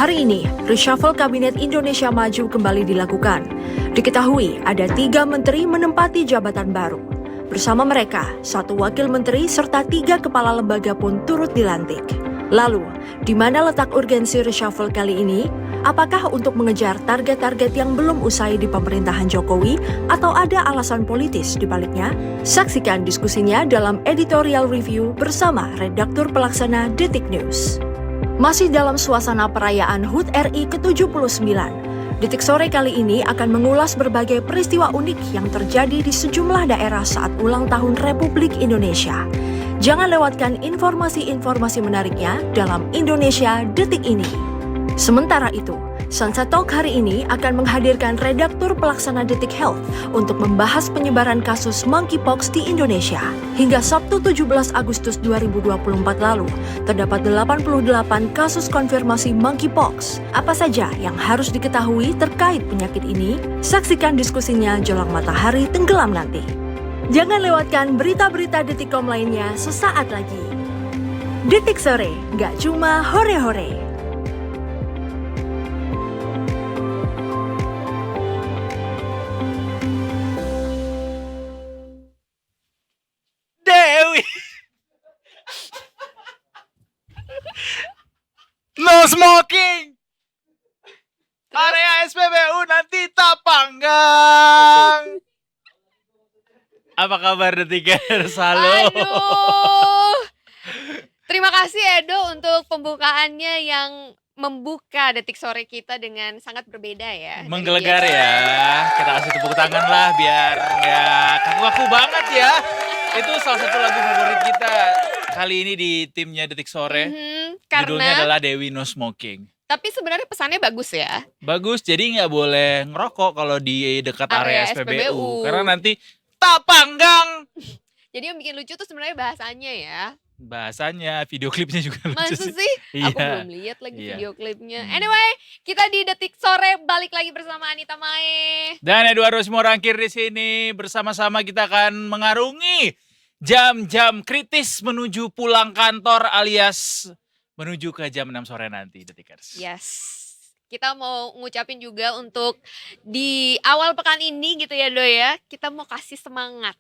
Hari ini, reshuffle Kabinet Indonesia Maju kembali dilakukan. Diketahui ada 3 menteri menempati jabatan baru. Bersama mereka, 1 wakil menteri serta 3 kepala lembaga pun turut dilantik. Lalu, di mana letak urgensi reshuffle kali ini? Apakah untuk mengejar target-target yang belum usai di pemerintahan Jokowi atau ada alasan politis di baliknya? Saksikan diskusinya dalam editorial review bersama redaktur pelaksana Detik News. Masih dalam suasana perayaan HUT RI ke-79, Detik Sore kali ini akan mengulas berbagai peristiwa unik yang terjadi di sejumlah daerah saat ulang tahun Republik Indonesia. Jangan lewatkan informasi-informasi menariknya dalam Indonesia Detik Ini. Sementara itu, Sansa Talk hari ini akan menghadirkan redaktur pelaksana Detik Health untuk membahas penyebaran kasus monkeypox di Indonesia. Hingga Sabtu 17 Agustus 2024 lalu, terdapat 88 kasus konfirmasi monkeypox. Apa saja yang harus diketahui terkait penyakit ini? Saksikan diskusinya jelang matahari tenggelam nanti. Jangan lewatkan berita-berita Detikcom lainnya sesaat lagi. Detik Sore, nggak cuma hore-hore. Dewi. No smoking. Area SPBU nanti tak panggang. Apa kabar Detikers? Halo. Aduh. Terima kasih Edo untuk pembukaannya yang membuka Detik Sore kita dengan sangat berbeda ya. Menggelegar ya. Kita kasih tepuk tangan lah biar nggak kaku-kaku banget ya. Itu salah satu lagu favorit kita kali ini di timnya Detik Sore. Judulnya Karena adalah Dewi No Smoking. tapi sebenarnya pesannya bagus ya. Bagus, jadi nggak boleh ngerokok kalau di dekat area Area SPBU. SPBU. Karena nanti tak panggang. Jadi yang bikin lucu tuh sebenarnya bahasanya ya. Bahasanya, video klipnya juga lucu Masa sih? Aku Iya. belum lihat lagi Iya. video klipnya. Anyway, kita di Detik Sore balik lagi bersama Anita Mae. Dan Eduardo Simorangkir di sini bersama-sama kita akan mengarungi jam-jam kritis menuju pulang kantor alias menuju ke jam 6 sore nanti, Detikers. Yes. Kita mau ngucapin juga untuk di awal pekan ini gitu ya Do ya. Kita mau kasih semangat.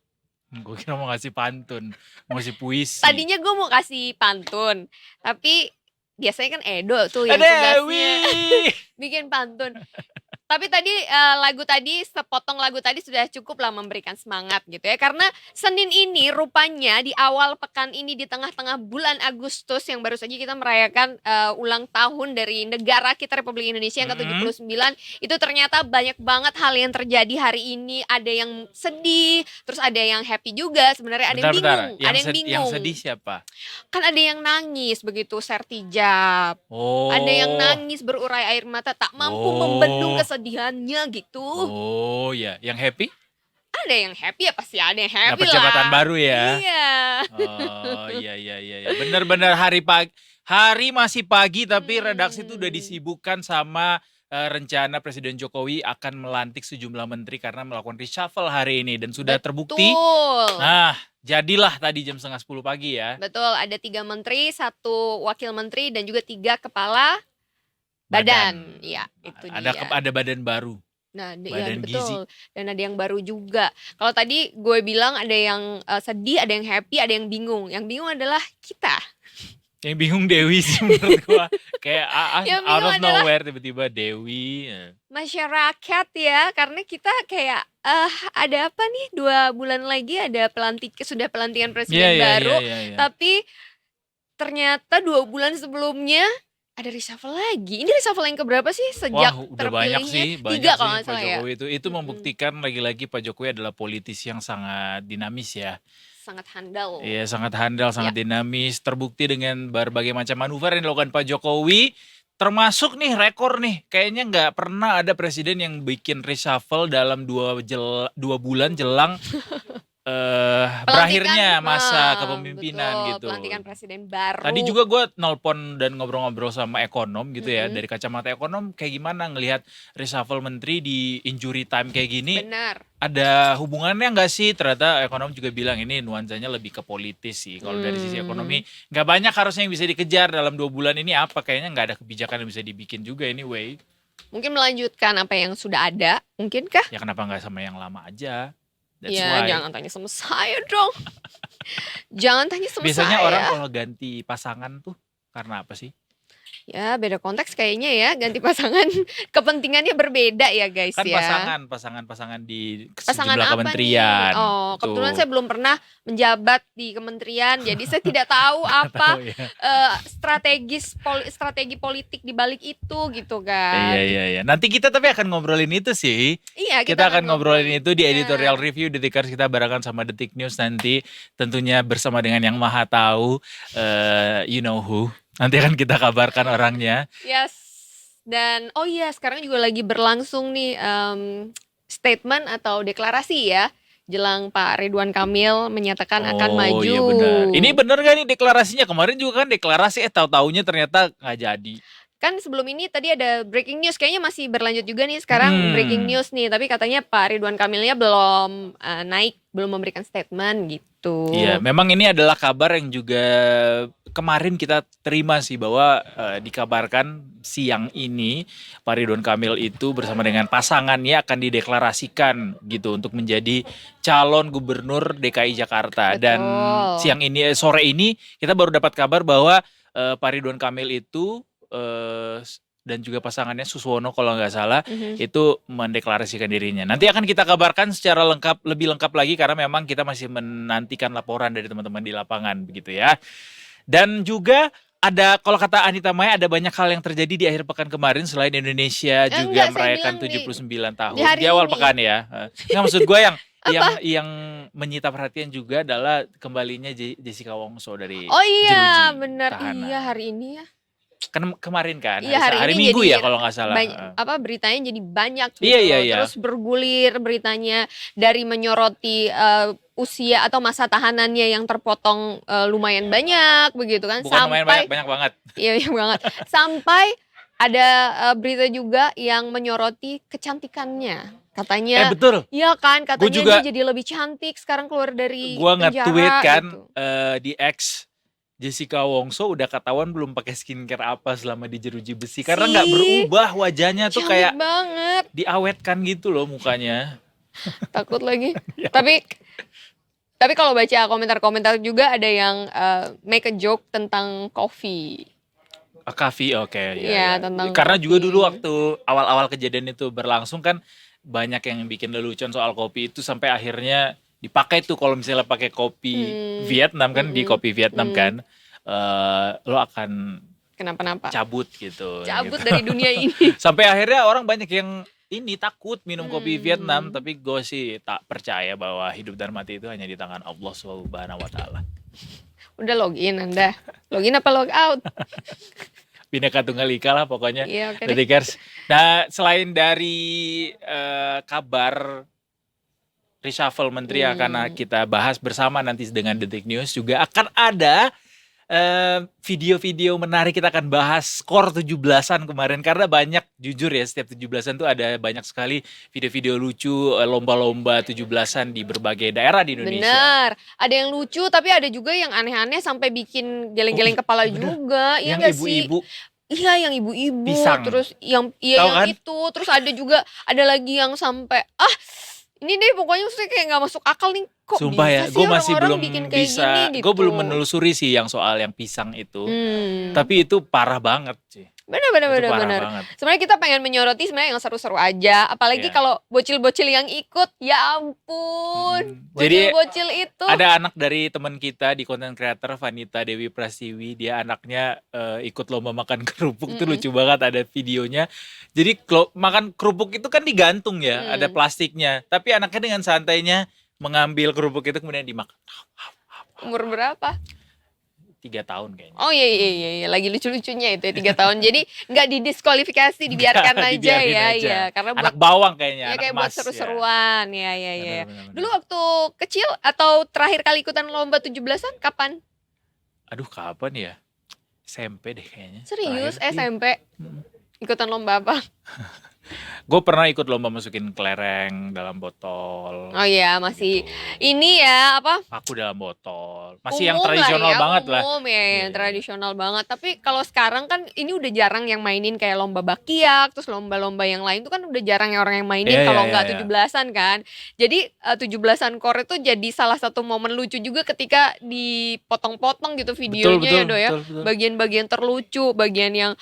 Gue kira mau ngasih pantun, mau ngasih puisi. Tadinya gue mau kasih pantun, tapi biasanya kan Edo tuh yang Dewi. tugasnya bikin pantun. Tapi tadi sepotong lagu tadi sudah cukup lah memberikan semangat gitu ya. Karena Senin ini rupanya di awal pekan ini di tengah-tengah bulan Agustus yang baru saja kita merayakan ulang tahun dari negara kita Republik Indonesia yang ke-79. Itu ternyata banyak banget hal yang terjadi hari ini. Ada yang sedih, terus ada yang happy juga. Sebenarnya ada yang bingung. Ada yang bingung. Yang sedih siapa? Kan ada yang nangis begitu Sertijab. Oh. Ada yang nangis berurai air mata tak mampu membendung kesedihannya gitu. Oh ya, yang happy? Ada yang happy ya pasti ada yang happy Dapat lah. jabatan baru ya. Iya. Oh iya. Bener-bener hari masih pagi tapi redaksi itu udah disibukkan sama rencana Presiden Jokowi akan melantik sejumlah menteri karena melakukan reshuffle hari ini dan sudah terbukti. Betul. Nah, jadilah tadi jam 9:30 pagi ya. Betul, ada 3 menteri, 1 wakil menteri dan juga 3 kepala badan. Iya, itu dia. Ada badan baru. Nah, Badan iya gizi. betul. Dan ada yang baru juga. Kalau tadi gue bilang ada yang sedih, ada yang happy, ada yang bingung. Yang bingung adalah kita. Yang bingung Dewi sih menurut gua. Kayak Yang out bingung of adalah nowhere tiba-tiba Dewi. masyarakat ya, karena kita kayak ada apa nih 2 bulan lagi ada sudah pelantikan presiden baru. Iya. Tapi ternyata 2 bulan sebelumnya ada reshuffle lagi. Ini reshuffle yang keberapa sih sejak Wah, udah banyak terpilihnya? sih 3 kalau Pak nggak salah ya. Jokowi itu membuktikan lagi-lagi Pak Jokowi adalah politisi yang sangat dinamis ya. Sangat handal. Iya, sangat handal, sangat dinamis. Terbukti dengan berbagai macam manuver yang dilakukan Pak Jokowi. Termasuk nih rekor nih. Kayaknya nggak pernah ada presiden yang bikin reshuffle dalam 2 bulan jelang berakhirnya masa Pelantikan, kepemimpinan betul, gitu. pelantikan presiden baru. Tadi juga gue nelpon dan ngobrol-ngobrol sama ekonom gitu ya. Mm-mm. Dari kacamata ekonom kayak gimana ngelihat reshuffle menteri di injury time kayak gini. Benar. Ada hubungannya nggak sih? Ternyata ekonom juga bilang ini nuansanya lebih ke politis sih. Kalau dari sisi ekonomi nggak banyak harusnya yang bisa dikejar dalam 2 bulan ini apa. Kayaknya nggak ada kebijakan yang bisa dibikin juga anyway. Mungkin melanjutkan apa yang sudah ada, mungkinkah? Ya kenapa nggak sama yang lama aja? That's Ya, why. jangan tanya sama saya dong. Jangan tanya sama Biasanya saya. orang kalau ganti pasangan tuh karena apa sih? Ya, beda konteks kayaknya ya, ganti pasangan. Kepentingannya berbeda ya, guys Kan ya. pasangan di Pasangan sejumlah apa kementerian. nih? Oh, kebetulan Tuh. saya belum pernah menjabat di kementerian, jadi saya tidak tahu apa Tahu ya. strategi politik di balik itu gitu kan. Iya. Nanti kita tapi akan ngobrolin itu sih. Iya, Kita akan ngobrolin itu di Iya. editorial review Detikers kita barengan sama Detik News nanti. Tentunya bersama dengan yang maha tahu, you know who. Nanti akan kita kabarkan orangnya. Yes. Dan oh iya, sekarang juga lagi berlangsung nih statement atau deklarasi ya, jelang Pak Ridwan Kamil menyatakan akan maju. Iya benar. Ini benar gak nih deklarasinya? Kemarin juga kan deklarasi tahu-taunya ternyata nggak jadi. Kan sebelum ini tadi ada breaking news, kayaknya masih berlanjut juga nih sekarang breaking news nih, tapi katanya Pak Ridwan Kamilnya belum naik, belum memberikan statement gitu. Iya, memang ini adalah kabar yang juga kemarin kita terima sih bahwa dikabarkan siang ini Pak Ridwan Kamil itu bersama dengan pasangannya akan dideklarasikan gitu untuk menjadi calon gubernur DKI Jakarta. Betul. Dan siang ini sore ini kita baru dapat kabar bahwa Pak Ridwan Kamil itu dan juga pasangannya Suswono kalau nggak salah itu mendeklarasikan dirinya. Nanti akan kita kabarkan secara lebih lengkap lagi karena memang kita masih menantikan laporan dari teman-teman di lapangan begitu ya. Dan juga ada, kalau kata Anita Maya, ada banyak hal yang terjadi di akhir pekan kemarin selain Indonesia juga Enggak, saya merayakan bilang 79 tahun di hari di awal ini. pekan ya. Nggak, maksud gue yang menyita perhatian juga adalah kembalinya Jessica Wongso dari Oh iya, jeruji benar. tahanan. Iya, hari ini ya. Kan kemarin kan, Iya, hari hari ini Minggu jadi ya kalau nggak salah. beritanya jadi banyak gitu. Iya. Terus bergulir beritanya dari menyoroti usia atau masa tahanannya yang terpotong lumayan banyak begitu kan. Bukan lumayan banyak banget. Iya banget. Sampai ada berita juga yang menyoroti kecantikannya. Katanya Betul. iya kan, katanya juga- dia jadi lebih cantik sekarang keluar dari Gua penjara nge-tweet kan gitu. di X, Jessica Wongso udah ketahuan belum pakai skincare apa selama di jeruji besi karena nggak berubah wajahnya tuh Cantik kayak banget. diawetkan gitu loh mukanya. Takut lagi. Ya. Tapi kalau baca komentar-komentar juga ada yang make a joke tentang coffee. Kavi oke Iya, ya. tentang Karena juga kopi. dulu waktu awal-awal kejadian itu berlangsung kan banyak yang bikin lelucon soal kopi itu sampai akhirnya dipakai tuh kalau misalnya pakai kopi Vietnam kan di kopi Vietnam kan lo akan Kenapa-napa? cabut gitu. Cabut gitu. dari dunia ini. Sampai akhirnya orang banyak yang ini takut minum kopi Vietnam, tapi gue sih tak percaya bahwa hidup dan mati itu hanya di tangan Allah Subhanahu wa taala. Udah login Anda. Login apa log out? Bineka Tunggal Ika lah pokoknya. Iya, oke deh. Detikers. Nah, selain dari kabar reshuffle menteri yang akan kita bahas bersama nanti dengan Detik News, juga akan ada video-video menarik. Kita akan bahas skor 17-an kemarin karena banyak, jujur ya, setiap 17-an tuh ada banyak sekali video-video lucu, lomba-lomba 17-an di berbagai daerah di Indonesia. Benar. Ada yang lucu tapi ada juga yang aneh-aneh sampai bikin geleng-geleng kepala juga. Iya Yang nggak sih? ibu-ibu Iya, yang ibu-ibu. Pisang. Terus yang Tahu yang kan? itu. Terus ada juga ada lagi yang sampai ini deh pokoknya maksudnya kayak nggak masuk akal nih. Kok sumpah ya, bisa sih gue masih orang-orang belum bikin kayak bisa, gini gitu. gue belum menelusuri sih yang soal yang pisang itu. Hmm. Tapi itu parah banget sih. Benar. Itu parah banget. Sebenarnya kita pengen menyoroti sebenarnya yang seru-seru aja. Apalagi Iya. kalau bocil-bocil yang ikut, ya ampun. Jadi, Bocil-bocil itu. Ada anak dari teman kita di content creator Vanita Dewi Prasiwi, dia anaknya ikut lomba makan kerupuk tuh lucu banget, ada videonya. Jadi makan kerupuk itu kan digantung ya, ada plastiknya. Tapi anaknya dengan santainya mengambil kerupuk itu kemudian dimakan. Umur berapa? 3 3 tahun kayaknya. Oh iya, lagi lucu-lucunya itu ya 3 tahun. Jadi nggak didiskualifikasi, dibiarkan aja Dibiarin ya, aja. ya. Karena Anak buat bawang kayaknya, ya anak kayak buat emas ya. seru-seruan, ya. Benar. Dulu waktu kecil atau terakhir kali ikutan lomba 17-an kapan? Aduh kapan ya? SMP deh kayaknya. Serius, terakhir. Iya. SMP? Mm. Ikutan lomba apa? Gue pernah ikut lomba masukin kelereng dalam botol. Oh iya, masih gitu. ini ya apa? Paku dalam botol. Masih yang Umum lah tradisional ya, banget lah. umum ya, Iya, yang iya. tradisional banget. Tapi kalau sekarang kan ini udah jarang yang mainin kayak lomba bakiak, terus lomba-lomba yang lain tuh kan udah jarang yang orang yang mainin Iya, kalau iya, nggak iya. 17-an kan. Jadi 17-an core itu jadi salah satu momen lucu juga ketika dipotong-potong gitu videonya ya, Do ya. betul. Bagian-bagian terlucu, bagian yang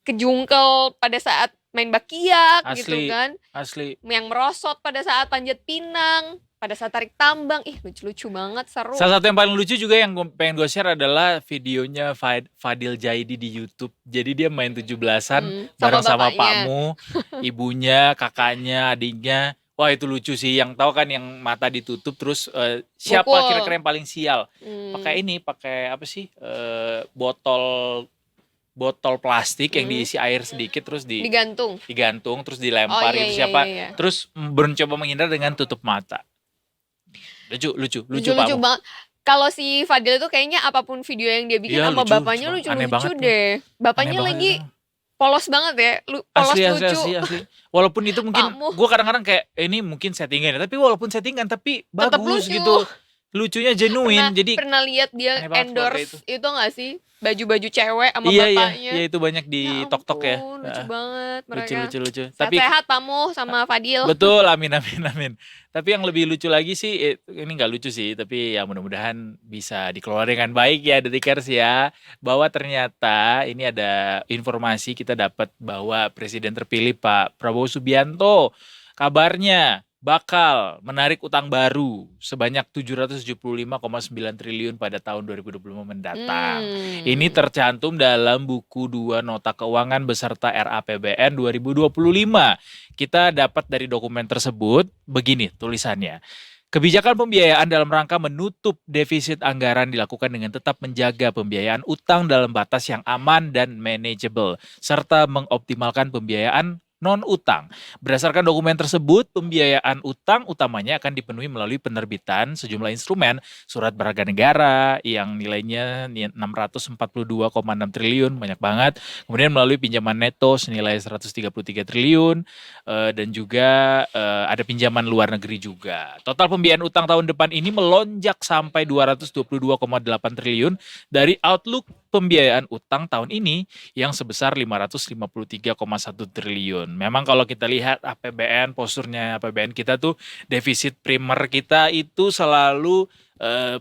kejungkel pada saat main bakiak gitu Asli. kan. Asli. Yang merosot pada saat panjat pinang, pada saat tarik tambang. Ih, lucu-lucu banget, seru. Salah satu yang paling lucu juga yang pengen gue share adalah videonya Fadil Jaidi di YouTube. Jadi dia main 17-an bareng sama bapaknya. pakmu, ibunya, kakaknya, adiknya. Wah itu lucu sih. Yang tahu kan yang mata ditutup terus siapa Mukul. kira-kira yang paling sial? Pakai apa sih? Botol plastik yang diisi air sedikit terus digantung terus dilempar iya, gitu siapa iya. terus mencoba menghindar dengan tutup mata. Lucu Lucu Pak. banget. Kalau si Fadil itu kayaknya apapun video yang dia bikin Iya, sama lucu, bapaknya aneh lucu-lucu banget tuh. deh. Bapaknya Aneh banget lagi itu. polos banget ya, polos lucu. Asli. Walaupun itu mungkin Pakmu. gue kadang-kadang kayak ini mungkin settingan ya, tapi walaupun settingan tapi Tetep bagus lucu. gitu. Lucunya genuine. Jadi Pernah lihat dia aneh banget endorse keluarga itu nggak sih? Baju-baju cewek sama iya bapaknya. itu banyak di TikTok ya. ampun, lucu banget mereka. Lucu. Tapi Sehat-sehat Pamu sama Fadil. betul, amin. Tapi yang lebih lucu lagi sih, ini nggak lucu sih, tapi ya mudah-mudahan bisa dikelola dengan baik ya Detikers ya. Bahwa ternyata ini ada informasi kita dapat bahwa Presiden terpilih Pak Prabowo Subianto kabarnya bakal menarik utang baru sebanyak 775,9 triliun pada tahun 2025 mendatang. Ini tercantum dalam buku 2 nota keuangan beserta RAPBN 2025. Kita dapat dari dokumen tersebut begini tulisannya. Kebijakan pembiayaan dalam rangka menutup defisit anggaran dilakukan dengan tetap menjaga pembiayaan utang dalam batas yang aman dan manageable, serta mengoptimalkan pembiayaan non-utang. Berdasarkan dokumen tersebut, pembiayaan utang utamanya akan dipenuhi melalui penerbitan sejumlah instrumen surat berharga negara yang nilainya 642,6 triliun, banyak banget. Kemudian melalui pinjaman neto senilai 133 triliun dan juga ada pinjaman luar negeri juga. Total pembiayaan utang tahun depan ini melonjak sampai 222,8 triliun dari outlook pembiayaan utang tahun ini yang sebesar 553,1 triliun. Memang kalau kita lihat APBN, posturnya APBN kita tuh defisit primer kita itu selalu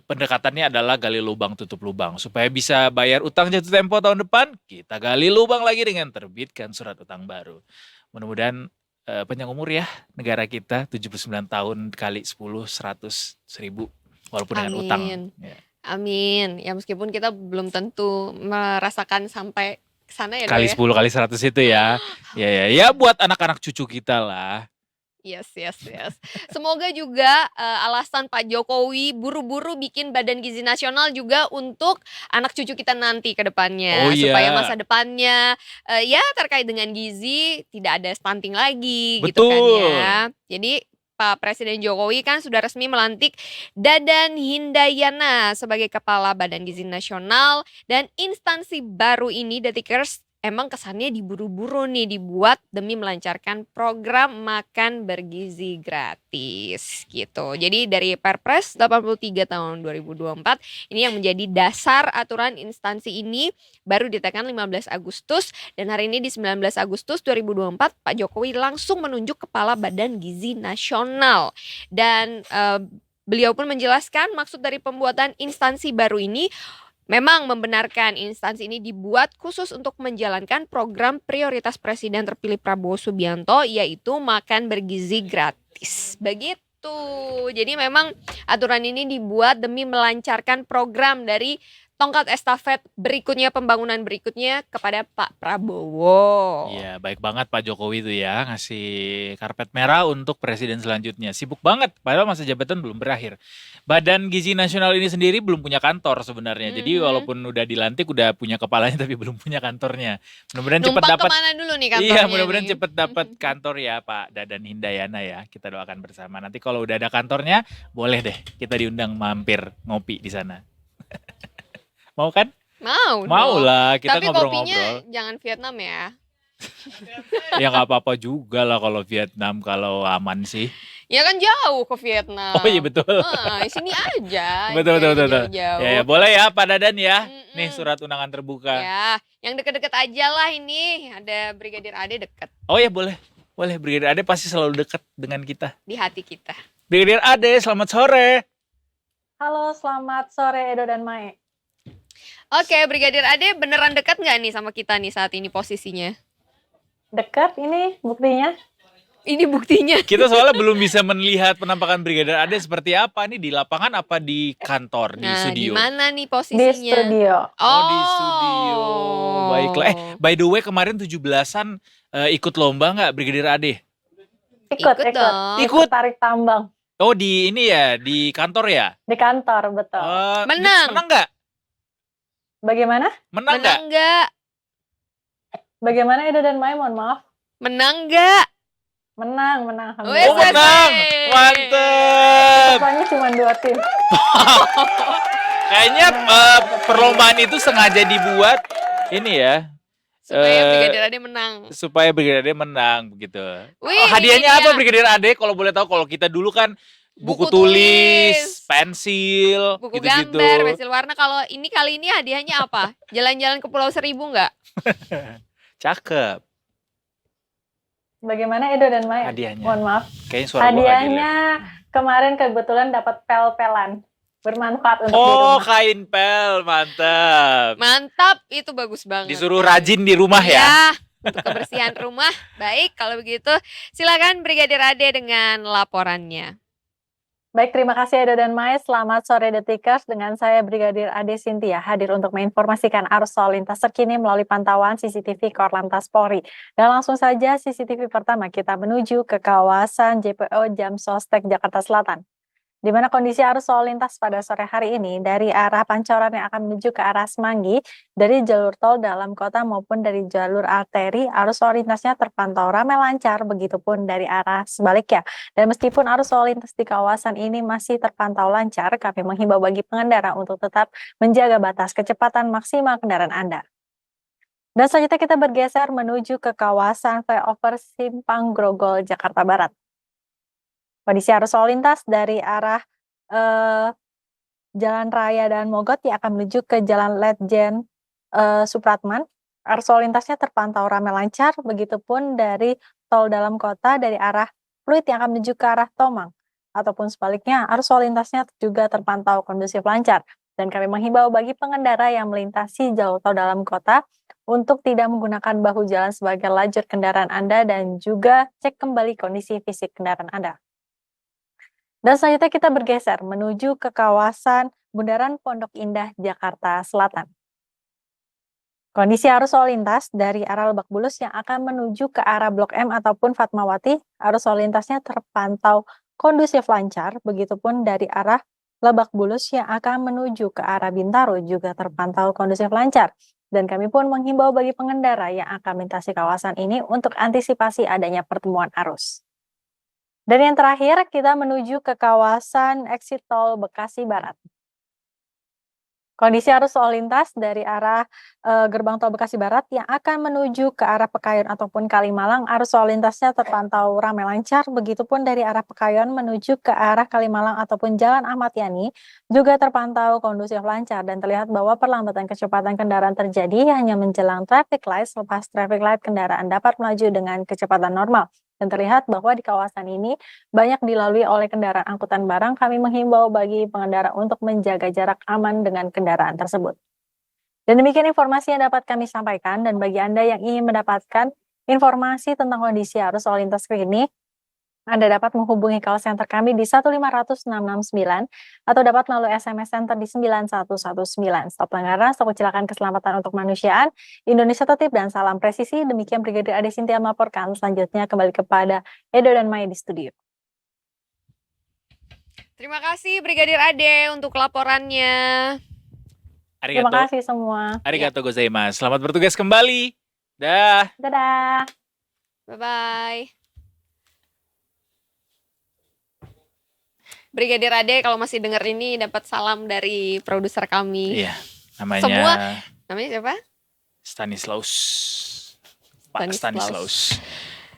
pendekatannya adalah gali lubang tutup lubang. Supaya bisa bayar utang jatuh tempo tahun depan, kita gali lubang lagi dengan terbitkan surat utang baru. Mudah-mudahan panjang umur ya negara kita, 79 tahun kali 10, 100, 1000 walaupun dengan utang. Ya. Amin. Ya meskipun kita belum tentu merasakan sampai ke sana ya, Kali 10 kali 100 itu ya. Ya buat anak-anak cucu kita lah. Yes. Semoga juga alasan Pak Jokowi buru-buru bikin Badan Gizi Nasional juga untuk anak cucu kita nanti ke depannya. Oh iya. Supaya masa depannya ya terkait dengan gizi tidak ada stunting lagi gitu kan Betul. ya. Jadi Pak Presiden Jokowi kan sudah resmi melantik Dadan Hindayana sebagai Kepala Badan Gizi Nasional, dan instansi baru ini Detikers emang kesannya diburu-buru nih dibuat demi melancarkan program makan bergizi gratis gitu. Jadi dari Perpres 83 tahun 2024 ini yang menjadi dasar aturan instansi ini baru ditekan 15 Agustus dan hari ini di 19 Agustus 2024 Pak Jokowi langsung menunjuk Kepala Badan Gizi Nasional dan beliau pun menjelaskan maksud dari pembuatan instansi baru ini memang membenarkan instansi ini dibuat khusus untuk menjalankan program prioritas Presiden terpilih Prabowo Subianto yaitu makan bergizi gratis. Begitu. Jadi memang aturan ini dibuat demi melancarkan program dari tongkat estafet berikutnya, pembangunan berikutnya kepada Pak Prabowo. Iya, baik banget Pak Jokowi itu ya, ngasih karpet merah untuk presiden selanjutnya. Sibuk banget, padahal masa jabatan belum berakhir. Badan Gizi Nasional ini sendiri belum punya kantor sebenarnya. Jadi walaupun udah dilantik, udah punya kepalanya tapi belum punya kantornya. Mudah-mudahan cepat Numpang dapat. kemana dulu nih kantornya Iya, mudah-mudahan nih? cepet dapat kantor ya Pak Dadan Hindayana ya. Kita doakan bersama. Nanti kalau udah ada kantornya, boleh deh kita diundang mampir ngopi di sana. Mau kan? Mau Dong. lah, kita Tapi ngobrol-ngobrol. kopinya jangan Vietnam ya. Ya nggak apa-apa juga lah kalau Vietnam, kalau aman sih. Ya kan jauh ke Vietnam. Oh iya betul. Di sini aja. Betul. Jauh-jauh. Ya, boleh ya Pak Dadan ya. Mm-mm. Nih surat undangan terbuka. Ya, yang deket-deket aja lah ini. Ada Brigadir Ade deket Oh ya boleh. Boleh, Brigadir Ade pasti selalu dekat dengan kita. di hati kita. Brigadir Ade, selamat sore. Halo, selamat sore Edo dan Mae. Oke, Brigadir Ade beneran dekat nggak nih sama kita nih saat ini posisinya? Dekat ini buktinya. Ini buktinya. Kita soalnya belum bisa melihat penampakan Brigadir Ade seperti apa nih, di lapangan apa di kantor, di Nah, di studio. mana nih Di posisinya? studio. Oh, di studio. Baiklah. By the way, kemarin 17-an ikut lomba nggak Brigadir Ade? Ikut dong. Ikut. Tarik tambang Oh, di ini ya, di kantor ya? di kantor, betul. Menang. Menang nggak? Bagaimana? Menang nggak? Menang nggak? Bagaimana Edo dan Mae? Mohon maaf. Menang nggak? Menang. Oh, Wes, Alhamdulillah. menang. Mantep. Rupanya cuma 2 tim. Kayaknya perlombaan itu sengaja dibuat ini ya, Supaya Brigadir Ade menang. supaya Brigadir Ade menang begitu. Wih, Hadiahnya ini apa dia. Brigadir Ade kalau boleh tahu? Kalau kita dulu kan buku Buku tulis, tulis, pensil, buku gitu-gitu. gambar, pensil warna. Kalau ini kali ini hadiahnya apa? Jalan-jalan ke Pulau Seribu nggak? Cakep Bagaimana Edo dan Mae? hadiahnya. Mohon maaf. Kayaknya suara gua nggak Hadiahnya kemarin kebetulan dapat pel-pelan. Bermanfaat untuk di dilihat. Oh, rumah. kain pel, mantap. Mantap, itu bagus banget. Disuruh rajin di rumah ya. Untuk kebersihan rumah. Baik, kalau begitu silakan Brigadir Ade dengan laporannya. Baik, terima kasih Edo dan Mae. Selamat sore Detikers, dengan saya Brigadir Ade Sintia hadir untuk menginformasikan arus lalu lintas terkini melalui pantauan CCTV Korlantas Polri. Dan langsung saja CCTV pertama kita menuju ke kawasan JPO Jam Sostek Jakarta Selatan, di mana kondisi arus lalu lintas pada sore hari ini dari arah Pancoran yang akan menuju ke arah Semanggi, dari jalur tol dalam kota maupun dari jalur arteri, arus lalu lintasnya terpantau ramai lancar, begitupun dari arah sebaliknya. Dan meskipun arus lalu lintas di kawasan ini masih terpantau lancar, kami menghimbau bagi pengendara untuk tetap menjaga batas kecepatan maksimal kendaraan Anda. Dan selanjutnya kita bergeser menuju ke kawasan flyover Simpang Grogol, Jakarta Barat. Kondisi arus lalu lintas dari arah Jalan Raya dan Mogot yang akan menuju ke Jalan Letjen Supratman. Arus lalu lintasnya terpantau ramai lancar, begitupun dari tol dalam kota dari arah Pluit yang akan menuju ke arah Tomang. Ataupun sebaliknya, arus lalu lintasnya juga terpantau kondusif lancar. Dan kami menghimbau bagi pengendara yang melintasi jalur tol dalam kota untuk tidak menggunakan bahu jalan sebagai lajur kendaraan Anda dan juga cek kembali kondisi fisik kendaraan Anda. Dan selanjutnya kita bergeser menuju ke kawasan Bundaran Pondok Indah, Jakarta Selatan. Kondisi arus lalu lintas dari arah Lebak Bulus yang akan menuju ke arah Blok M ataupun Fatmawati, arus lalu lintasnya terpantau kondusif lancar, begitupun dari arah Lebak Bulus yang akan menuju ke arah Bintaro juga terpantau kondusif lancar. Dan kami pun menghimbau bagi pengendara yang akan melintasi kawasan ini untuk antisipasi adanya pertemuan arus. Dan yang terakhir, kita menuju ke kawasan exit tol Bekasi Barat. Kondisi arus lalu lintas dari arah gerbang tol Bekasi Barat yang akan menuju ke arah Pekayun ataupun Kalimalang, arus lalu lintasnya terpantau ramai lancar, begitupun dari arah Pekayun menuju ke arah Kalimalang ataupun Jalan Ahmad Yani juga terpantau kondusif lancar, dan terlihat bahwa perlambatan kecepatan kendaraan terjadi hanya menjelang traffic light. Selepas traffic light, kendaraan dapat melaju dengan kecepatan normal. Dan terlihat bahwa di kawasan ini banyak dilalui oleh kendaraan angkutan barang. Kami menghimbau bagi pengendara untuk menjaga jarak aman dengan kendaraan tersebut. Dan demikian informasi yang dapat kami sampaikan. Dan bagi Anda yang ingin mendapatkan informasi tentang kondisi arus lalu lintas ini, Anda dapat menghubungi call center kami di 1500669 atau dapat melalui SMS Center di 9119. Stop pelanggaran, stop kecelakaan keselamatan untuk kemanusiaan, Indonesia tertib dan salam presisi. Demikian Brigadir Ade Cynthia melaporkan. Selanjutnya kembali kepada Edo dan Maya di studio. Terima kasih Brigadir Ade untuk laporannya. Terima Arigato. kasih semua. Arigato gozaimasu. Selamat bertugas kembali. Dah. Dadah. Bye-bye. Brigadir Ade kalau masih denger ini dapat salam dari produser kami. Iya, namanya Namanya siapa? Stanislaus. Pak Stanislaus. Stanislaus.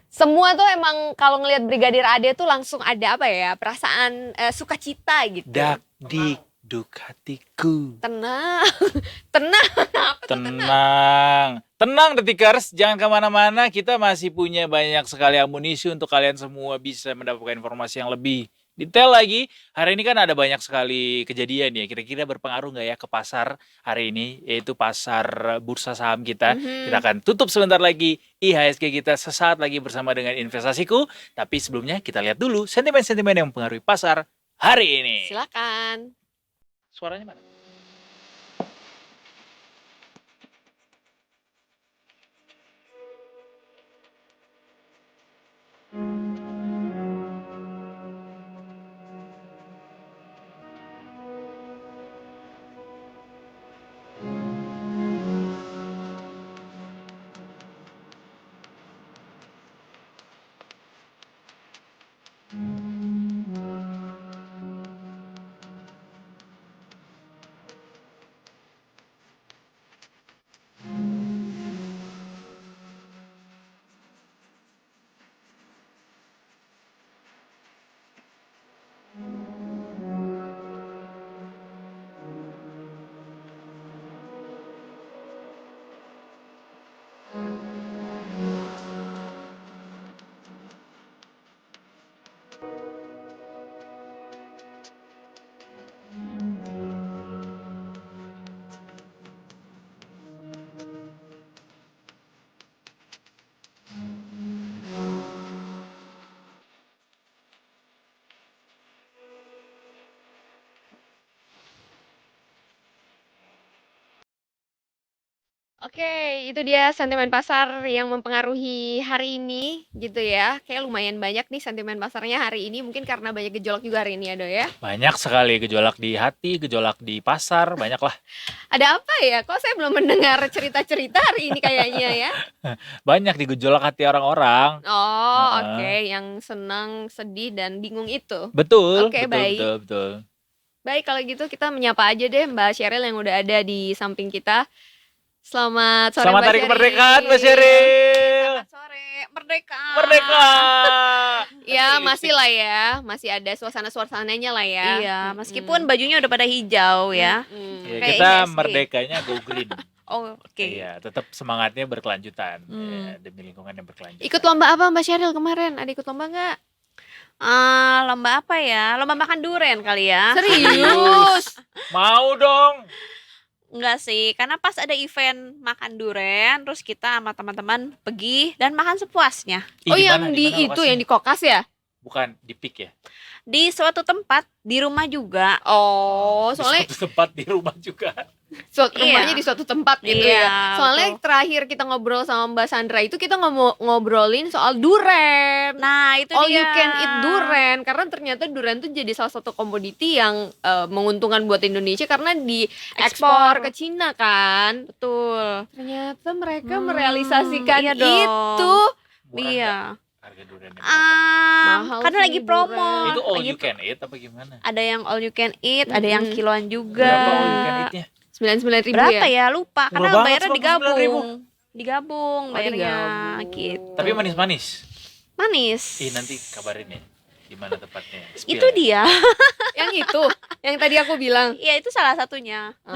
Semua tuh emang kalau ngelihat Brigadir Ade tuh langsung ada apa ya? Perasaan sukacita gitu. Dak dik duk hatiku. Tenang. Tenang. Tenang Detikers, jangan kemana-mana. Kita masih punya banyak sekali amunisi untuk kalian semua bisa mendapatkan informasi yang lebih detail lagi. Hari ini kan ada banyak sekali kejadian ya. Kira-kira berpengaruh nggak ya ke pasar hari ini, yaitu pasar bursa saham kita. Kita akan tutup sebentar lagi IHSG kita sesaat lagi bersama dengan investasiku. Tapi sebelumnya kita lihat dulu sentimen-sentimen yang mempengaruhi pasar hari ini. Silakan. Suaranya mana? Oke, itu dia sentimen pasar yang mempengaruhi hari ini gitu ya. Kayak lumayan banyak nih sentimen pasarnya hari ini. Mungkin karena banyak gejolak juga hari ini ya, Do ya. Banyak sekali gejolak di hati, gejolak di pasar, banyak lah. Ada apa ya? Kok saya belum mendengar cerita-cerita hari ini kayaknya ya? Banyak di gejolak hati orang-orang. Oh, Heeh. oke. Yang senang, sedih, dan bingung itu. Betul, Oke, betul, baik. betul. Baik, kalau gitu kita menyapa aja deh Mbak Sheryl yang udah ada di samping kita. Selamat sore Selamat Mbak hari Sheryl. kemerdekaan, Mbak Sheryl. Selamat sore, merdeka. Merdeka. Ya, masih lah ya. Masih ada suasana-suasananya lah ya. Iya, meskipun bajunya udah pada hijau ya. Ya, Kayak kita IHSG. merdekanya go green. Oh, oke. Iya, tetap semangatnya berkelanjutan ya, demi lingkungan yang berkelanjutan. Ikut lomba apa Mbak Sheryl kemarin? Ada ikut lomba nggak? Lomba apa ya? Lomba makan durian kali ya? Serius? Mau dong. Enggak sih, karena pas ada event makan durian, terus kita sama teman-teman pergi dan makan sepuasnya Oh, Ih, yang gimana, di gimana itu lokasinya? yang di Kokas ya? Bukan di PIK ya? di suatu tempat di rumah juga. Oh, Di soalnya suatu tempat di rumah juga. rumahnya Iya. di suatu tempat gitu Iya, ya. Soalnya betul. terakhir kita ngobrol sama Mbak Sandra itu kita ngobrolin soal duren. Nah, itu All dia. you can eat duren, karena ternyata duren tuh jadi salah satu komoditi yang menguntungkan buat Indonesia karena diekspor Ekspor. ke Cina kan. Betul. Ternyata mereka merealisasikan iya dong. itu. Murah Iya. nggak harga duriannya berapa? Mahal Karena sih lagi promo. durian. Itu all Lagi you can eat apa gimana? Ada yang all you can eat, ada yang Mm-mm. kiloan juga. Berapa all you can eat-nya? 99.000 Berapa ya? ya? Lupa. Murah Karena banget, bayarnya 99.000. Digabung bayarnya digabung. gitu. Tapi manis-manis. Manis. Nanti kabarin ya di mana tepatnya. Spill Itu ya. dia. Yang itu, yang tadi aku bilang. Iya, itu salah satunya. Oh,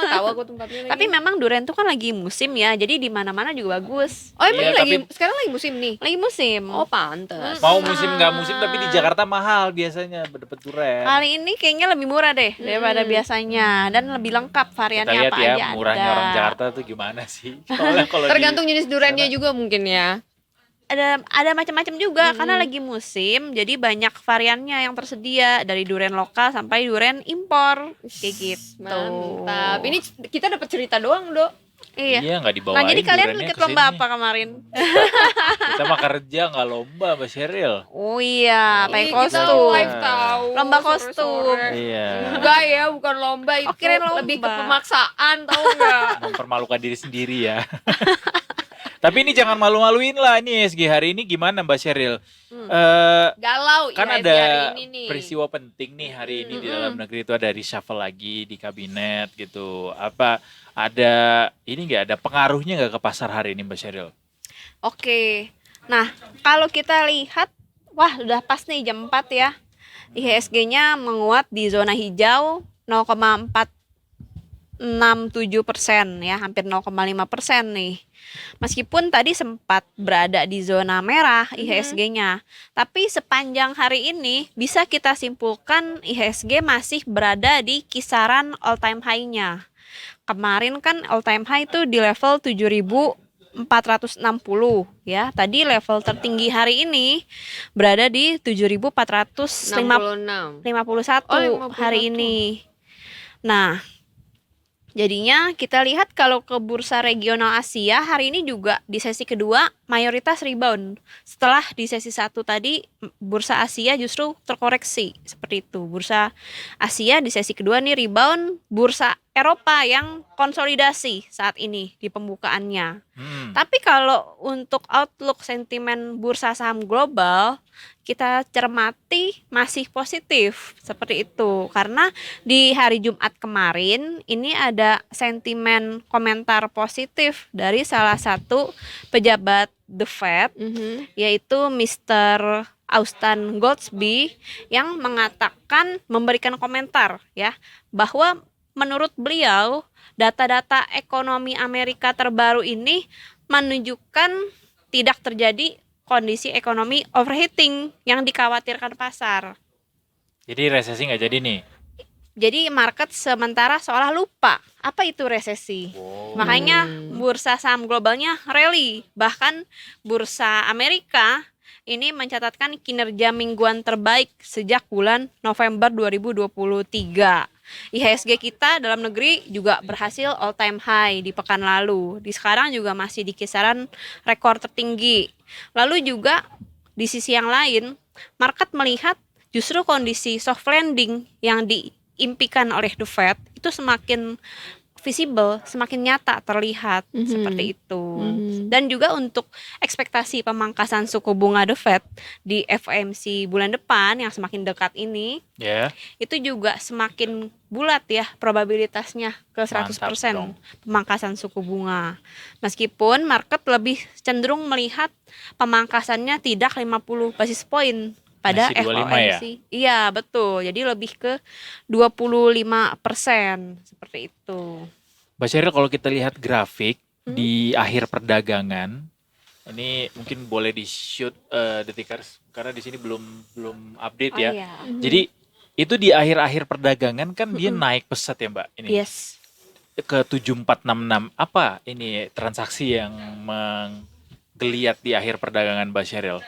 tahu aku tempatnya lagi. Tapi memang durian tuh kan lagi musim ya. Jadi di mana-mana juga bagus. Oh, emang Iya, ini lagi tapi- sekarang lagi musim nih. Lagi musim. Oh, pantes. Mau musim nggak musim tapi di Jakarta mahal biasanya dapat durian. Kali ini kayaknya lebih murah deh daripada biasanya dan lebih lengkap Kita variannya lihat apa ya aja murahnya ada. orang Jakarta tuh gimana sih? Soalnya kalau Tergantung di jenis duriannya juga mungkin ya. ada macam-macam juga karena Mm-mm. lagi musim, jadi banyak variannya yang tersedia dari durian lokal sampai durian impor kayak gitu. Mantap. Ini kita dapat cerita doang, Dok. Iya. Iya nggak dibawain. Nah, jadi kalian duriannya ikut ke lomba sini. apa kemarin? Kita mah kerja nggak lomba, Mbak Sheryl. Oh iya, pakai Ih, kita kostum. live tahu. Lomba sore-sore. kostum. Iya. Enggak ya, bukan lomba itu. Oh, kirain lomba. Lebih ke pemaksaan, tahu enggak? Mempermalukan diri sendiri ya. Tapi ini jangan malu-maluin lah. Ini SG hari ini gimana Mbak Sheryl? Hmm. Eh, Galau kan IHSG ada hari ini nih. peristiwa penting nih hari ini di Mm-mm. dalam negeri itu ada reshuffle lagi di kabinet gitu. Apa ada ini nggak ada pengaruhnya nggak ke pasar hari ini Mbak Sheryl? Oke. Nah, kalau kita lihat, wah udah pas nih jam 4 ya. IHSG-nya menguat di zona hijau 0,467% ya, hampir 0,5% nih. Meskipun tadi sempat berada di zona merah IHSG-nya, tapi sepanjang hari ini bisa kita simpulkan IHSG masih berada di kisaran all time high-nya. Kemarin kan all time high itu di level 7.460 ya. Tadi level tertinggi hari ini berada di 7.451 66. hari ini. Nah, jadinya kita lihat kalau ke bursa regional Asia hari ini juga di sesi kedua mayoritas rebound. Setelah di sesi 1 tadi bursa Asia justru terkoreksi seperti itu. Bursa Asia di sesi kedua nih rebound, bursa Eropa yang konsolidasi saat ini di pembukaannya. Tapi kalau untuk outlook sentimen bursa saham global kita cermati masih positif seperti itu karena di hari Jumat kemarin ini ada sentimen komentar positif dari salah satu pejabat The Fed yaitu Mr. Austan Goldsby yang mengatakan memberikan komentar ya bahwa menurut beliau data-data ekonomi Amerika terbaru ini menunjukkan tidak terjadi kondisi ekonomi overheating yang dikhawatirkan pasar. Jadi resesi nggak jadi nih. Jadi market sementara seolah lupa apa itu resesi. Makanya bursa saham globalnya rally. Bahkan bursa Amerika ini mencatatkan kinerja mingguan terbaik sejak bulan November 2023. IHSG kita dalam negeri juga berhasil all time high di pekan lalu. Di sekarang juga masih di kisaran rekor tertinggi. Lalu juga di sisi yang lain, market melihat justru kondisi soft landing yang diimpikan oleh The Fed itu semakin visible, semakin nyata terlihat seperti itu. Dan juga untuk ekspektasi pemangkasan suku bunga The Fed di FOMC bulan depan yang semakin dekat ini, Ya. itu juga semakin bulat ya probabilitasnya ke 100% dong. pemangkasan suku bunga. Meskipun market lebih cenderung melihat pemangkasannya tidak 50 basis point pada Masih 25 ya? FOMC. Iya, betul. Jadi lebih ke 25% seperti itu. Mbak Sheryl kalau kita lihat grafik di akhir perdagangan, ini mungkin boleh di shoot Detikers karena di sini belum update ya. Iya. Jadi itu di akhir-akhir perdagangan kan dia naik pesat ya Mbak ini Yes. ke 7466. Apa ini transaksi yang menggeliat di akhir perdagangan Mbak Sheryl?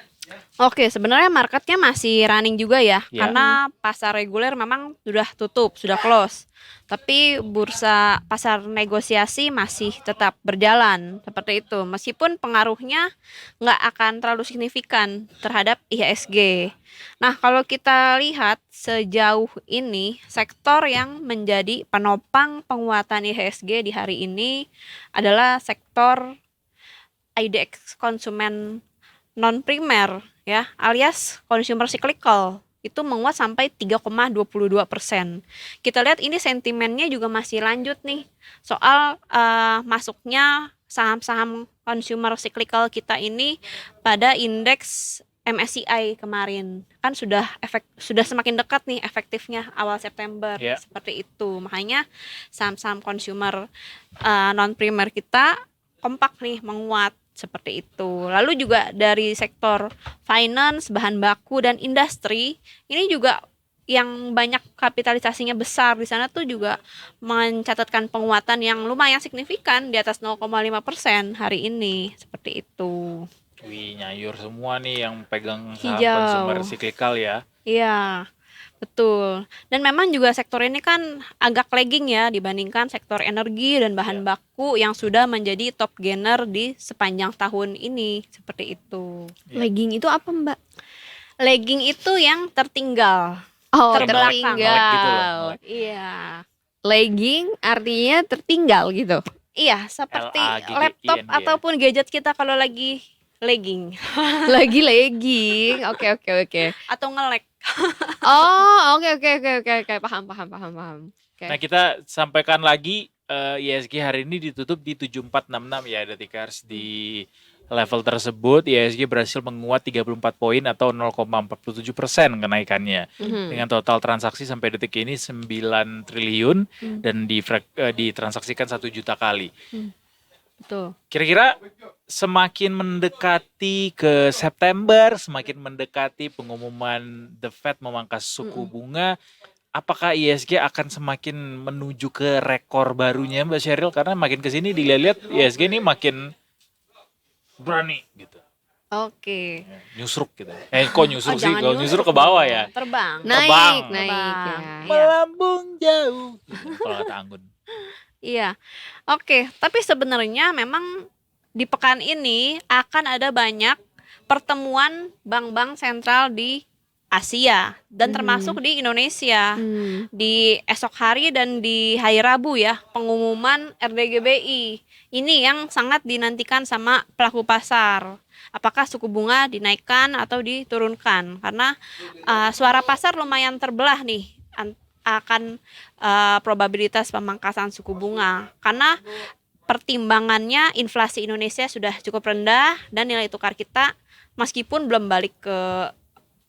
Oke, sebenarnya marketnya masih running juga ya, Ya. karena pasar reguler memang sudah tutup, sudah close. Tapi bursa pasar negosiasi masih tetap berjalan seperti itu, meskipun pengaruhnya nggak akan terlalu signifikan terhadap IHSG. Nah, kalau kita lihat sejauh ini, sektor yang menjadi penopang penguatan IHSG di hari ini adalah sektor IDX konsumen non primer ya, alias consumer cyclical itu menguat sampai 3,22%. Kita lihat ini sentimennya juga masih lanjut nih soal masuknya saham-saham consumer cyclical kita ini pada indeks MSCI kemarin kan sudah semakin dekat nih efektifnya awal September seperti itu. Makanya saham-saham consumer non primer kita kompak nih menguat seperti itu. Lalu juga dari sektor finance, bahan baku dan industri ini juga yang banyak kapitalisasinya besar di sana tuh juga mencatatkan penguatan yang lumayan signifikan di atas 0,5% hari ini seperti itu. Wih, nyayur semua nih yang pegang saham Hijau. consumer cyclical ya. Iya, betul. Dan memang juga sektor ini kan agak lagging ya dibandingkan sektor energi dan bahan baku yang sudah menjadi top gainer di sepanjang tahun ini. Seperti itu. Iya. Lagging itu apa, Mbak? Lagging itu yang tertinggal. Oh, Terbelakang. Melek gitu loh, tertinggal. melek. Iya. Lagging artinya tertinggal gitu. Iya, seperti LAGGIN, laptop ya. ataupun gadget kita kalau lagi lagging Lagi lagging. Oke. atau nge-lag. Oh, oke. Paham. Oke. Nah, kita sampaikan lagi ISG hari ini ditutup di 7466 ya, Detikers. Di level tersebut ISG berhasil menguat 34 poin atau 0,47% kenaikannya. Dengan total transaksi sampai detik ini 9 triliun dan ditransaksikan 1 juta kali. Betul. Kira-kira semakin mendekati ke September, semakin mendekati pengumuman The Fed memangkas suku bunga, apakah ISG akan semakin menuju ke rekor barunya, Mbak Sheryl? Karena makin kesini dilihat ISG ini makin berani gitu, Oke. nyusruk gitu. Kok nyusruk sih? Jangan Kalau nyusruk ke bawah ya. Terbang. Terbang. Naik ya. Iya. Melambung jauh. Gitu, kalau kata Anggun. Iya. Oke, tapi sebenarnya memang di pekan ini akan ada banyak pertemuan bank-bank sentral di Asia dan termasuk di Indonesia. Di esok hari dan di hari Rabu ya, pengumuman RDGBI. Ini yang sangat dinantikan sama pelaku pasar. Apakah suku bunga dinaikkan atau diturunkan? Karena suara pasar lumayan terbelah nih akan probabilitas pemangkasan suku bunga. Karena pertimbangannya inflasi Indonesia sudah cukup rendah dan nilai tukar kita meskipun belum balik ke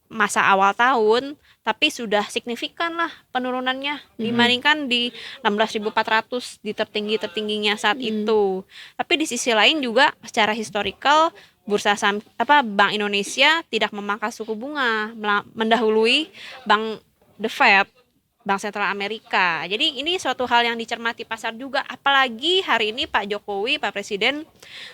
masa awal tahun, tapi sudah signifikan lah penurunannya dibandingkan di 16.400 di tertingginya saat itu. Tapi di sisi lain juga secara historical bursa saham Bank Indonesia tidak memangkas suku bunga, mendahului Bank The Fed, Bank Sentral Amerika. Jadi ini suatu hal yang dicermati pasar juga, apalagi hari ini Pak Jokowi, Pak Presiden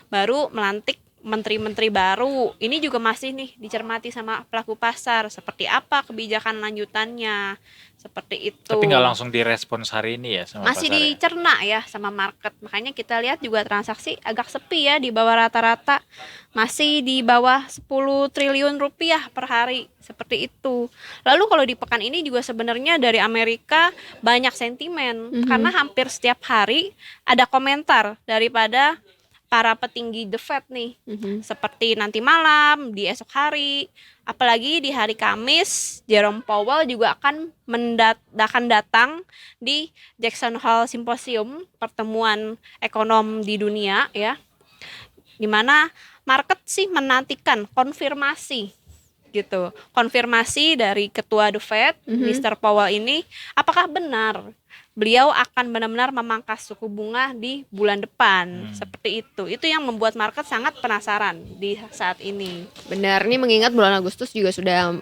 baru melantik menteri-menteri baru. Ini juga masih nih dicermati sama pelaku pasar, seperti apa kebijakan lanjutannya, seperti itu. Tapi nggak langsung direspons hari ini ya sama Masih pasar ya? dicerna ya sama market. Makanya kita lihat juga transaksi agak sepi ya, di bawah rata-rata. Masih di bawah 10 triliun rupiah per hari, seperti itu. Lalu kalau di pekan ini juga sebenarnya dari Amerika banyak sentimen, karena hampir setiap hari ada komentar daripada para petinggi The Fed nih, seperti nanti malam, di esok hari, apalagi di hari Kamis, Jerome Powell juga akan datang di Jackson Hole Symposium, pertemuan ekonom di dunia ya, di mana market sih menantikan konfirmasi gitu, konfirmasi dari ketua The Fed, Mr. Powell ini, apakah benar beliau akan benar-benar memangkas suku bunga di bulan depan, seperti itu. Itu yang membuat market sangat penasaran di saat ini. Benar, ini mengingat bulan Agustus juga sudah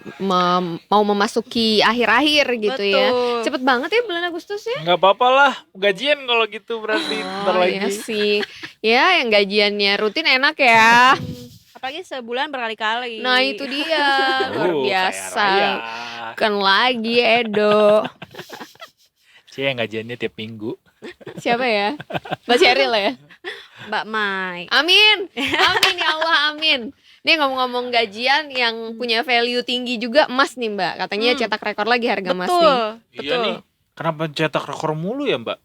mau memasuki akhir-akhir gitu ya. Betul. Cepet banget ya bulan Agustus ya. Nggak apa-apa lah, gajian kalau gitu berarti bentar lagi. Iya sih. Ya, yang gajiannya rutin enak ya. Apalagi sebulan berkali-kali. Nah, itu dia. Luar biasa. Kaya raya. Bukan lagi Edo. Cie yang gajiannya tiap minggu. Siapa ya? Mbak Sheryl ya? Mbak Mai. Amin. Amin ya Allah, amin. Nih ngomong-ngomong gajian yang punya value tinggi juga emas nih Mbak. Katanya cetak rekor lagi harga emas nih. Iya nih. Kenapa cetak rekor mulu ya, Mbak?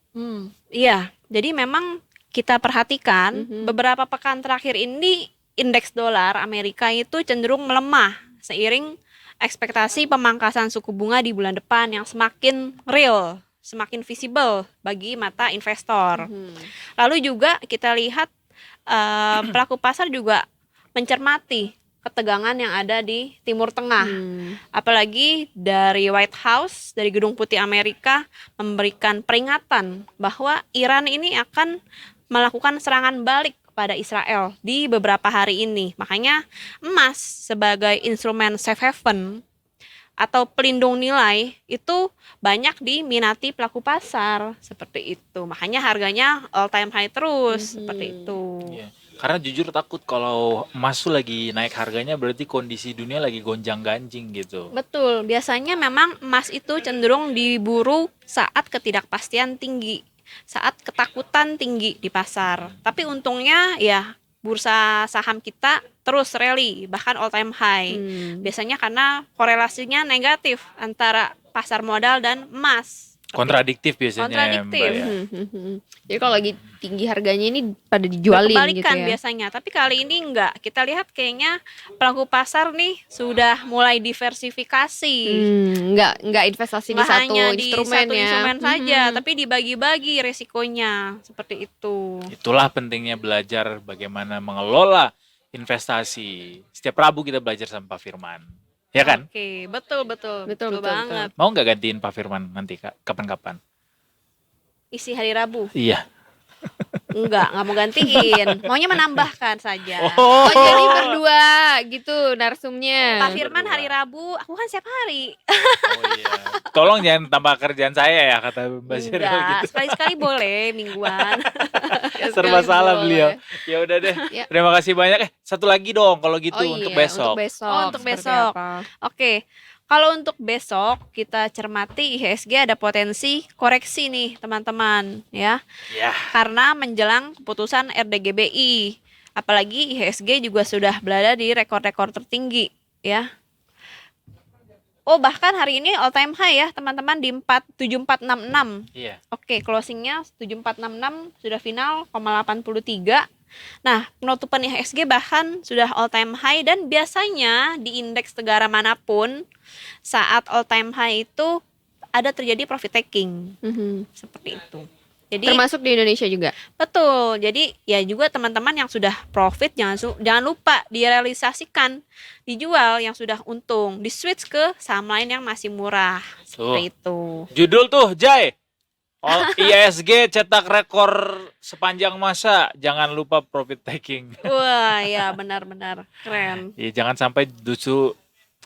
Iya, jadi memang kita perhatikan beberapa pekan terakhir ini indeks dolar Amerika itu cenderung melemah seiring ekspektasi pemangkasan suku bunga di bulan depan yang semakin real, semakin visible bagi mata investor. Lalu juga kita lihat pelaku pasar juga mencermati ketegangan yang ada di Timur Tengah. Apalagi dari White House, dari Gedung Putih Amerika memberikan peringatan bahwa Iran ini akan melakukan serangan balik pada Israel di beberapa hari ini. Makanya emas sebagai instrumen safe haven atau pelindung nilai itu banyak diminati pelaku pasar seperti itu. Makanya harganya all time high terus seperti itu. Iya. Karena jujur takut kalau emas tuh lagi naik harganya berarti kondisi dunia lagi gonjang-ganjing gitu. Betul, biasanya memang emas itu cenderung diburu saat ketidakpastian tinggi, saat ketakutan tinggi di pasar. Tapi untungnya ya bursa saham kita terus rally, bahkan all time high. Biasanya karena korelasinya negatif antara pasar modal dan emas. Kontradiktif biasanya Kontradiktif. Mbak ya. Jadi kalau lagi tinggi harganya ini pada dijualin gitu Kebalikan ya. biasanya, tapi kali ini enggak. Kita lihat kayaknya pelaku pasar nih sudah mulai diversifikasi. Nggak investasi di Nggak satu hanya di instrumen satu ya. instrumen saja, tapi dibagi-bagi resikonya seperti itu. Itulah pentingnya belajar bagaimana mengelola investasi. Setiap Rabu kita belajar sama Pak Firman. Ya kan? Oke, betul Betul, banget. Mau nggak gantiin Pak Firman nanti Kak? Kapan-kapan? Isi hari Rabu. Iya. Enggak mau gantiin. Maunya menambahkan saja. Oh jadi berdua gitu narsumnya. Pak Firman hari Rabu, aku kan setiap hari. Oh iya. Tolong jangan tambah kerjaan saya ya kata Mbak Sheryl Enggak, gitu. sekali-sekali boleh mingguan. Serba Sekali salah boleh. beliau. Ya udah deh. Ya. Terima kasih banyak. Satu lagi dong kalau gitu Oh untuk iya, besok. Untuk besok. Oh, untuk seperti besok. apa? Oke, kalau untuk besok kita cermati IHSG ada potensi koreksi nih teman-teman ya. Ya. Karena menjelang keputusan RDGBI. Apalagi IHSG juga sudah berada di rekor-rekor tertinggi ya. Oh bahkan hari ini all time high ya teman-teman di 7466. Iya. Oke, closingnya 7466 sudah final 0,83. Nah, penutupan IHSG bahkan sudah all time high dan biasanya di indeks negara manapun saat all time high itu ada terjadi profit taking seperti itu. Jadi Termasuk di Indonesia juga. betul. Jadi ya juga teman-teman yang sudah profit jangan lupa direalisasikan, dijual yang sudah untung, di switch ke saham lain yang masih murah. Seperti itu. Judul tuh Jai. ISG cetak rekor sepanjang masa. Jangan lupa profit taking. Wah, ya benar-benar keren. Ya jangan sampai justru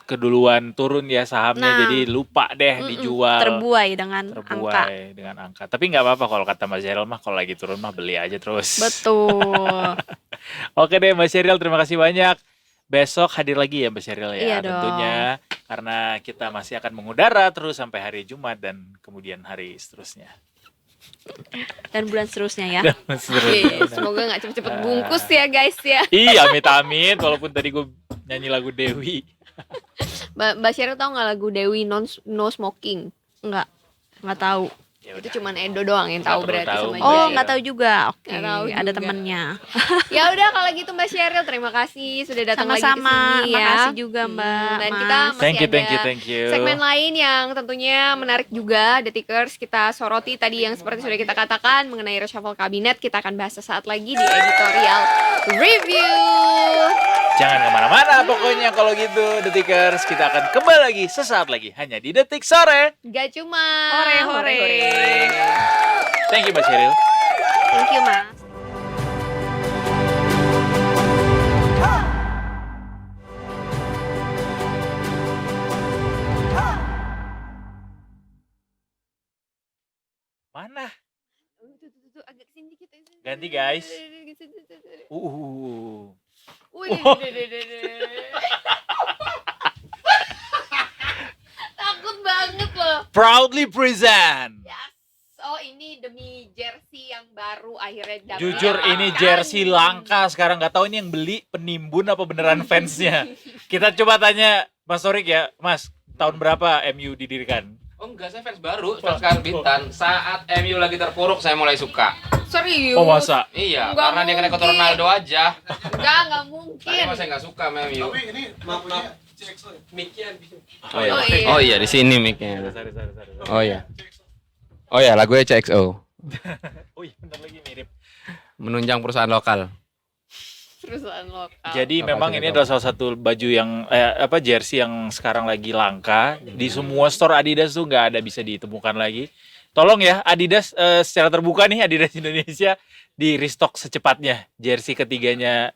keduluan turun ya sahamnya Nah. jadi lupa deh dijual. Terbuai dengan angka. Terbuai dengan angka. Tapi nggak apa-apa kalau kata Mbak Sheryl mah kalau lagi turun mah beli aja terus. Betul. Oke deh Mbak Sheryl, terima kasih banyak. Besok hadir lagi ya Mbak Sheryl ya Iya dong. tentunya karena kita masih akan mengudara terus sampai hari Jumat dan kemudian hari seterusnya. Dan bulan seterusnya ya. Iya, semoga nggak cepet-cepet bungkus ya guys ya. Iya, amit-amit walaupun tadi gue nyanyi lagu Dewi. Mbak Sheryl tahu nggak lagu Dewi No Smoking? Nggak tahu. Ya Itu udah. cuman Edo doang yang Nggak tahu perlu berarti tahu, sama Mbak Oh, Sheryl. Sheryl. nggak tahu juga. Oke, Nggak tahu ada juga. temennya. Ya udah kalau gitu Mbak Sheryl terima kasih sudah datang lagi ke Sama-sama. sini ya. Makasih juga Mbak. Dan Mas. kita masih Thank ada you. segmen lain yang tentunya menarik juga, Detikers. Kita soroti tadi yang seperti sudah kita katakan mengenai reshuffle kabinet. Kita akan bahas sesaat lagi di editorial review. Jangan kemana-mana pokoknya kalau gitu Detikers. Kita akan kembali lagi sesaat lagi hanya di Detik Sore. Gak cuma Hore. Thank you Mbak Sheryl. Thank you, Mas. Mana? Tuh, agak kesini dikit. Ganti, guys. Wih, takut banget loh. Proudly present. Yes. Oh ini demi jersey yang baru akhirnya dapat. Jujur ini jersey langka sekarang, nggak tahu ini yang beli penimbun apa beneran fansnya. Kita coba tanya Mas Torik ya, Mas, tahun berapa MU didirikan? Oh enggak, saya fans baru, fans karbitan. Saat MU lagi terpuruk, saya mulai suka. Serius? Oh masa? Iya, Nggak karena dia kena mungkin. Ronaldo aja. Nggak mungkin. Tadi mah saya nggak suka sama MU. Oh iya. Oh iya. Oh iya, di sini mic-nya. Sorry. Oh iya. Oh ya, lagunya CXO. Oh iya, bentar lagi mirip. Menunjang perusahaan lokal. Perusahaan lokal. Jadi Lokal memang sih, ini lokal. adalah salah satu baju yang jersey yang sekarang lagi langka di semua store Adidas tuh nggak ada bisa ditemukan lagi. Tolong ya Adidas secara terbuka nih Adidas Indonesia di restock secepatnya jersey ketiganya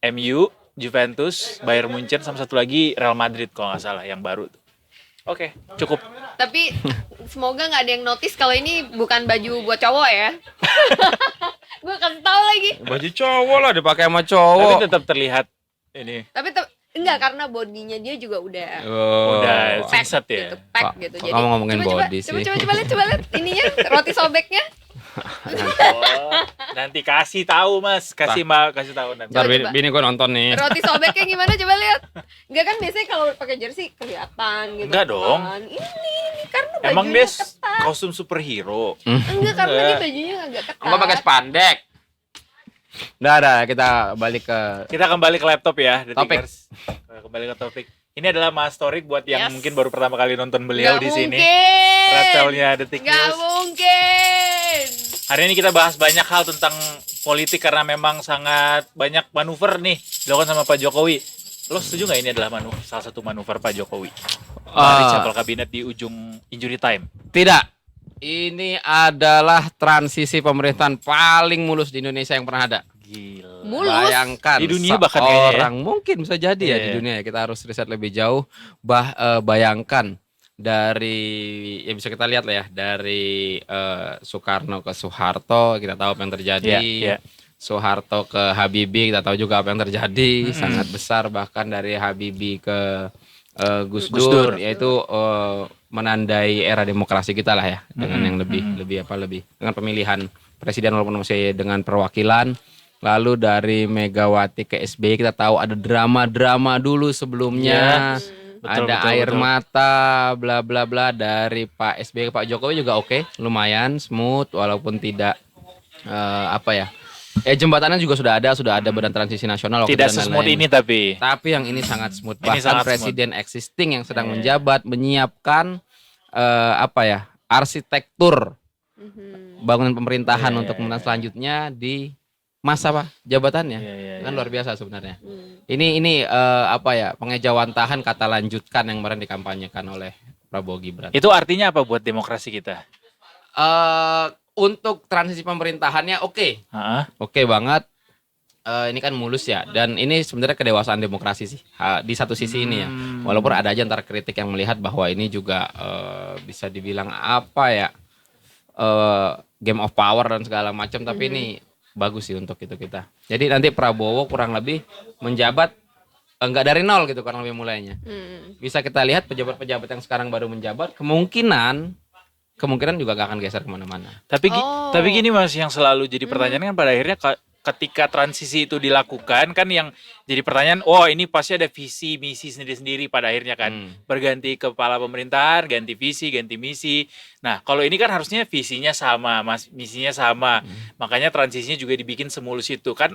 MU, Juventus, Bayern Munchen sama satu lagi Real Madrid kalau nggak salah yang baru tuh. Oke, cukup. Tapi semoga nggak ada yang notice kalau ini bukan baju buat cowok ya. Gue kasih tahu lagi. Baju cowok lah dipakai sama Tapi cowok. tetap terlihat ini. Tapi enggak, karena bodinya dia juga udah Udah pack singset ya. gitu, pack Pak, gitu. kok kamu ngomongin body sih? Coba lihat ininya, roti sobeknya. Oh, nanti kasih tahu Mas, kasih tahu nanti. Ntar Coba. bini gue nonton nih. Roti sobeknya gimana, coba lihat. Enggak kan biasanya kalau pakai jersey kelihatan gitu. Enggak dong. kan. Ini karena Emang bajunya dia ketat. kostum superhero. Enggak, karena dia Enggak. bajunya agak ketat. Gue pakai spandek. Udah, kita balik ke Kita kembali ke laptop ya, The Topik. Thinkers. Kembali ke topik. Ini adalah Mas Torik buat yang Yes. mungkin baru pertama kali nonton beliau Nggak di sini. mungkin. Ratelnya The Nggak Thinkers. mungkin. Hari ini kita bahas banyak hal tentang politik karena memang sangat banyak manuver nih dilakukan sama Pak Jokowi. Lo setuju nggak ini adalah salah satu manuver Pak Jokowi? Reshuffle kabinet di ujung injury time. Tidak. Ini adalah transisi pemerintahan paling mulus di Indonesia yang pernah ada. Gila. Mulus. Bayangkan Di dunia bahkan kayaknya ya. orang mungkin bisa jadi ya di Iya. dunia ya. Kita harus riset lebih jauh. Bayangkan dari ya bisa kita lihat lah ya dari Soekarno ke Soeharto kita tahu apa yang terjadi. Iya, iya. Soeharto ke Habibie kita tahu juga apa yang terjadi, sangat besar. Bahkan dari Habibie ke Gus Gus Dur. Dur yaitu menandai era demokrasi kita lah ya dengan yang lebih dengan pemilihan presiden walaupun masih dengan perwakilan. Lalu dari Megawati ke SBY kita tahu ada drama-drama dulu sebelumnya. Betul, Ada betul, air betul. mata bla bla bla. Dari Pak SBY ke Pak Jokowi juga oke, lumayan smooth walaupun tidak jembatannya juga sudah ada Badan Transisi Nasional waktu Tidak itu dan sesmooth lain-lain. ini tapi. Tapi yang ini sangat smooth. Ini Bahkan sangat presiden existing yang sedang Iya. menjabat menyiapkan arsitektur Mhm. bangunan pemerintahan Iya, untuk iya, pemerintahan iya. selanjutnya di masa jabatannya. Iya, iya, Kan iya. luar biasa sebenarnya. Hmm. Ini pengejawantahan kata lanjutkan yang kemarin dikampanyekan oleh Prabowo Gibran. Itu artinya apa buat demokrasi kita? Untuk transisi pemerintahannya oke banget. Ini kan mulus ya, dan ini sebenarnya kedewasaan demokrasi sih di satu sisi ini ya. Walaupun ada aja ntar kritik yang melihat bahwa ini juga bisa dibilang game of power dan segala macam, tapi ini bagus sih untuk itu kita. Jadi nanti Prabowo kurang lebih menjabat enggak dari nol gitu kurang lebih mulainya. Hmm. Bisa kita lihat pejabat-pejabat yang sekarang baru menjabat kemungkinan juga gak akan geser kemana-mana. Tapi gini Mas, yang selalu jadi pertanyaan kan pada akhirnya ketika transisi itu dilakukan kan yang jadi pertanyaan, ini pasti ada visi misi sendiri-sendiri pada akhirnya kan. Berganti kepala pemerintahan, ganti visi, ganti misi. Nah, kalau ini kan harusnya visinya sama, Mas, misinya sama. Makanya transisinya juga dibikin semulus itu kan.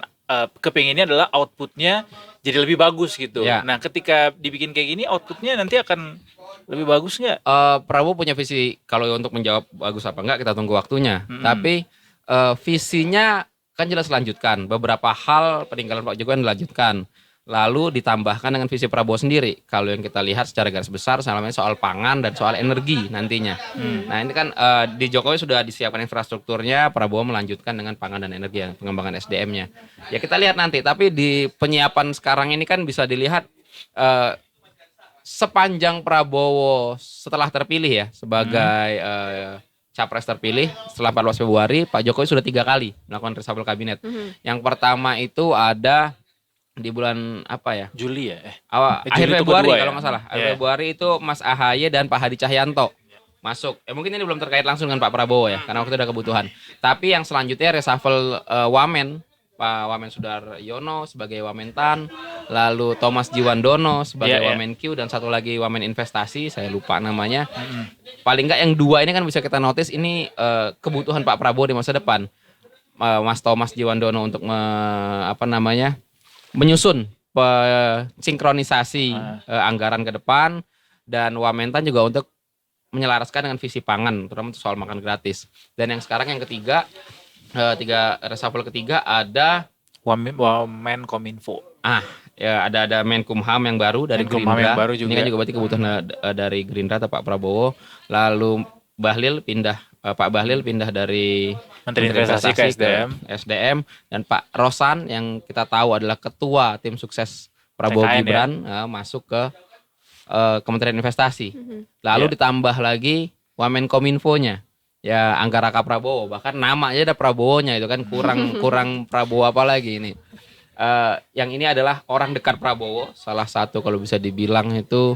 Kepengennya adalah outputnya jadi lebih bagus gitu. Ya. Nah, ketika dibikin kayak gini, outputnya nanti akan lebih bagus nggak? Prabowo punya visi, kalau untuk menjawab bagus apa enggak kita tunggu waktunya. Tapi visinya kan jelas lanjutkan. Beberapa hal peninggalan Pak Jokowi dilanjutkan. Lalu ditambahkan dengan visi Prabowo sendiri. Kalau yang kita lihat secara garis besar soal pangan dan soal energi nantinya. Nah ini kan di Jokowi sudah disiapkan infrastrukturnya, Prabowo melanjutkan dengan pangan dan energi, pengembangan SDM-nya. Ya kita lihat nanti. Tapi di penyiapan sekarang ini kan bisa dilihat sepanjang Prabowo setelah terpilih ya sebagai capres terpilih setelah 14 Februari, Pak Jokowi sudah 3 kali melakukan reshuffle kabinet. Yang pertama itu ada di bulan Juli ya? akhir Juli itu Februari kedua kalau ya? nggak salah. Akhir Iya. Februari itu Mas AHY dan Pak Hadi Cahyanto masuk. Mungkin ini belum terkait langsung dengan Pak Prabowo ya, karena waktu itu ada kebutuhan. Tapi yang selanjutnya reshuffle Wamen, Pak Wamen Sudaryono sebagai Wamentan, lalu Thomas Jiwandono sebagai Iya, iya. Wamenkyu, dan satu lagi Wamen Investasi, saya lupa namanya. Paling nggak yang dua ini kan bisa kita notice ini kebutuhan Pak Prabowo di masa depan. Mas Thomas Jiwandono untuk menyusun sinkronisasi anggaran ke depan, dan Wamentan juga untuk menyelaraskan dengan visi pangan, terutama soal makan gratis. Dan yang sekarang yang ketiga, reshuffle ketiga ada Menkominfo. ya ada Menkumham yang baru dari Menkumham Gerindra. yang baru Ini juga. kan juga berarti kebutuhan dari Gerindra atau Pak Prabowo. Lalu Pak Bahlil pindah dari Menteri Investasi ke SDM. dan Pak Rosan yang kita tahu adalah ketua tim sukses Prabowo TKN, Gibran masuk ke Kementerian Investasi. Mhm. Lalu Ya. ditambah lagi Wamenkominfo-nya. Ya Angga Raka Prabowo, bahkan namanya ada Prabowo-nya itu kan kurang Prabowo apa lagi ini. Yang ini adalah orang dekat Prabowo, salah satu kalau bisa dibilang itu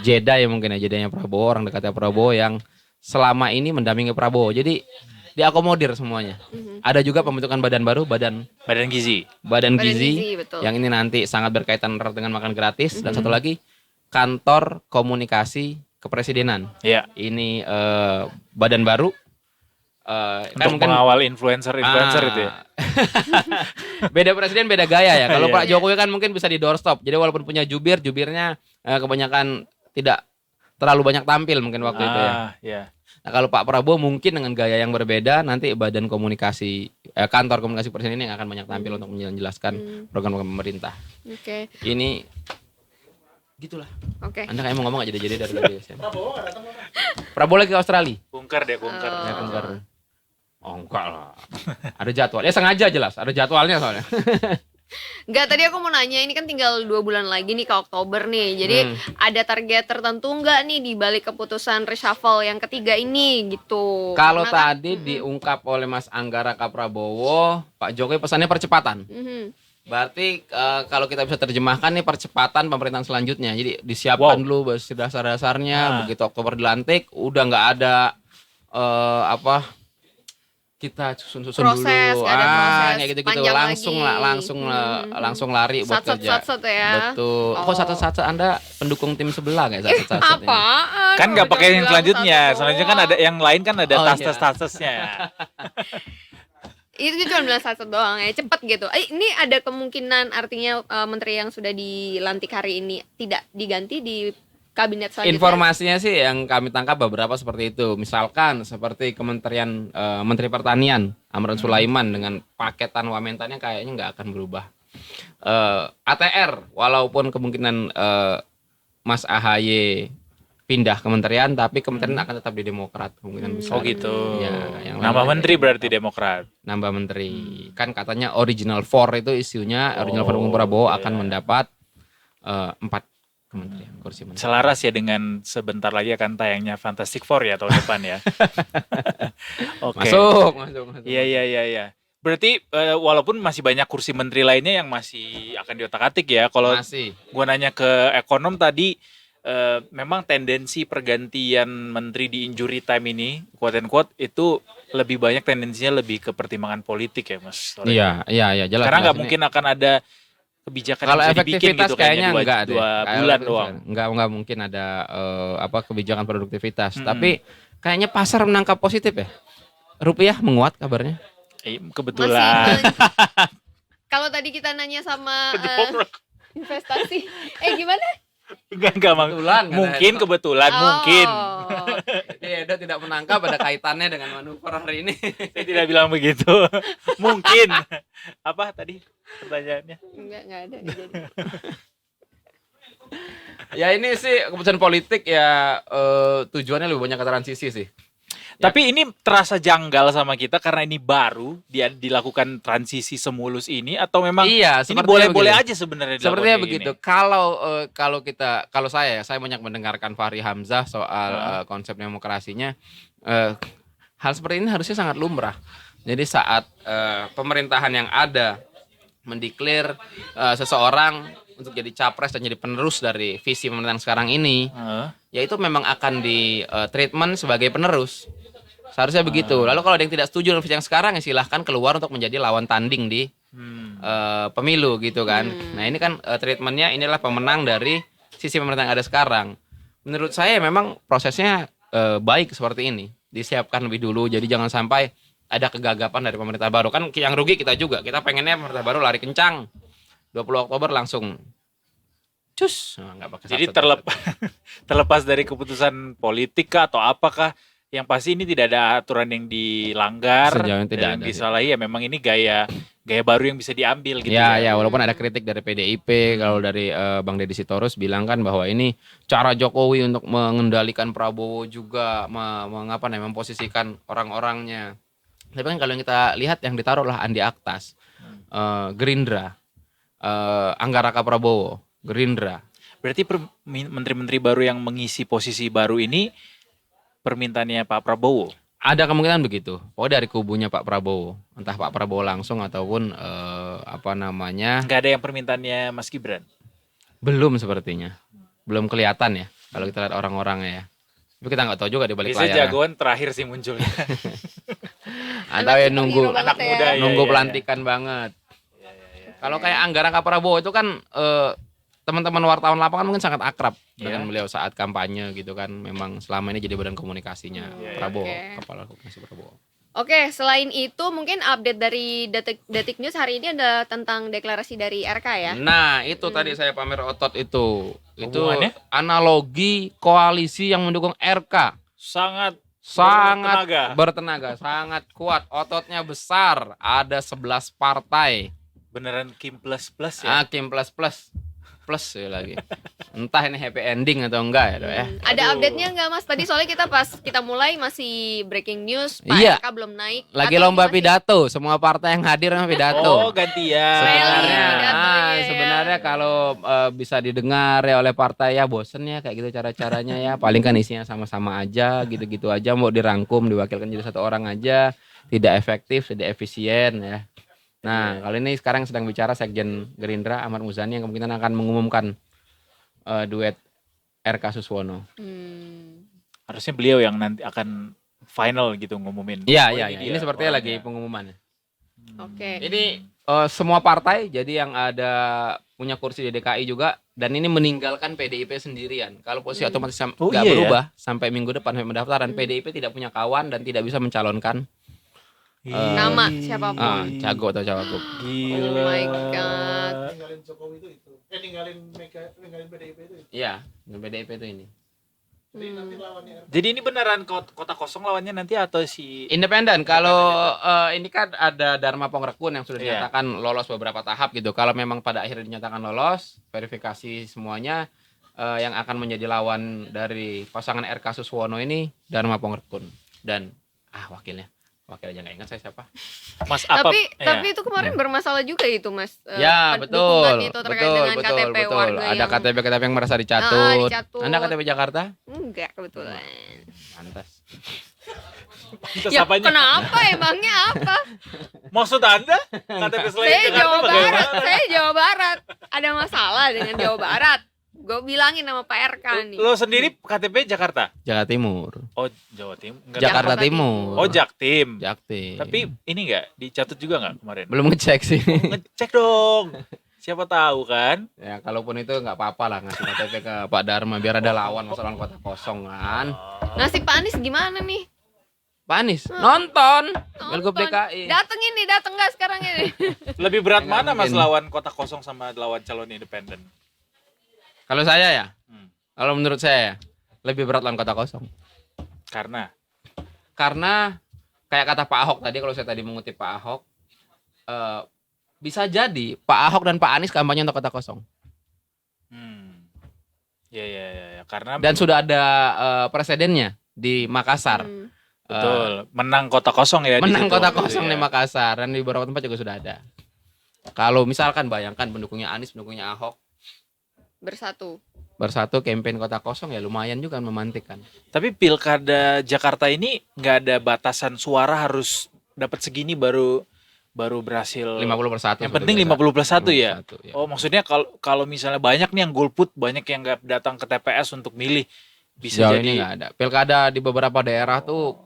Jeda ya mungkin ya, jedanya Prabowo, orang dekatnya Prabowo yang selama ini mendampingi Prabowo. Jadi diakomodir semuanya. Mhm. Ada juga pembentukan badan baru, badan Badan Gizi. badan Badan gizi, betul. yang ini nanti sangat berkaitan erat dengan makan gratis, dan Mhm. satu lagi kantor komunikasi kepresidenan. Ya. Ini badan baru. Kan Untuk mungkin mengawal influencer-influencer itu ya. beda presiden beda gaya ya. Kalau Iya. Pak Jokowi kan mungkin bisa di doorstop. Jadi walaupun punya jubirnya kebanyakan tidak terlalu banyak tampil mungkin waktu itu ya. Ya. Nah, kalau Pak Prabowo mungkin dengan gaya yang berbeda, nanti badan komunikasi kantor komunikasi presiden ini yang akan banyak tampil untuk menjelaskan program-program pemerintah. Oke. Ini gitulah. Oke. Anda kayak mau ngomong aja jadi dari tadi. Prabowo lagi ke Australia. Kungker deh, kungker. Oh. Ya, Kungker. Oh enggak lah. Ada jadwal. Ya sengaja jelas. Ada jadwalnya soalnya. Enggak, tadi aku mau nanya, ini kan tinggal 2 bulan lagi nih ke Oktober nih. Jadi ada target tertentu nggak nih di balik keputusan reshuffle yang ketiga ini gitu? Kalau Karena kan- tadi diungkap oleh Mas Angga Raka Prabowo, Pak Jokowi pesannya percepatan. Mhm. Berarti kalau kita bisa terjemahkan nih percepatan pemerintahan selanjutnya. Jadi disiapkan dulu dasar-dasarnya. Begitu Oktober dilantik, udah nggak ada kita susun-susun Proses, dulu. nggak ada proses Kayak gitu-gitu panjang langsung lagi. langsung lari buat kerja. Sat-sat ya. Betul. Oh. Kok satu-satu Anda pendukung tim sebelah kayak satu-satu ini? Apaan? Kan nggak Udah pakai yang bilang selanjutnya. satu Selanjutnya kan doang. ada yang lain kan ada Oh, iya. tas-tas-tasnya. Itu cuma bilang satu doang ya, cepet gitu. Ini ada kemungkinan artinya menteri yang sudah dilantik hari ini tidak diganti di kabinet selanjutnya? Informasinya sih yang kami tangkap beberapa seperti itu. Misalkan seperti Kementerian Menteri Pertanian Amran Sulaiman dengan paketan wamentannya kayaknya nggak akan berubah. ATR walaupun kemungkinan Mas AHY pindah kementerian, tapi kementerian akan tetap di Demokrat kemungkinan besar. Oh gitu. Ya, yang Nama lain- menteri berarti Demokrat. Nambah menteri. Kan katanya original 4 itu isunya original pendukung Prabowo akan mendapat 4 kementerian kursi menteri. Selaras ya dengan sebentar lagi akan tayangnya Fantastic Four ya tahun depan ya. Oke. Masuk. Iya. Berarti walaupun masih banyak kursi menteri lainnya yang masih akan diotak-atik ya. Kalau Masih. gua nanya ke ekonom tadi, memang tendensi pergantian menteri di injury time ini, quote and quote, itu lebih banyak tendensinya lebih ke pertimbangan politik ya Mas. Iya, jelas. Karena nggak jelas. Ini- mungkin akan ada kebijakan kalau yang bisa dibikin efektivitas gitu kayaknya dua, enggak deh. dua Kayak bulan efektivitas. doang. Enggak mungkin ada kebijakan produktivitas. Mm-mm. Tapi kayaknya pasar menangkap positif ya. Rupiah menguat kabarnya. Kebetulan. Kalau tadi kita nanya sama investasi, gimana? Enggak, Mang. Kebetulan. Mungkin kebetulan, mungkin. Oh. Jadi Edo tidak menangkap ada kaitannya dengan manuver hari ini. Saya tidak bilang begitu. Mungkin. Apa tadi pertanyaannya? Enggak ada. Nggak jadi. Ya ini sih keputusan politik ya tujuannya lebih banyak ke transisi sih. Tapi ini terasa janggal sama kita karena ini baru dia dilakukan transisi semulus ini atau memang Iya, ini sepertinya boleh-boleh begitu. aja sebenarnya dilakukan Sepertinya kayak begitu. gini. Kalau saya banyak mendengarkan Fahri Hamzah soal konsep demokrasinya. Hal seperti ini harusnya sangat lumrah. Jadi saat pemerintahan yang ada mendeklar seseorang untuk jadi capres dan jadi penerus dari visi pemerintahan sekarang ini, ya itu memang akan di treatment sebagai penerus. Seharusnya begitu. Lalu kalau ada yang tidak setuju dengan visi yang sekarang, ya silahkan keluar untuk menjadi lawan tanding di pemilu gitu kan. Nah ini kan treatmentnya inilah pemenang dari sisi pemerintahan yang ada sekarang. Menurut saya memang prosesnya baik seperti ini. Disiapkan lebih dulu, jadi jangan sampai ada kegagapan dari pemerintah baru. Kan yang rugi kita juga. Kita pengennya pemerintah baru lari kencang. 20 Oktober langsung cus. Nah, nggak pakai Jadi satu-satu. terlepas dari keputusan politik kah atau apakah, yang pasti ini tidak ada aturan yang dilanggar Sejauh ini tidak dan ada sih. disalahi, ya memang ini gaya baru yang bisa diambil gitu Ya, walaupun ada kritik dari PDIP, kalau dari Bang Deddy Sitorus bilang kan bahwa ini cara Jokowi untuk mengendalikan Prabowo juga memposisikan orang-orangnya. Tapi kan kalau yang kita lihat yang ditaruh lah Andi Aktas, Gerindra, Angga Raka Prabowo, Gerindra. Berarti menteri-menteri baru yang mengisi posisi baru ini permintaannya Pak Prabowo. Ada kemungkinan begitu. Oh, dari kubunya Pak Prabowo, entah Pak Prabowo langsung ataupun Nggak ada yang permintaannya Mas Gibran. belum sepertinya, belum kelihatan ya kalau kita lihat orang-orangnya ya. Tapi kita nggak tahu juga di balik Biasanya layarnya. jagoan terakhir sih munculnya. Atau ya nunggu superhero banget anak muda, ya. nunggu Iya. pelantikan banget. Kalau kayak Anggara Kak Prabowo itu kan teman-teman wartawan lapangan mungkin sangat akrab dengan beliau saat kampanye gitu kan. Memang selama ini jadi badan komunikasinya Prabowo, Oke. kepala komunikasi Prabowo. Oke, selain itu mungkin update dari Detik News hari ini ada tentang deklarasi dari RK ya. Nah, itu tadi saya pamer otot itu. Itu Hubungannya? analogi koalisi yang mendukung RK. Sangat Bertenaga, sangat kuat, ototnya besar. Ada 11 partai. beneran Kim plus ya. Hakim plus ya lagi. Entah ini happy ending atau enggak ya, Dok, ya. Ada update-nya nggak Mas? Tadi soalnya pas kita mulai masih breaking news, Pak Iya. RK belum naik. Lagi Atau lomba masih- pidato, semua partai yang hadir sama pidato. Oh, gantian. Sebenarnya, pidato, iya. sebenarnya kalau bisa didengar ya oleh partai ya bosen ya kayak gitu cara-caranya ya. Paling kan isinya sama-sama aja, gitu-gitu aja. Mau dirangkum, diwakilkan jadi satu orang aja, tidak efektif, tidak efisien ya. Nah, kali ini sekarang sedang bicara Sekjen Gerindra Ahmad Muzani yang kemungkinan akan mengumumkan duet RK Suswono. Harusnya beliau yang nanti akan final gitu ngumumin. Iya, Oh, iya, ini iya. dia Ini sepertinya orangnya. lagi pengumuman. Oke. Ini semua partai jadi yang ada punya kursi di DKI juga dan ini meninggalkan PDIP sendirian. Kalau posisi otomatis Oh, nggak iya ya? berubah sampai minggu depan sampai pendaftaran, PDIP tidak punya kawan dan tidak bisa mencalonkan Nama siapapun. cago atau cawagup. Gila. Oh my God. Ninggalin Jokowi itu. Ninggalin PDIP itu. Iya, dan PDIP itu ini. Jadi nanti lawannya RK. Jadi ini beneran kota kosong lawannya nanti atau si Independen. Kalau ini kan ada Dharma Pongrekun yang sudah Iya. dinyatakan lolos beberapa tahap gitu. Kalau memang pada akhirnya dinyatakan lolos, verifikasi semuanya yang akan menjadi lawan dari pasangan RK Suswono ini Dharma Pongrekun dan wakil aja nggak ingat saya siapa. Mas apa? Tapi itu kemarin bermasalah juga itu Mas. Ya betul, dukungan itu terkait betul, dengan betul, KTP betul. warga Ada yang KTP yang merasa dicatut. dicatut. Anda KTP Jakarta? enggak kebetulan. Pantas. Ya, kenapa emangnya apa? Maksud Anda? KTP selain Saya Jakarta Jawa bagaimana? Barat, saya Jawa Barat. Ada masalah dengan Jawa Barat. Gue bilangin sama Pak RK nih. Lo sendiri KTP Jakarta? Jakarta Timur. Oh, Jawa Timur. Enggak Jakarta Jakarta Timur. Oh, Jaktim. Jaktim. Tapi ini enggak dicatut juga enggak kemarin? belum ngecek sih. Ngecek dong. Siapa tahu kan? Ya kalaupun itu nggak apa-apa lah ngasih KTP ke Pak Dharma biar ada lawan masalah kota kosong kan. Nasib Pak Anies gimana nih? Pak Anies nonton Pilgub Nonton. DKI. Dateng nggak sekarang ini? Lebih berat Nggak mana Mas mungkin. lawan kota kosong sama lawan calon independen? Kalau saya ya, Hmm. kalau menurut saya ya, lebih berat lawan kota kosong. Karena Karena kayak kata Pak Ahok tadi, kalau saya tadi mengutip Pak Ahok, bisa jadi Pak Ahok dan Pak Anies kampanye untuk kota kosong. ya. Karena Dan sudah ada presidennya di Makassar. betul, menang kota kosong ya. di Menang situ kota waktu itu kosong ya. di Makassar dan di beberapa tempat juga sudah ada. Kalau misalkan bayangkan pendukungnya Anies, pendukungnya Ahok bersatu campaign kota kosong ya lumayan juga memantik kan. Tapi pilkada Jakarta ini nggak ada batasan suara harus dapat segini baru berhasil. 50/1. Yang penting 50+1 ya. 50+1, ya. Oh, maksudnya kalau misalnya banyak nih yang golput, banyak yang nggak datang ke TPS untuk milih, bisa Sejauh jadi ini nggak ada. Pilkada di beberapa daerah tuh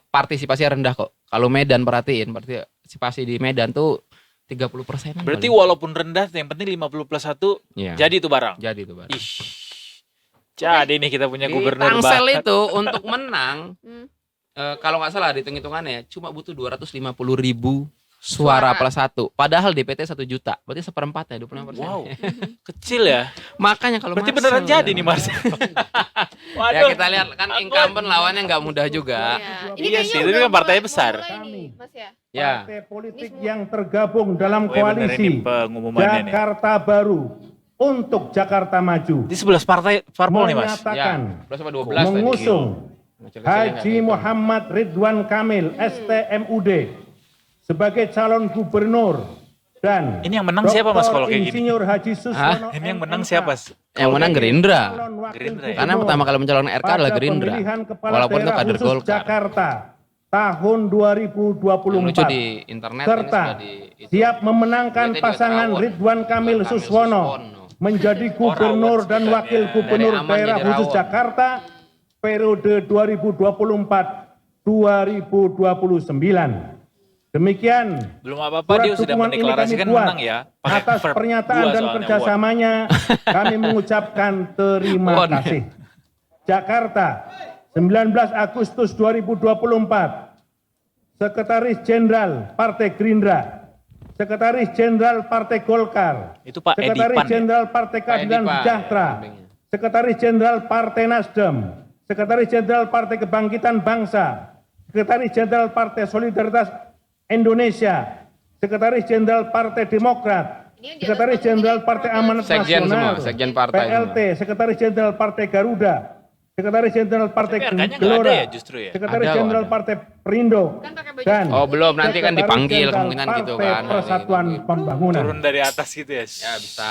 partisipasi rendah kok. Kalau Medan perhatiin, partisipasi di Medan tuh 30%. Berarti walaupun rendah, yang penting 50+1 ya, jadi itu barang. jadi itu barang. Ih. Jadi nih kita punya Di gubernur Tangsel bakat. itu untuk menang Hmm. kalau nggak salah hitung-hitungannya cuma butuh 250.000 suara plus 1. Padahal DPT 1 juta. Berarti 1/4 ya 26%. Wow, kecil ya. Makanya kalau Berarti Marcel beneran jadi ya. nih Marcel. Ya kita lihat kan incumbent lawannya nggak mudah juga. Iya. Iya kayaknya sih, itu udah kan partainya mulai- besar. mulai nih, Mas ya. Ya. Partai politik yang tergabung dalam Oh, ya bener, ini koalisi pengumumannya nih. Jakarta Baru untuk Jakarta Maju Di 11 parpol nih Mas. menyatakan Ya, plus apa 12 tadi. mengusung Kecil-kecilnya nggak Haji gitu. Muhammad Ridwan Kamil STMUD sebagai calon gubernur Dan Ini yang menang siapa Mas kalau kayak gini? Insinyur Haji Suswono Ini yang menang MMK, siapa? Yang menang Gerindra. calon wakil Gerindra ya? Karena gubernur pertama kali mencalonkan RK adalah pada Gerindra. pemilihan kepala Walaupun itu daerah kader khusus Golkar. Jakarta tahun Yang lucu 2024 di internet serta ini sudah di itu. siap memenangkan Duitnya juga pasangan terawat. Ridwan Kamil Kamil Suswono menjadi gubernur rawat dan wakil sebutannya. gubernur Dari aman daerah jadi khusus rawat. Jakarta periode 2024-2029. Demikian Belum apa-apa dia surat sudah dukungan ini mendeklarasikan kami buat. menang ya. Pakai atas verb pernyataan dua dan soalnya, kerjasamanya kami mengucapkan terima Won. kasih. Jakarta, 19 Agustus 2024. Sekretaris Jenderal Partai Gerindra, Sekretaris Jenderal Partai Golkar, Itu Pak Sekretaris Edipan ya? Jenderal Partai Keadilan Edipan, Sejahtera, sampingnya. Sekretaris Jenderal Partai Nasdem, Sekretaris Jenderal Partai Kebangkitan Bangsa, Sekretaris Jenderal Partai Solidaritas Indonesia, Sekretaris Jenderal Partai Demokrat, Ini yang di atas Sekretaris panggung Jenderal ini Partai program. Amanat Sekjen Nasional, semua, sekjen partai PLT, Sekretaris Jenderal Partai Garuda, Sekretaris Jenderal Partai Tapi RK-nya nggak Gelora, ada ya justru ya? Sekretaris Ada, Jenderal ada. Partai Perindo, Kan pakai baju dan Oh belum, nanti kan Sekretaris dipanggil Jenderal kemungkinan gitu Partai kan. Persatuan Pembangunan. Turun dari atas gitu ya. Ya bisa.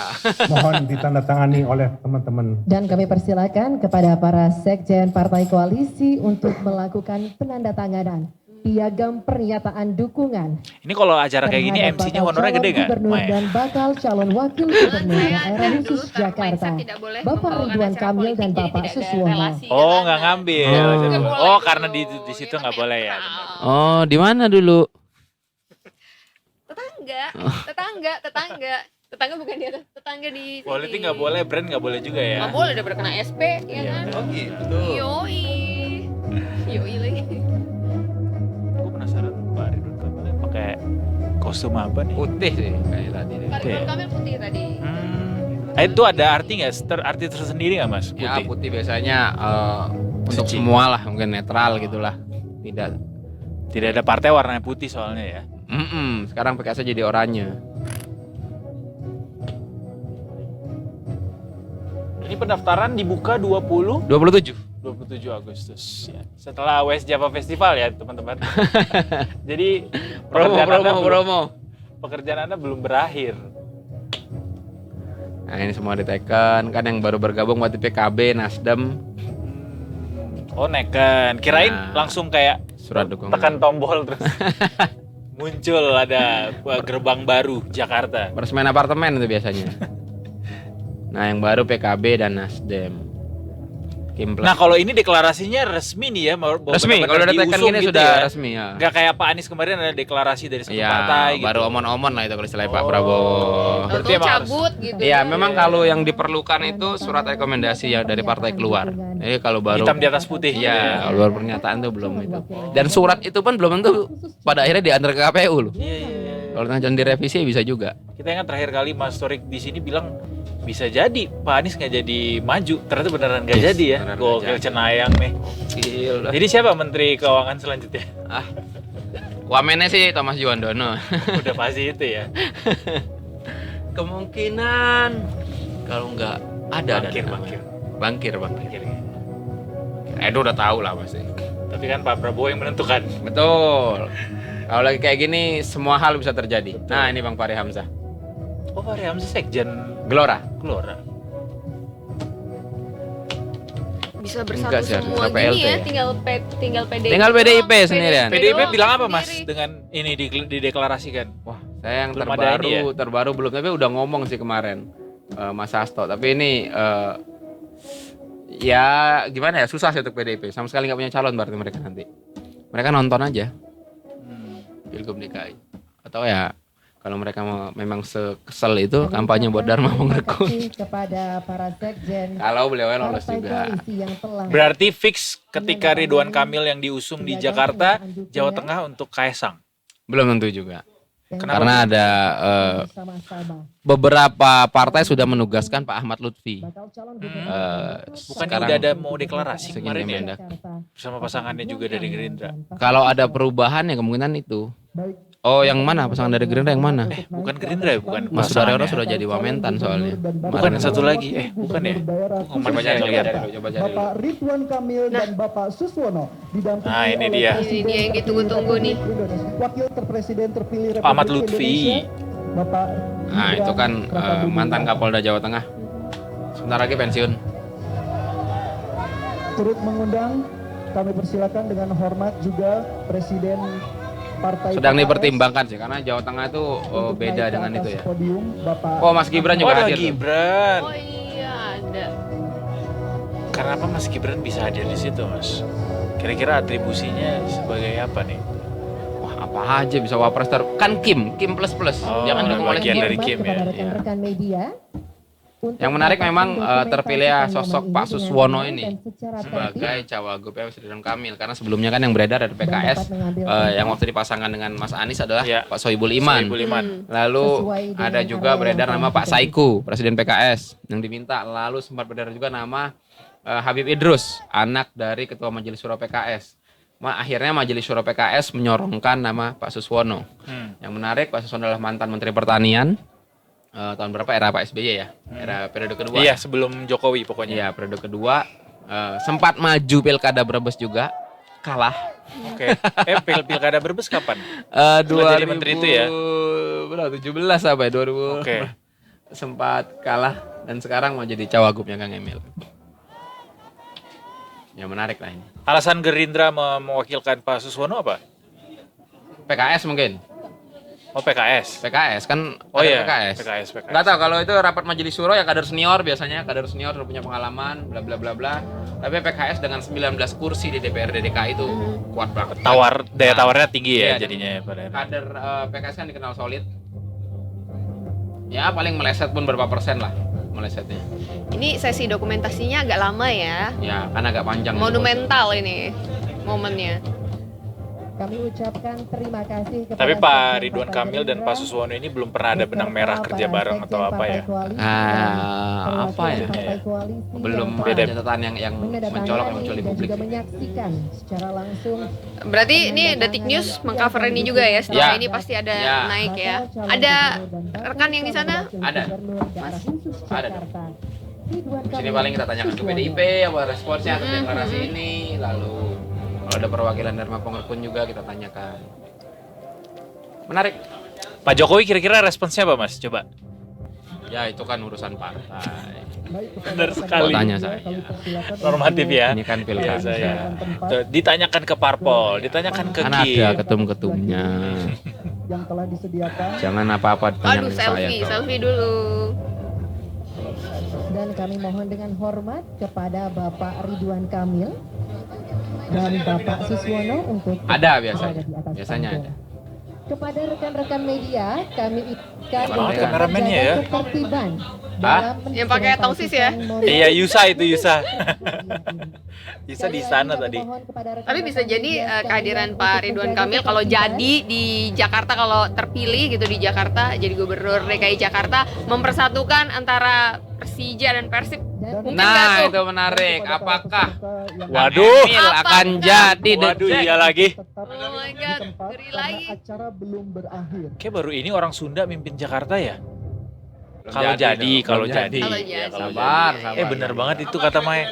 Mohon ditandatangani oleh teman-teman. Dan kami persilakan kepada para sekjen partai koalisi untuk melakukan penandatanganan piagam pernyataan dukungan Ini kalau acara kayak gini terhadap MC-nya bakal honornya calon gede nggak? gubernur Maya? dan bakal calon wakil Kan gubernur saya daerah dari dulu khusus mindset Jakarta, tidak boleh Bapak membawakan Ridwan acara Kamil politik, dan jadi Bapak tidak ada Suswono. relasi, Oh kan? nggak ngambil. Oh. Nggak Oh boleh karena dulu. di situ Ini nggak kan boleh ya. netral. Oh di mana dulu? Tetangga bukan di atas, tetangga di sini. Politik nggak boleh, brand nggak boleh juga ya. Nggak boleh, udah berkena SP, ya kan? Oh gitu. Yoi lagi. Gue penasaran Pak Ridwan Kamil pakai kostum apa nih? Putih sih kayak tadi. Pak Oke. Ridwan Kamil putih tadi. Itu ada arti nggak? Arti tersendiri nggak Mas? Ya Putih. putih biasanya untuk Suci. semua lah, mungkin netral gitulah. Tidak. Tidak ada partai warnanya putih soalnya ya. Sekarang PKS jadi oranye. Ini pendaftaran dibuka 27 27. Agustus ya. Setelah West Java Festival ya teman-teman. Jadi Promo. pekerjaan Anda belum berakhir. Nah ini semua diteken. Kan yang baru bergabung waktu PKB, Nasdem, Oh neken, kirain Nah. langsung kayak surat dukungan. tekan tombol terus muncul ada gerbang baru Jakarta. Peresmian apartemen itu biasanya. Nah yang baru PKB dan Nasdem. Kimples. Nah kalau ini deklarasinya resmi nih ya, bahwa resmi, benar-benar kalau udah tekan diusung gini gitu sudah ya. resmi ya. Nggak kayak Pak Anies kemarin ada deklarasi dari satu Ya, partai gitu. baru omon-omon lah itu kalau istilahnya Pak Oh. Prabowo. Berarti Tahu-tahu emang harus- cabut gitu. Iya, memang kalau yang diperlukan itu surat rekomendasi ya dari partai keluar. Jadi kalau baru Hitam di atas putih gitu ya. ya, kalau baru pernyataan itu belum itu. Dan surat itu pun belum tentu pada akhirnya diantar ke KPU loh. Iya. Kalau jangan direvisi bisa juga. Kita ingat terakhir kali Mas Torik di sini bilang bisa jadi Pak Anies nggak jadi maju. Ternyata beneran nggak Yes, jadi ya. beneran nggak Gokil jadi. cenayang nih. Gil. Jadi siapa Menteri Keuangan selanjutnya? Wamennya sih Thomas Juwandono. Udah pasti itu ya. Kemungkinan kalau nggak ada Bangkir. Bangkir. Bangkir. Edo udah tahu lah pasti. Tapi kan Pak Prabowo yang menentukan. Betul. Kalau lagi kayak gini semua hal bisa terjadi. Nah, ini Bang Fahri Hamzah. Oh Fahri Hamzah sekjen Gelora. Gelora. Bisa bersatu Enggak sih, semua harusnya gini PLT. ya, tinggal PDIP. Tinggal PDIP doang, sendirian. PDIP doang bilang apa Mas sendiri. dengan ini dideklarasikan? Wah, saya yang Belum ada ini ya? terbaru belum, tapi udah ngomong sih kemarin Mas Hasto. Tapi ini ya gimana ya, susah sih untuk PDIP. Sama sekali nggak punya calon berarti mereka nanti. Mereka nonton aja Pilgub DKI. Atau ya kalau mereka memang sekesel itu kampanye buat Dharma Mengrekun. Terima kasih kepada para sekjen Kalau beliau lolos partai juga. koalisi yang telah Berarti fix ketika Ridwan Kamil yang diusung di Jakarta, Jawa Tengah untuk Kaisang. Belum tentu juga. Kenapa? Karena ada bersama-sama beberapa partai sudah menugaskan Pak Ahmad Lutfi. bakal calon Bukannya sekarang udah ada mau deklarasi segini kemarin ya? Mendak. Bersama pasangannya juga dari Gerindra. Kalau ada perubahan ya kemungkinan itu. Oh, yang mana? Pasangan dari Gerindra yang mana? Bukan Gerindra ya, bukan Mas pasangannya. Sudaryono sudah jadi Wamentan soalnya. Bukan satu lagi, bukan ya? Coba cari lihat dulu, coba cari dulu. Bapak Ridwan Kamil dan Bapak Suswono didampingi Nah, ini oleh dia. Ini dia yang ditunggu-tunggu nih. Wakil Presiden terpilih Ahmad Republik Lutfi. Indonesia Bapak Nah itu kan mantan Kapolda Jawa Tengah. Sebentar lagi pensiun. turut mengundang, kami persilakan dengan hormat juga Presiden Partai Sedang PKS dipertimbangkan sih karena Jawa Tengah itu untuk beda naik ke dengan atas itu ya. Podium, Bapak Oh Mas Gibran Oh, juga ada hadir. Tuh. Gibran. Oh iya ada. Kenapa Mas Gibran bisa hadir di situ, Mas? Kira-kira atribusinya sebagai apa nih? Wah apa aja bisa wapres kan Kim plus plus. Oh, Jangan didukung oleh bagian Kim. dari Kim ya. Kepada rekan-rekan media. Yang menarik memang terpilih sosok Pak Suswono ini sebagai sebagai cawagup Ridwan Kamil karena sebelumnya kan yang beredar dari PKS yang waktu dipasangkan dengan Mas Anies adalah Ya. Pak Sohibul Iman. Sohibul Iman. Lalu Sesuai dengan ada juga area beredar yang nama telah Pak Saiku, Presiden PKS yang diminta. Lalu sempat beredar juga nama Habib Idrus, anak dari Ketua Majelis Syuro PKS. Akhirnya Majelis Syuro PKS menyorongkan nama Pak Suswono. Yang menarik Pak Suswono adalah mantan Menteri Pertanian. Tahun berapa era Pak SBY ya? Era periode kedua. Iya, sebelum Jokowi pokoknya. Iya, periode kedua sempat maju Pilkada Brebes juga, kalah. Oke. Pilkada Brebes kapan? 2000 jadi menteri itu ya? Berapa? 17 apa ya? 2000. Oke. Sempat kalah dan sekarang mau jadi cawagupnya Kang Emil. Ya menarik lah ini. Alasan Gerindra mewakilkan Pak Suswono apa? PKS mungkin. Oh, PKS. PKS kan Oh kader iya, PKS. PKS. Nggak tahu kalau itu rapat majelis syuro ya kader senior biasanya kader senior sudah punya pengalaman bla bla bla bla. Tapi PKS dengan 19 kursi di DPRD DKI itu kuat banget. Daya tawarnya tinggi ya Iya, jadinya ya pada. Kader PKS kan dikenal solid. Ya paling meleset pun berapa persen lah melesetnya. Ini sesi dokumentasinya agak lama ya. Ya kan agak panjang. Monumental ini momennya. Kami ucapkan terima kasih kepada Tapi Pak Sekjen Ridwan Partai Kamil dan Pak Gerindra, Suswono ini belum pernah ada benang merah beserta kerja para bareng atau sekjen apa ya? partai koalisi Ah, dan apa ya? perwakilan partai koalisi Belum yang ada Beda. catatan yang mencolok yang muncul di dan publik. juga menyaksikan secara langsung. Berarti ini Detik News mengcover ini juga ya. Setelah Ya. ini pasti ada Ya. naik ya. Bakal calon Ada gubernur dan bakal rekan yang di sana? calon Ada. gubernur daerah khusus Ada. Jakarta. Ridwan Di sini Kamil paling kita tanyakan ke Suswono. PDIP apa responsnya atas deklarasi ini, lalu kalau ada perwakilan Dharma Pengerkun juga kita tanyakan. Menarik. Pak Jokowi kira-kira responsnya apa, Mas? Coba. Ya itu kan urusan partai. Baik, kepada Benar rekan sekali. Tanya media, saya. kami persilakan Normatif untuk ya. Ini kan pilkada. Biasa ya. silakan tempat Tuh, ditanyakan ke parpol, ditanyakan ke Kan Kim. ada ketum-ketumnya. yang telah disediakan. Jangan apa-apa ditanyakan Aduh, ke saya. selfie, toh. selfie dulu. Dan kami mohon dengan hormat kepada Bapak Ridwan Kamil dan Bapak Suswono untuk Ada berada di atas biasanya panggung. ada. Kepada rekan-rekan media, kami ikat Mana untuk kameramennya ya? menjaga ketertiban Hah? dalam Yang pakai tongsis ya? mensukseskan Iya, momen Yusa itu Yusa. Yusa Sekali di lagi sana kami tadi. mohon kepada Tapi rekan-rekan bisa jadi media sekalian kehadiran untuk Pak Ridwan menjaga Kamil kalau ketertiban. jadi di Jakarta, kalau terpilih gitu di Jakarta jadi gubernur DKI Jakarta, mempersatukan antara Persija dan Persib. Dan Mungkin nggak Nah tuh? itu menarik. Kepada para Apakah peserta yang Waduh. Emil akan Apakah? jadi the Waduh, Jack? iya lagi. tetap Oh my di God, tempat ngeri karena lagi. acara belum berakhir. Kayak baru ini orang Sunda mimpin Jakarta ya? Belum Kalau jadi, dong, kalau belum jadi. Kalau Iya, jadi. kalau Sabar, jadi. sabar. Bener banget itu kata Mae.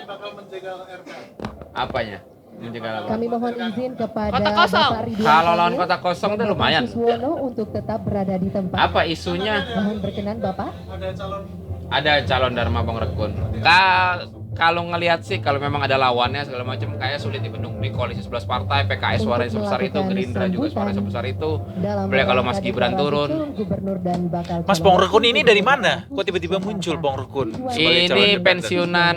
Apanya? Mencegah apa? Kami mohon izin kepada Kota kosong. Bapak Ridwan Kalau lawan Kamil kota kosong dan itu Bapak lumayan. Suswono untuk tetap berada di tempat. Apa isunya? Mohon berkenan Bapak. Ada calon Dharma Pengerkun. Kalau ngelihat sih kalau memang ada lawannya segala macam kayak sulit dibendung di koalisi 11 partai, PKS suaranya sebesar itu, melakukan Gerindra juga sambutan suaranya sebesar itu. Dalam Boleh kalau Mas rangka Gibran deklarasi turun. calon gubernur dan bakal Mas calon Pongrekun wakil ini dari gubernur mana? khusus Kok tiba-tiba Jakarta. muncul Pongrekun sebagai calon Ini independen? pensiunan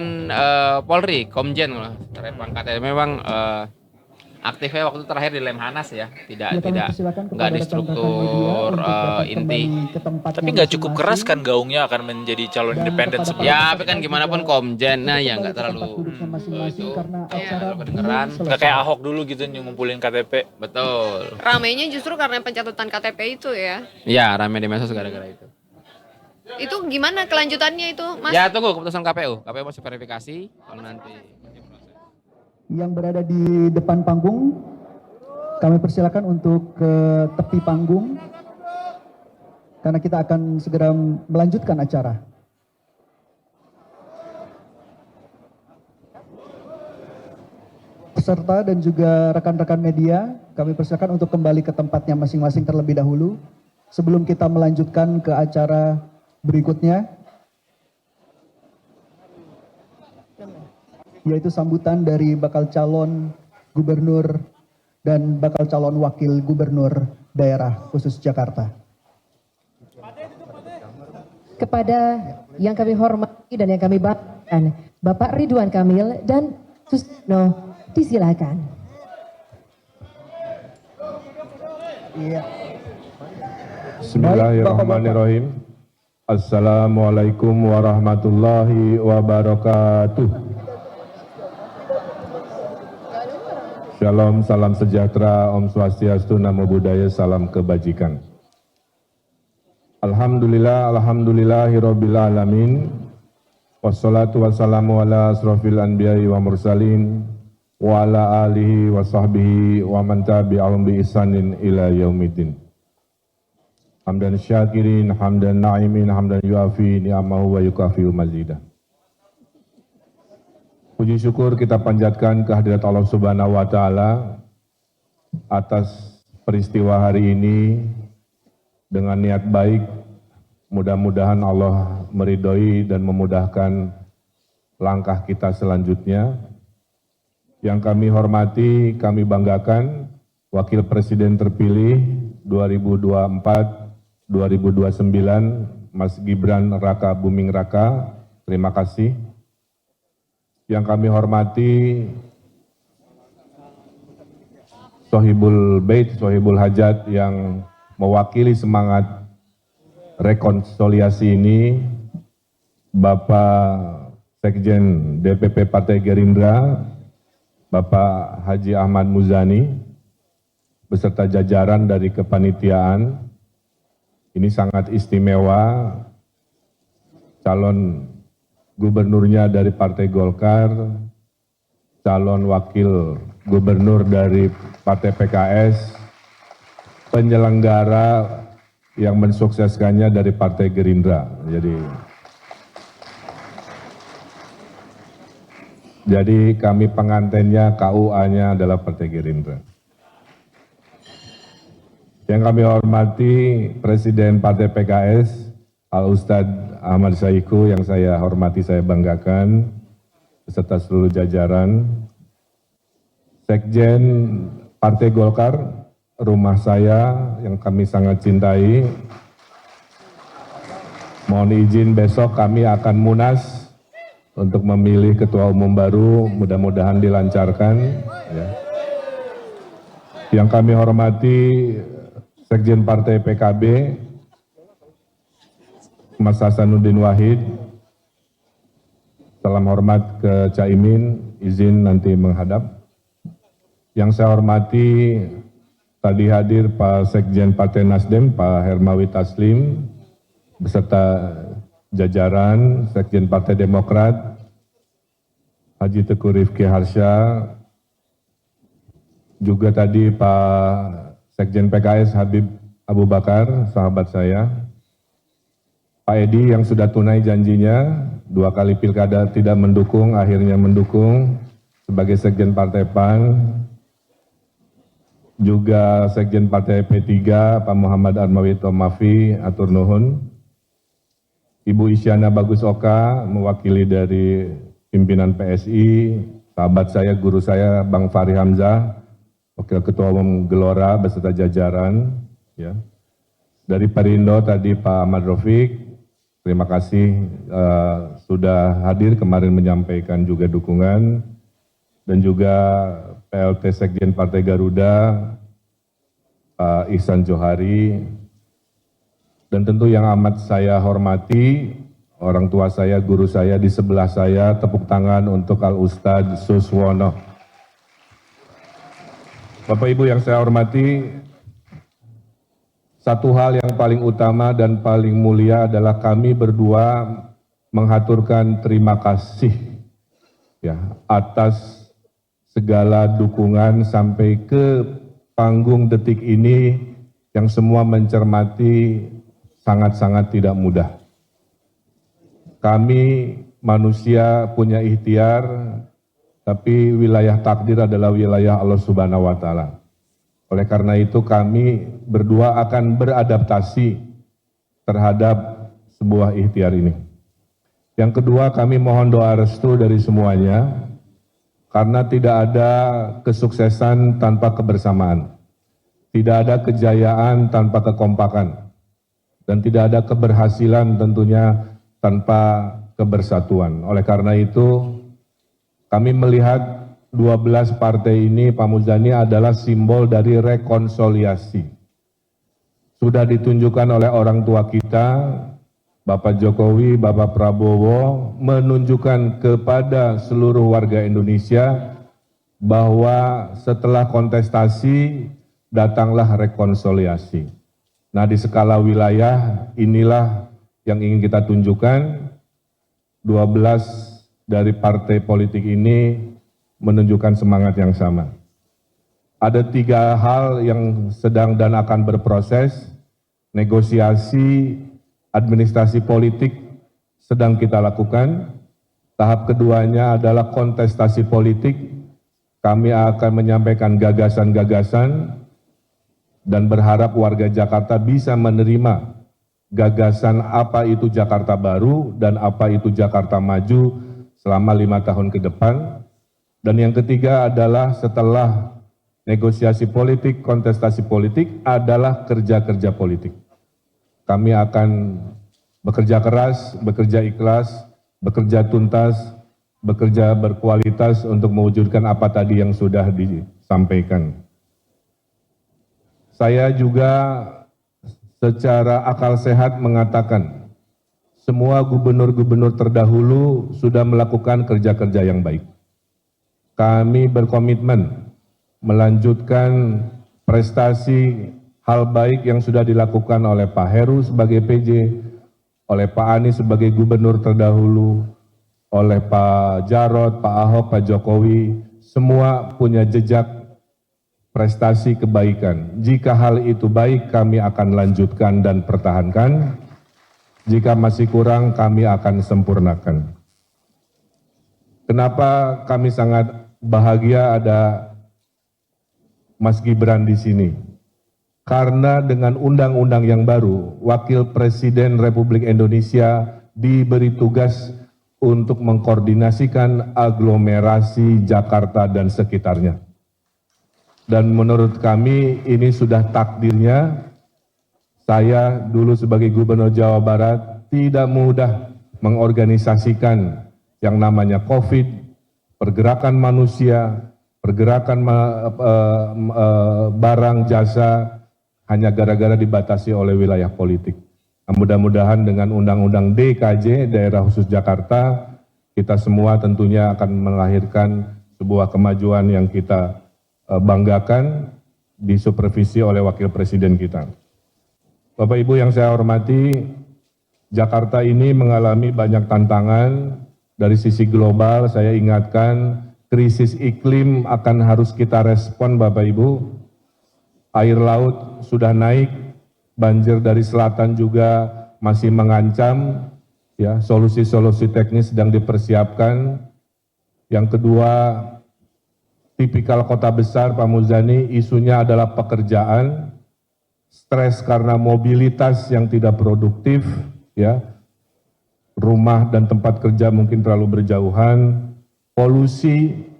Polri, Komjen loh, terkait pangkatnya. Memang aktifnya waktu terakhir di Lemhanas ya, Ya, kami tidak persilakan nggak kepada di rekan-rekan media struktur untuk dapat inti. kembali ke tempatnya Tapi nggak cukup keras masing-masing. kan gaungnya akan menjadi calon Dan independen kepada seperti Ya, itu. tapi kan gimana pun Komjen, nah ya nggak Kembali ke terlalu tempat duduknya masing-masing itu. karena Iya. acara belum Kedengeran. selesai. Nggak kayak Ahok dulu gitu ngumpulin KTP. betul. Ramainya justru karena pencatatan KTP itu ya. Ya, rame di medsos gara-gara itu. Itu gimana kelanjutannya itu, Mas? Ya, tunggu keputusan KPU. KPU masih verifikasi kalau nanti Yang berada di depan panggung, kami persilakan untuk ke tepi panggung karena kita akan segera melanjutkan acara. Peserta dan juga rekan-rekan media, kami persilakan untuk kembali ke tempatnya masing-masing terlebih dahulu. sebelum kita melanjutkan ke acara berikutnya, yaitu sambutan dari bakal calon gubernur dan bakal calon wakil gubernur daerah khusus Jakarta. Kepada yang kami hormati dan yang kami banggakan, Bapak Ridwan Kamil dan Susno, disilakan. Iya. Bismillahirrahmanirrahim. Assalamualaikum warahmatullahi wabarakatuh. Shalom, salam sejahtera, Om Swastiastu, Namo Buddhaya, salam kebajikan. Alhamdulillahirabbil alamin. Wassalatu wassalamu ala asrofil anbiya'i wa mursalin wa ala alihi wa sahbihi wa man tabi'ahum bi ihsanin ila yaumiddin. Hamdan syakirin, hamdan na'imin, hamdan yuafi ni'amahu wa yukafi'u mazidah. Puji syukur kita panjatkan kehadirat Allah Subhanahu wa taala atas peristiwa hari ini dengan niat baik. Mudah-mudahan Allah meridhoi dan memudahkan langkah kita selanjutnya. Yang kami hormati, kami banggakan Wakil Presiden terpilih 2024-2029 Mas Gibran Raka Buming Raka. Terima kasih. Yang kami hormati Sohibul Bait, Sohibul Hajat yang mewakili semangat rekonsiliasi ini, Bapak Sekjen DPP Partai Gerindra, Bapak Haji Ahmad Muzani, beserta jajaran dari kepanitiaan. Ini sangat istimewa, calon gubernurnya dari Partai Golkar, calon wakil gubernur dari Partai PKS, penyelenggara yang mensukseskannya dari Partai Gerindra. Jadi kami pengantennya, KUA-nya adalah Partai Gerindra. Yang kami hormati Presiden Partai PKS, Al-Ustadz Ahmad Saiku, yang saya hormati, saya banggakan, beserta seluruh jajaran. Sekjen Partai Golkar, rumah saya yang kami sangat cintai. Mohon izin besok kami akan munas untuk memilih ketua umum baru, mudah-mudahan dilancarkan. Ya. Yang kami hormati Sekjen Partai PKB, Mas Hasanuddin Wahid. Salam hormat ke Caimin, izin nanti menghadap. Yang saya hormati tadi hadir Pak Sekjen Partai Nasdem, Pak Hermawi Taslim, beserta jajaran Sekjen Partai Demokrat, Haji Teguh Rifki Harsha, juga tadi Pak Sekjen PKS Habib Abu Bakar, sahabat saya, Pak Edi yang sudah tunai janjinya, 2 kali pilkada tidak mendukung, akhirnya mendukung sebagai Sekjen Partai PAN, juga Sekjen Partai P3, Pak Muhammad Armawito Mafi, atur nuhun. Ibu Isyana Bagus Oka, mewakili dari pimpinan PSI, sahabat saya, guru saya, Bang Fahri Hamzah, Wakil Ketua Umum Gelora, beserta jajaran. Ya. Dari Perindo tadi Pak Ahmad Rafiq, terima kasih sudah hadir kemarin menyampaikan juga dukungan. Dan juga PLT Sekjen Partai Garuda, Pak Ihsan Johari, dan tentu yang amat saya hormati, orang tua saya, guru saya di sebelah saya, tepuk tangan untuk Al-Ustadz Suswono. Bapak Ibu yang saya hormati, satu hal yang paling utama dan paling mulia adalah kami berdua menghaturkan terima kasih ya atas segala dukungan sampai ke panggung detik ini yang semua mencermati sangat-sangat tidak mudah. Kami manusia punya ikhtiar, tapi wilayah takdir adalah wilayah Allah Subhanahu wa Ta'ala. Oleh karena itu kami berdua akan beradaptasi terhadap sebuah ikhtiar ini. Yang kedua, kami mohon doa restu dari semuanya, karena tidak ada kesuksesan tanpa kebersamaan, tidak ada kejayaan tanpa kekompakan, dan tidak ada keberhasilan tentunya tanpa kebersatuan. Oleh karena itu, kami melihat 12 partai ini, Pak Muzani, adalah simbol dari rekonsiliasi. Sudah ditunjukkan oleh orang tua kita, Bapak Jokowi, Bapak Prabowo, menunjukkan kepada seluruh warga Indonesia bahwa setelah kontestasi datanglah rekonsiliasi. Nah, di skala wilayah inilah yang ingin kita tunjukkan. 12 dari partai politik ini menunjukkan semangat yang sama. Ada 3 hal yang sedang dan akan berproses. Negosiasi administrasi politik sedang kita lakukan. Tahap keduanya adalah kontestasi politik. Kami akan menyampaikan gagasan-gagasan dan berharap warga Jakarta bisa menerima gagasan apa itu Jakarta baru dan apa itu Jakarta maju selama 5 tahun ke depan. Dan yang ketiga adalah setelah negosiasi politik, kontestasi politik adalah kerja-kerja politik. Kami akan bekerja keras, bekerja ikhlas, bekerja tuntas, bekerja berkualitas untuk mewujudkan apa tadi yang sudah disampaikan. Saya juga secara akal sehat mengatakan, semua gubernur-gubernur terdahulu sudah melakukan kerja-kerja yang baik. Kami berkomitmen melanjutkan prestasi hal baik yang sudah dilakukan oleh Pak Heru sebagai PJ, oleh Pak Anies sebagai gubernur terdahulu, oleh Pak Jarod, Pak Ahok, Pak Jokowi, semua punya jejak prestasi kebaikan. Jika hal itu baik, kami akan lanjutkan dan pertahankan. Jika masih kurang, kami akan sempurnakan. Kenapa kami sangat bahagia ada Mas Gibran di sini? Karena dengan undang-undang yang baru, Wakil Presiden Republik Indonesia diberi tugas untuk mengkoordinasikan aglomerasi Jakarta dan sekitarnya. Dan menurut kami ini sudah takdirnya. Saya dulu sebagai Gubernur Jawa Barat tidak mudah mengorganisasikan yang namanya COVID, pergerakan manusia, pergerakan barang, jasa, hanya gara-gara dibatasi oleh wilayah politik. Nah, mudah-mudahan dengan Undang-Undang DKJ, Daerah Khusus Jakarta, kita semua tentunya akan melahirkan sebuah kemajuan yang kita banggakan, disupervisi oleh Wakil Presiden kita. Bapak Ibu yang saya hormati, Jakarta ini mengalami banyak tantangan. Dari sisi global, saya ingatkan, krisis iklim akan harus kita respon, Bapak Ibu. Air laut sudah naik, banjir dari selatan juga masih mengancam, ya, solusi-solusi teknis sedang dipersiapkan. Yang kedua, tipikal kota besar, Pak Muzani, isunya adalah pekerjaan, stres karena mobilitas yang tidak produktif, ya, rumah dan tempat kerja mungkin terlalu berjauhan, polusi,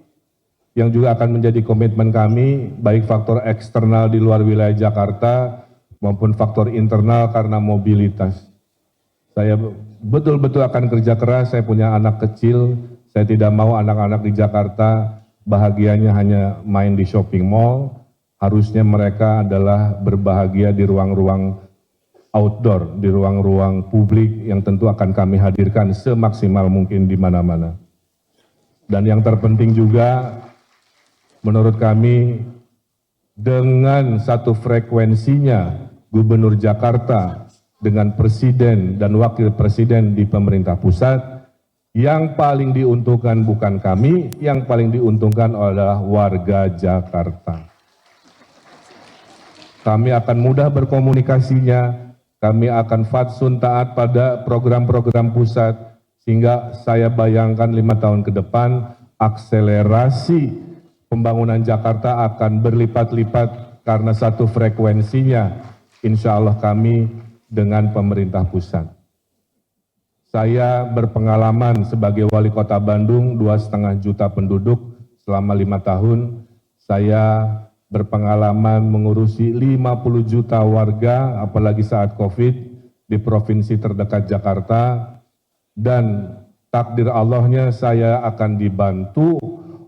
yang juga akan menjadi komitmen kami, baik faktor eksternal di luar wilayah Jakarta maupun faktor internal karena mobilitas. Saya betul-betul akan kerja keras, saya punya anak kecil, saya tidak mau anak-anak di Jakarta bahagianya hanya main di shopping mall, harusnya mereka adalah berbahagia di ruang-ruang outdoor, di ruang-ruang publik yang tentu akan kami hadirkan semaksimal mungkin di mana-mana. Dan yang terpenting juga, menurut kami, dengan satu frekuensinya Gubernur Jakarta dengan Presiden dan Wakil Presiden di pemerintah pusat, yang paling diuntungkan bukan kami, yang paling diuntungkan adalah warga Jakarta. Kami akan mudah berkomunikasinya, kami akan fatsun taat pada program-program pusat, sehingga saya bayangkan 5 tahun ke depan, akselerasi pembangunan Jakarta akan berlipat-lipat karena satu frekuensinya insya Allah kami dengan pemerintah pusat. Saya berpengalaman sebagai wali kota Bandung, 2,5 juta penduduk selama 5 tahun. Saya berpengalaman mengurusi 50 juta warga, apalagi saat COVID di provinsi terdekat Jakarta. Dan takdir Allahnya saya akan dibantu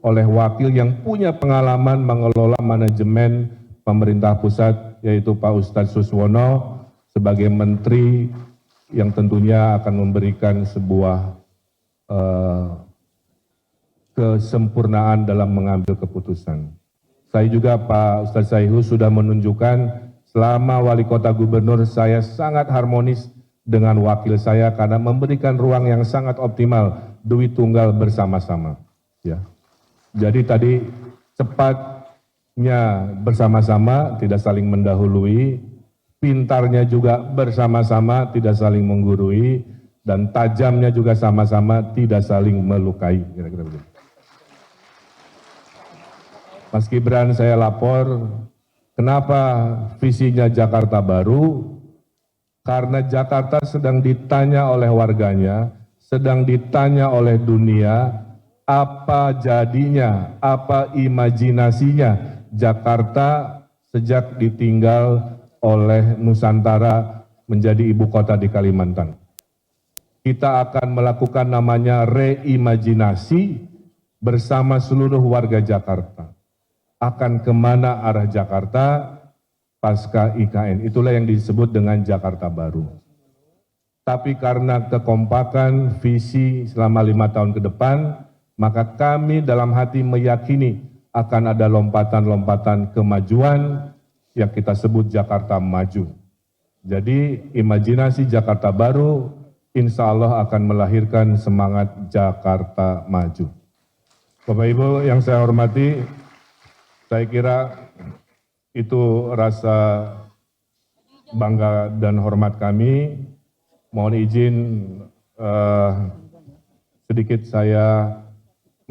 oleh wakil yang punya pengalaman mengelola manajemen pemerintah pusat, yaitu Pak Ustadz Suswono sebagai menteri yang tentunya akan memberikan sebuah kesempurnaan dalam mengambil keputusan. Saya juga Pak Ustadz Saihu sudah menunjukkan selama wali kota gubernur saya sangat harmonis dengan wakil saya karena memberikan ruang yang sangat optimal, duit tunggal bersama-sama. Ya. Jadi tadi cepatnya bersama-sama, tidak saling mendahului, pintarnya juga bersama-sama, tidak saling menggurui, dan tajamnya juga sama-sama, tidak saling melukai. Kira-kira begitu. Mas Gibran, saya lapor, kenapa visinya Jakarta Baru? Karena Jakarta sedang ditanya oleh warganya, sedang ditanya oleh dunia, apa jadinya, apa imajinasinya Jakarta sejak ditinggal oleh Nusantara menjadi ibu kota di Kalimantan. Kita akan melakukan namanya reimajinasi bersama seluruh warga Jakarta. Akan kemana arah Jakarta pasca IKN. Itulah yang disebut dengan Jakarta Baru. Tapi karena kekompakan visi selama 5 tahun ke depan, maka kami dalam hati meyakini akan ada lompatan-lompatan kemajuan yang kita sebut Jakarta Maju. Jadi imajinasi Jakarta Baru insya Allah akan melahirkan semangat Jakarta Maju. Bapak Ibu yang saya hormati, saya kira itu rasa bangga dan hormat kami. Mohon izin sedikit saya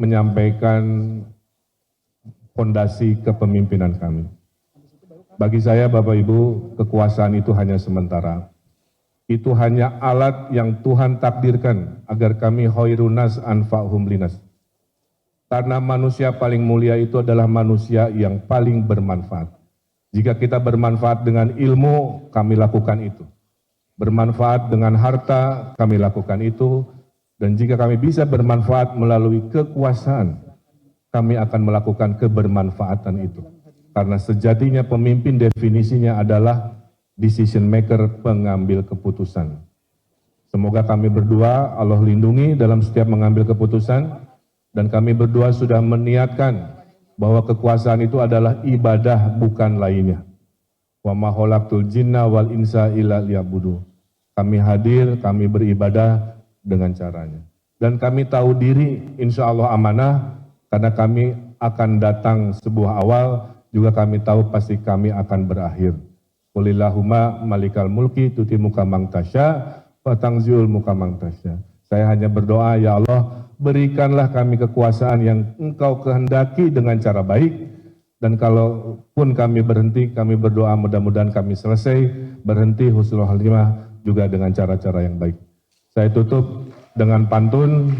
menyampaikan fondasi kepemimpinan kami. Bagi saya Bapak Ibu, kekuasaan itu hanya sementara. Itu hanya alat yang Tuhan takdirkan agar kami khairunas anfa'hum linas. Karena manusia paling mulia itu adalah manusia yang paling bermanfaat. Jika kita bermanfaat dengan ilmu, kami lakukan itu. Bermanfaat dengan harta, kami lakukan itu. Dan jika kami bisa bermanfaat melalui kekuasaan, kami akan melakukan kebermanfaatan itu. Karena sejatinya pemimpin definisinya adalah decision maker, pengambil keputusan. Semoga kami berdua Allah lindungi dalam setiap mengambil keputusan. Dan kami berdua sudah meniatkan bahwa kekuasaan itu adalah ibadah bukan lainnya. Wa ma khalaqtul jinna wal insa illa liya'budu. Kami hadir, kami beribadah dengan caranya. Dan kami tahu diri insya Allah amanah karena kami akan datang sebuah awal, juga kami tahu pasti kami akan berakhir. Qulillahumma malikal mulki tuti muka mang tasya wa tangziul muka mang tasya. Saya hanya berdoa, ya Allah, berikanlah kami kekuasaan yang Engkau kehendaki dengan cara baik. Dan kalaupun kami berhenti, kami berdoa mudah-mudahan kami selesai berhenti husnul khatimah juga dengan cara-cara yang baik. Saya tutup dengan pantun,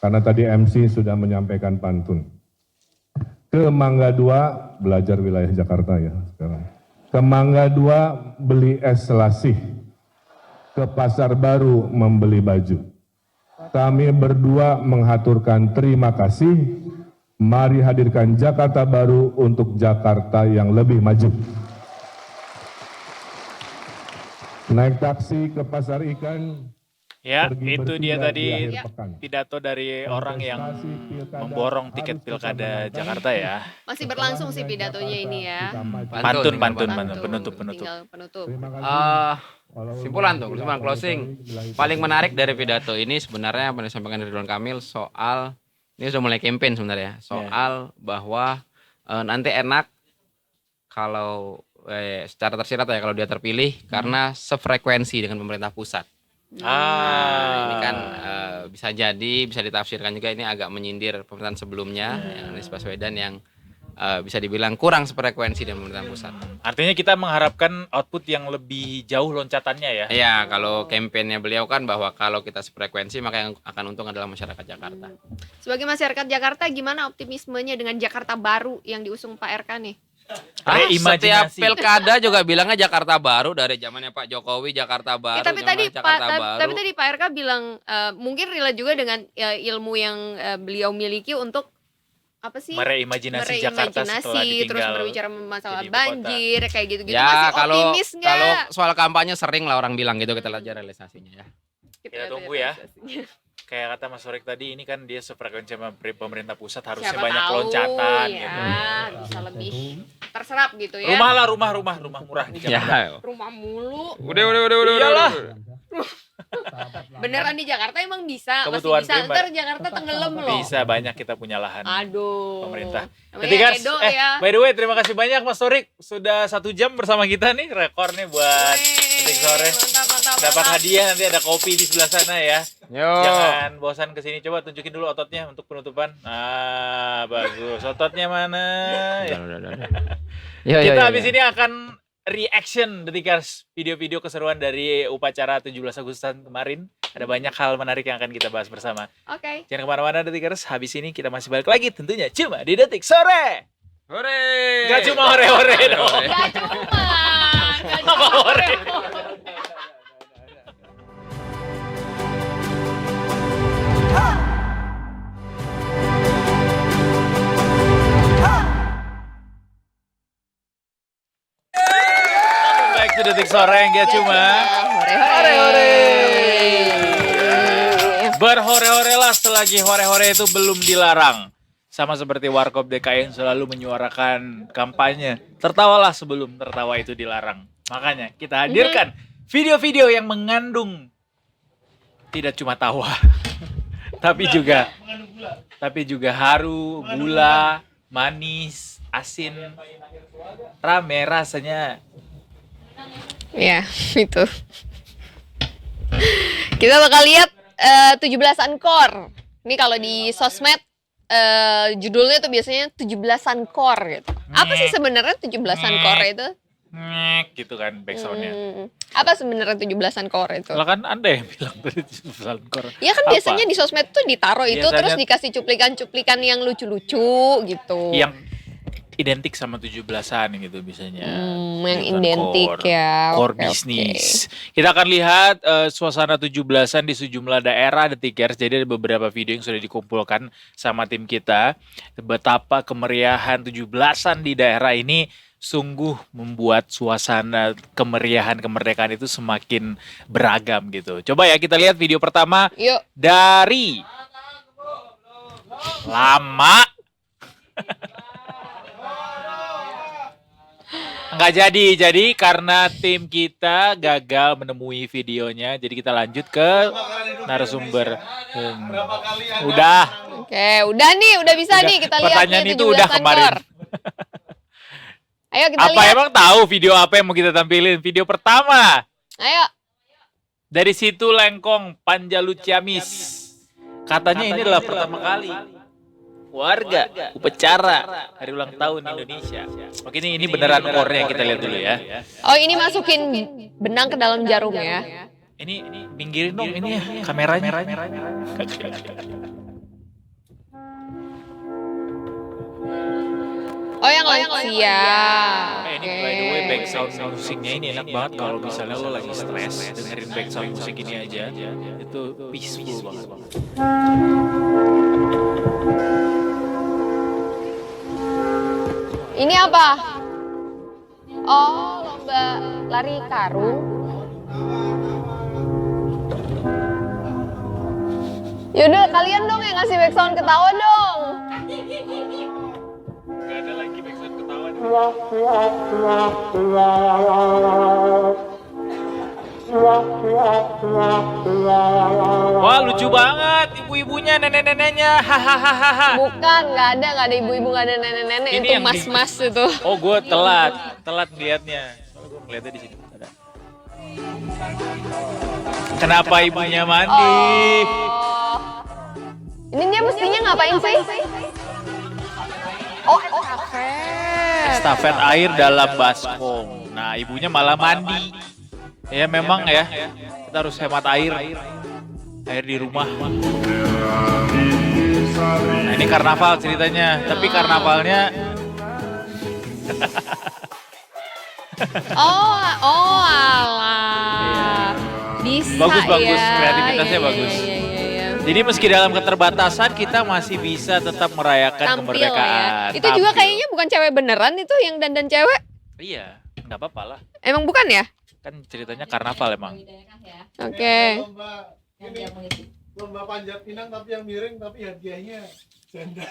karena tadi MC sudah menyampaikan pantun. Ke Mangga 2, belajar wilayah Jakarta ya sekarang. Ke Mangga 2 beli es selasih, ke Pasar Baru membeli baju. Kami berdua menghaturkan terima kasih. Mari hadirkan Jakarta Baru untuk Jakarta yang lebih maju. Naik taksi ke pasar ikan. Ya, pergi itu dia bertiga tadi di akhir pekan. pidato dari orang yang Kontestasi pilkada memborong tiket harus pilkada tetap Jakarta ya. Masih berlangsung sih pidatonya ini ya. Pantun, Pantun, penutup. tinggal penutup. Simpulan closing. Paling menarik dari pidato ini sebenarnya apa yang disampaikan Ridwan Kamil soal, ini sudah mulai campaign sebenarnya, soal bahwa nanti enak kalau secara tersirat ya kalau dia terpilih karena sefrekuensi dengan pemerintah pusat. Ini kan bisa jadi, bisa ditafsirkan juga ini agak menyindir pemerintahan sebelumnya yang Anies Baswedan yang bisa dibilang kurang sefrekuensi dengan pemerintahan pusat. Artinya kita mengharapkan output yang lebih jauh loncatannya ya. Iya, kalau kampanyenya beliau kan bahwa kalau kita sefrekuensi maka yang akan untung adalah masyarakat Jakarta. Sebagai masyarakat Jakarta, gimana optimismenya dengan Jakarta baru yang diusung Pak RK nih? Setiap pilkada juga bilangnya Jakarta baru dari zamannya Pak Jokowi, Jakarta baru. Tapi tadi Jakarta baru. tapi tadi Pak RK bilang mungkin relate juga dengan ilmu yang beliau miliki untuk apa sih? Mereimajinasi Jakarta setelah ditinggal terus berbicara masalah jadi ibu kota. banjir kayak gitu-gitu. Ya, Masih kalau optimis nggak? kalau soal kampanye sering lah orang bilang gitu, kita lihat aja realisasinya ya. Kita tunggu ya. Kayak kata Mas Sorik tadi, ini kan dia sefrekuensi sama pemerintah pusat, harusnya Siapa banyak tahu, loncatan ya, gitu. bisa lebih terserap gitu ya. Rumah lah, rumah murah di Jakarta. Ya. Rumah mulu. Udah. Iyalah. Beneran di Jakarta emang bisa, Kebutuhan masih bisa. primer. Ntar Jakarta tenggelam loh. Bisa, banyak kita punya lahan. Aduh. Pemerintah. Namanya Jadi kan, Edo ya. by the way, terima kasih banyak Mas Sorik. Sudah 1 jam bersama kita nih, rekor nih buat Detik Sore. Mantap. Dapat hadiah, nanti ada kopi di sebelah sana ya. Yo. Jangan bosan kesini, coba tunjukin dulu ototnya untuk penutupan. Ah, bagus. Ototnya mana? Ya. Udah. Kita habis ini akan reaction Detikers, video-video keseruan dari upacara 17 Agustusan kemarin. Ada banyak hal menarik yang akan kita bahas bersama. Oke. Jangan kemana-mana Detikers, habis ini kita masih balik lagi tentunya cuma di Detik Sore. Hore. Gak cuma hore-hore dong. Gak cuma. Apa hore? Baik to Detik Sore yang gak cuma hore-hore. Berhore-hore lah selagi hore-hore itu belum dilarang. Sama seperti Warkop DKI yang selalu menyuarakan kampanye. Tertawalah sebelum tertawa itu dilarang. Makanya kita hadirkan video-video yang mengandung tidak cuma tawa. tapi juga haru, gula, manis, asin, rame rasanya. Ya, itu. Kita bakal lihat 17-an core. Ini kalau di sosmed judulnya tuh biasanya 17-an core gitu. Apa sih sebenarnya 17-an core itu? Ngek gitu kan backsoundnya. Apa sebenarnya 17-an core itu? Lah kan Anda yang bilang tadi 17-an core. Ya kan Apa? biasanya di sosmed tuh ditaruh itu Biasanya- terus dikasih cuplikan-cuplikan yang lucu-lucu gitu. Yang identik sama 17-an gitu biasanya. Yang 17-an identik core. ya. Core Oke, bisnis. Kita akan lihat suasana 17-an di sejumlah daerah Detikers. Jadi ada beberapa video yang sudah dikumpulkan sama tim kita. Betapa kemeriahan 17-an di daerah ini sungguh membuat suasana kemeriahan kemerdekaan itu semakin beragam gitu. Coba ya kita lihat video pertama Yuk. dari lama. Nggak jadi karena tim kita gagal menemui videonya. Jadi kita lanjut ke narasumber. Udah. Oke, udah nih, udah bisa Udah. nih kita lihat Pertanyaan nih itu udah 17-an kemarin. core. Ayo kita Apa lihat. emang tahu video apa yang mau kita tampilin? Video pertama. Ayo. Dari situ Lengkong, Panjalu Ciamis. Katanya ini adalah pertama kali warga upacara hari ulang tahun Indonesia. Oke, ini beneran core-nya, kita lihat dulu ya. Oh, ini masukin benang ke dalam jarum ya. Ini pinggirin dong ini ya kameranya. Oh, yang lansia. Ini by the way background musiknya ini enak banget kalau misalnya lo lagi stres dengerin background musik ini aja itu peaceful banget. Ini apa? Oh, lomba lari karung. Yaudah, kalian dong yang ngasih background ketawa dong. Gak ada lagi background ketawa. Wah lucu banget ibu-ibunya, nenek-neneknya, hahaha. Bukan, nggak ada ibu-ibu, nggak ada nenek-nenek, Ini itu yang mas-mas itu. Oh gue telat ngeliatnya. Gue ngeliatnya di sini. Ada. Kenapa ibunya mandi? Oh. Ini dia mestinya ngapain sih? Oh, estafet. Estafet air dalam baskom. Nah, ibunya malah mandi. Ya memang ya, kita harus hemat air. Air di rumah. Nah, ini karnaval ceritanya, tapi karnavalnya Oh alah. Bisa bagus, ya. kreativitasnya Iya, bagus. Iya. Jadi meski dalam keterbatasan kita masih bisa tetap merayakan Tampil kemerdekaan. ya. Itu juga Tampil. kayaknya bukan cewek beneran itu yang dandan cewek. Iya, nggak apa-apa lah. Emang bukan ya? Kan ceritanya karnaval emang. Oke. Lomba panjat pinang tapi yang miring tapi hadiahnya janda.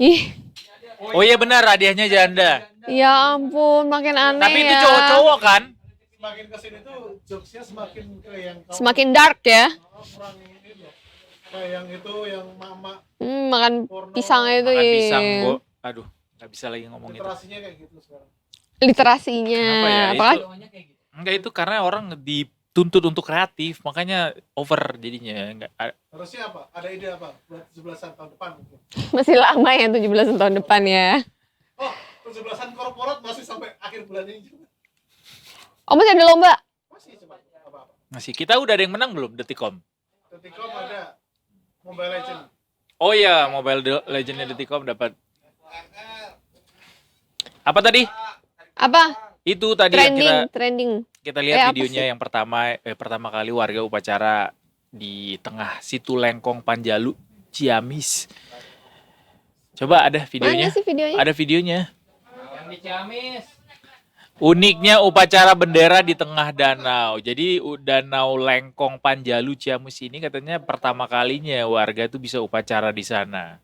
Ih, Oh iya benar, hadiahnya janda. ya ampun, makin aneh Tapi itu ya. cowok-cowok kan? Semakin kesini tuh jokesnya semakin ke yang Semakin dark ya. kurang ini loh. Kayak yang itu yang mama Makan porno. pisangnya itu Makan ya. pisang, Bo. Aduh, nggak bisa lagi ngomong itu. Literasinya kayak gitu sekarang. Literasinya. Kenapa ya? Apalagi Enggak, itu karena orang dituntut untuk kreatif, makanya over jadinya. Enggak. Harusnya apa? Ada ide apa? Buat 17-an tahun depan mungkin. masih lama ya 17 tahun depan ya. Oh, 17-an korporat masih sampai akhir bulan ini juga. Oh, masih ada lomba? Masih coba apa-apa. Masih, kita udah ada yang menang belum, Detikom? Detikom ada Mobile Legend. Oh iya, Mobile Legendnya Detikom dapat. Apa tadi? Apa? Itu tadi yang Trending. kita lihat apa videonya sih? yang pertama kali warga upacara di tengah Situ Lengkong Panjalu, Ciamis. Coba ada videonya? Mana sih videonya? Ada videonya. Yang di Ciamis. Uniknya upacara bendera di tengah danau. Jadi Danau Lengkong Panjalu Ciamis ini katanya pertama kalinya warga tuh bisa upacara di sana.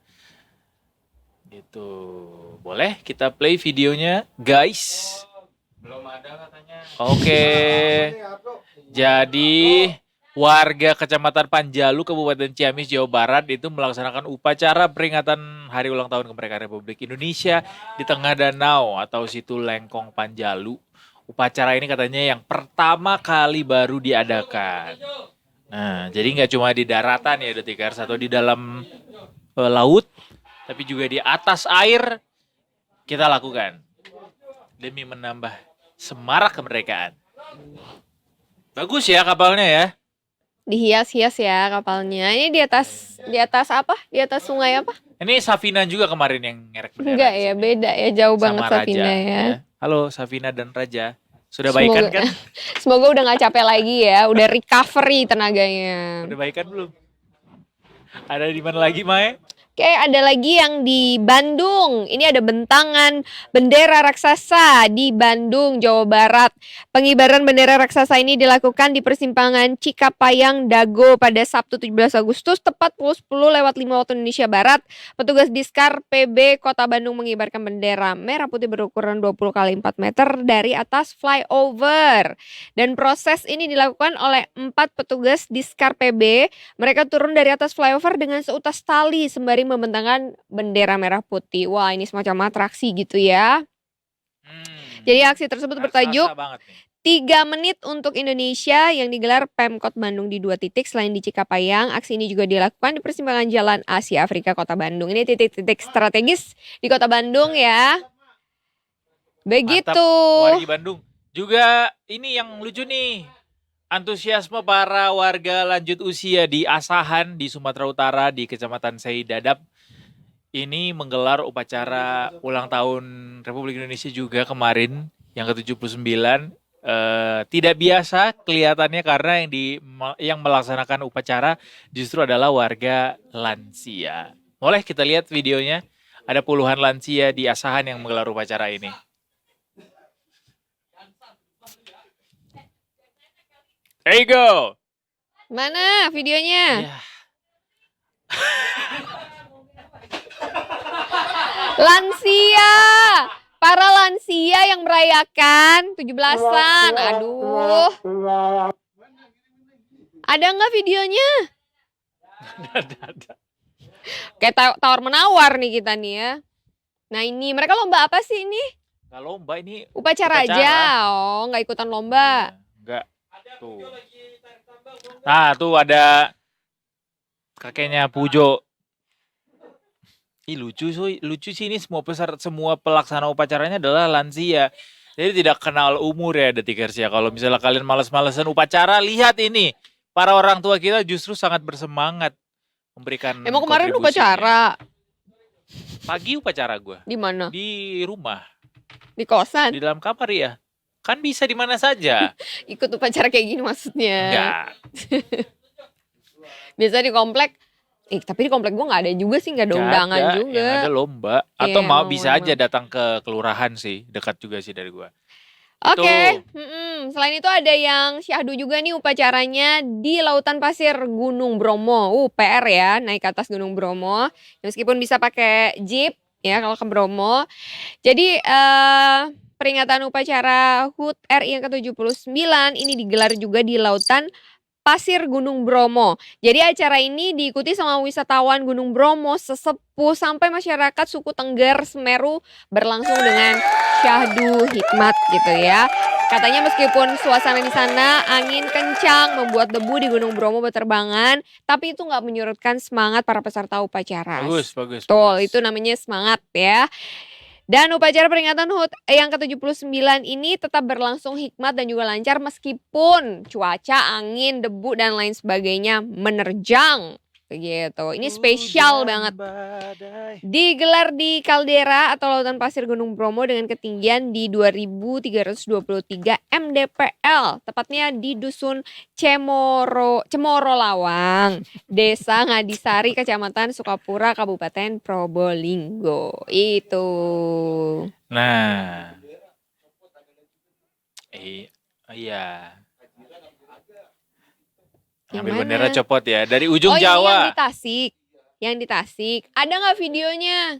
Gitu. Boleh kita play videonya, guys? Belum ada katanya. Oke. Jadi warga Kecamatan Panjalu, Kabupaten Ciamis, Jawa Barat itu melaksanakan upacara peringatan Hari Ulang Tahun Kemerdekaan Republik Indonesia di tengah danau atau Situ Lengkong Panjalu. Upacara ini katanya yang pertama kali baru diadakan. Nah, jadi nggak cuma di daratan ya Detikers atau di dalam laut, tapi juga di atas air kita lakukan demi menambah semarak kemerdekaan. Bagus ya kapalnya ya. Dihias-hias ya kapalnya. Ini di atas apa? Di atas sungai apa? Ini Safina juga kemarin yang ngerek bendera. Enggak ya, beda ya, jauh banget Sama Raja, Safina ya. Halo Safina dan Raja. Sudah baikan kan? Semoga udah nggak capek lagi ya, udah recovery tenaganya. Udah baikan belum? Ada di mana lagi, Mae? Oke, ada lagi yang di Bandung. Ini ada bentangan bendera raksasa di Bandung, Jawa Barat. Pengibaran bendera raksasa ini dilakukan di persimpangan Cikapayang, Dago pada Sabtu 17 Agustus tepat pukul 10:05 waktu Indonesia Barat. Petugas Diskar PB Kota Bandung mengibarkan bendera merah putih berukuran 20 kali 4 meter dari atas flyover. Dan proses ini dilakukan oleh 4 petugas Diskar PB. Mereka turun dari atas flyover dengan seutas tali sembari membentangkan bendera merah putih. Wah, ini semacam atraksi gitu ya. Jadi aksi tersebut bertajuk Raksasa banget nih. 3 menit untuk Indonesia yang digelar Pemkot Bandung di 2 titik selain di Cikapayang. Aksi ini juga dilakukan di persimpangan Jalan Asia Afrika Kota Bandung. Ini titik-titik strategis di Kota Bandung ya. Begitu. Mantap, warga Bandung. Juga ini yang lucu nih. Antusiasme para warga lanjut usia di Asahan di Sumatera Utara di Kecamatan Seidadap ini menggelar upacara ulang tahun Republik Indonesia juga kemarin yang ke-79. Tidak biasa kelihatannya karena yang melaksanakan upacara justru adalah warga lansia. Boleh kita lihat videonya? Ada puluhan lansia di Asahan yang menggelar upacara ini. There you go. Mana videonya? Ya. Lansia. Para lansia yang merayakan 17-an. Aduh. Ada nggak videonya? Kayak tawar menawar nih kita nih ya. Nah ini mereka lomba apa sih ini? Nggak lomba ini. Upacara aja. Oh nggak ikutan lomba. Enggak. Tuh. Nah tuh ada kakeknya Pujo. lucu sih ini semua pelaksana upacaranya adalah lansia. Jadi tidak kenal umur ya Detikers ya. Kalau misalnya kalian malas-malasan upacara, lihat ini. Para orang tua kita justru sangat bersemangat memberikan Emang kemarin kontribusinya. upacara Pagi upacara gue di mana? di rumah, Di kosan. di dalam kamar ya. Kan bisa di mana saja. Ikut upacara kayak gini maksudnya. Enggak. Biasa di komplek. Tapi di komplek gue nggak ada juga sih, nggak ada Nggak undangan ada, juga. yang ada lomba. Atau Iya, mau emang bisa bener. aja datang ke kelurahan sih, dekat juga sih dari gua. Oke, Itu. Selain itu ada yang syahdu juga nih upacaranya di Lautan Pasir Gunung Bromo. PR ya, naik ke atas Gunung Bromo. Meskipun bisa pakai jeep ya kalau ke Bromo. Jadi peringatan upacara HUT RI yang ke-79 ini digelar juga di Lautan Pasir Gunung Bromo. Jadi acara ini diikuti sama wisatawan Gunung Bromo, sesepuh sampai masyarakat suku Tengger Semeru berlangsung dengan syahdu hikmat gitu ya. Katanya meskipun suasana di sana angin kencang membuat debu di Gunung Bromo berterbangan, tapi itu nggak menyurutkan semangat para peserta upacara. Bagus. Betul, itu namanya semangat ya. Dan upacara peringatan HUT yang ke-79 ini tetap berlangsung hikmat dan juga lancar meskipun cuaca, angin, debu, dan lain sebagainya menerjang. Begitu. Ini spesial banget. Digelar di kaldera atau Lautan Pasir Gunung Bromo dengan ketinggian di 2323 mdpl. Tepatnya di Dusun Cemoro Lawang, Desa Ngadisari, Kecamatan Sukapura, Kabupaten Probolinggo. Itu. Nah. Iya. Ambil Yang bendera mana? copot ya. Dari ujung Oh, ini Jawa. yang di Tasik. Ada nggak videonya?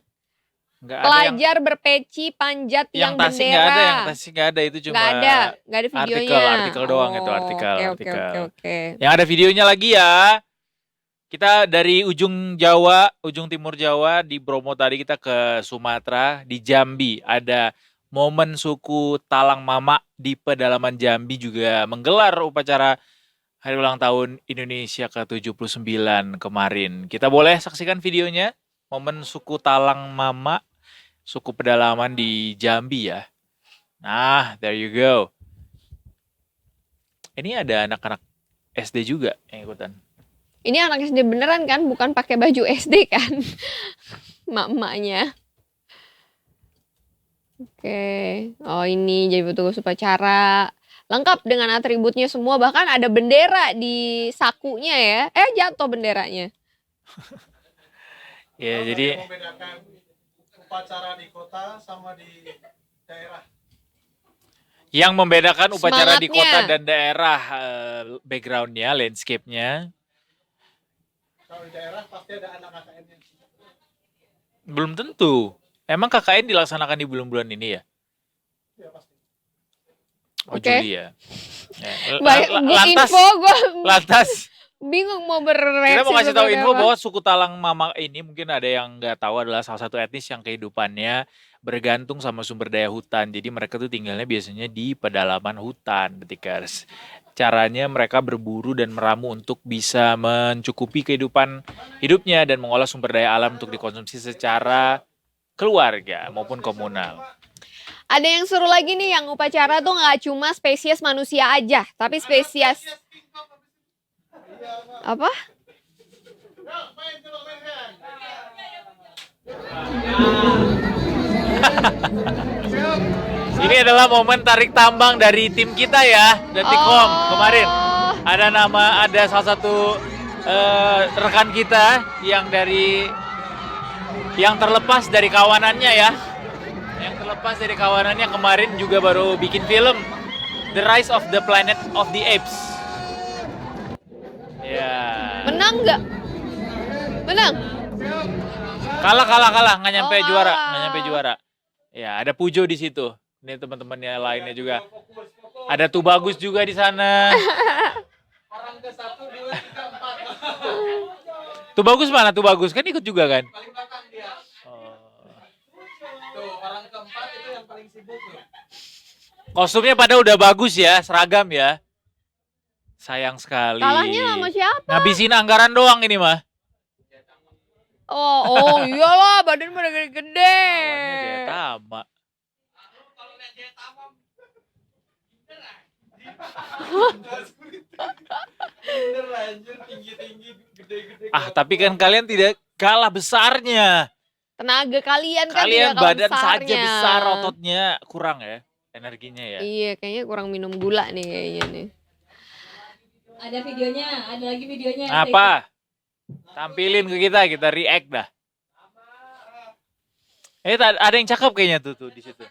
Nggak ada yang Pelajar berpeci panjat yang tiang Tasik bendera. nggak ada, yang Tasik nggak ada, itu cuma Nggak ada videonya. artikel doang itu, artikel. Oke. Yang ada videonya lagi ya. Kita dari ujung Jawa, ujung timur Jawa di Bromo tadi kita ke Sumatera, di Jambi ada momen suku Talang Mama di pedalaman Jambi juga menggelar upacara hari ulang tahun Indonesia ke-79 kemarin. Kita boleh saksikan videonya, momen suku Talang Mama, suku pedalaman di Jambi ya. Nah, there you go. Ini ada anak-anak SD juga yang ikutan. Ini anak SD beneran kan, bukan pakai baju SD kan, mak-maknya. Oke, oh ini jadi petugas upacara, lengkap dengan atributnya semua, bahkan ada bendera di sakunya ya. Jatuh benderanya. Ya, Kalau jadi ada yang membedakan upacara di kota sama di daerah. yang membedakan upacara di Semangatnya. kota dan daerah, background-nya, landscape-nya, Kalau di daerah pasti ada anak KKN-nya. belum tentu. Emang KKN dilaksanakan di bulan-bulan ini ya? Ya pasti. Oh, Oke. Juli ya. Ya, Baik, gue lantas bingung mau bereaksi. kita mau kasih tahu seperti info apa. bahwa suku Talang Mama ini mungkin ada yang nggak tahu adalah salah satu etnis yang kehidupannya bergantung sama sumber daya hutan. Jadi mereka tuh tinggalnya biasanya di pedalaman hutan, Detikers. Caranya mereka berburu dan meramu untuk bisa mencukupi kehidupan hidupnya dan mengolah sumber daya alam untuk dikonsumsi secara keluarga maupun komunal. Ada yang seru lagi nih, yang upacara tuh nggak cuma spesies manusia aja, tapi spesies apa? Ini adalah momen tarik tambang dari tim kita ya, Detikom kemarin. Ada salah satu rekan kita yang terlepas dari kawanannya ya. Yang terlepas dari kawanannya kemarin juga baru bikin film The Rise of the Planet of the Apes. Ya. Menang nggak? Menang. Kalah, nggak nyampe Oh, juara, kalah. nggak nyampe juara. Ya, ada Pujo di situ. Ini teman-temannya lainnya juga. Ada Tubagus juga di sana. Orang ke 1, 2, 3, 4. Tubagus mana? Tubagus kan ikut juga kan? Paling belakang dia. Oh. Tuh, orang keempat itu yang paling sibuk loh. Kostumnya pada udah bagus ya, seragam ya. Sayang sekali. Kalahnya sama siapa? Ngabisin anggaran doang ini mah. Oh iyalah badan pada gede-gede. Lawannya Jayatama. Ah, tapi kan kalian tidak kalah besarnya. Tenaga kalian kan Kalian tidak kalah badan saja besarnya. besar, ototnya kurang ya, energinya ya. Iya, kayaknya kurang minum gula nih kayaknya nih. Ada videonya, ada lagi videonya. Apa? Tampilin ke kita react dah. Ada yang cakep kayaknya tuh di situ.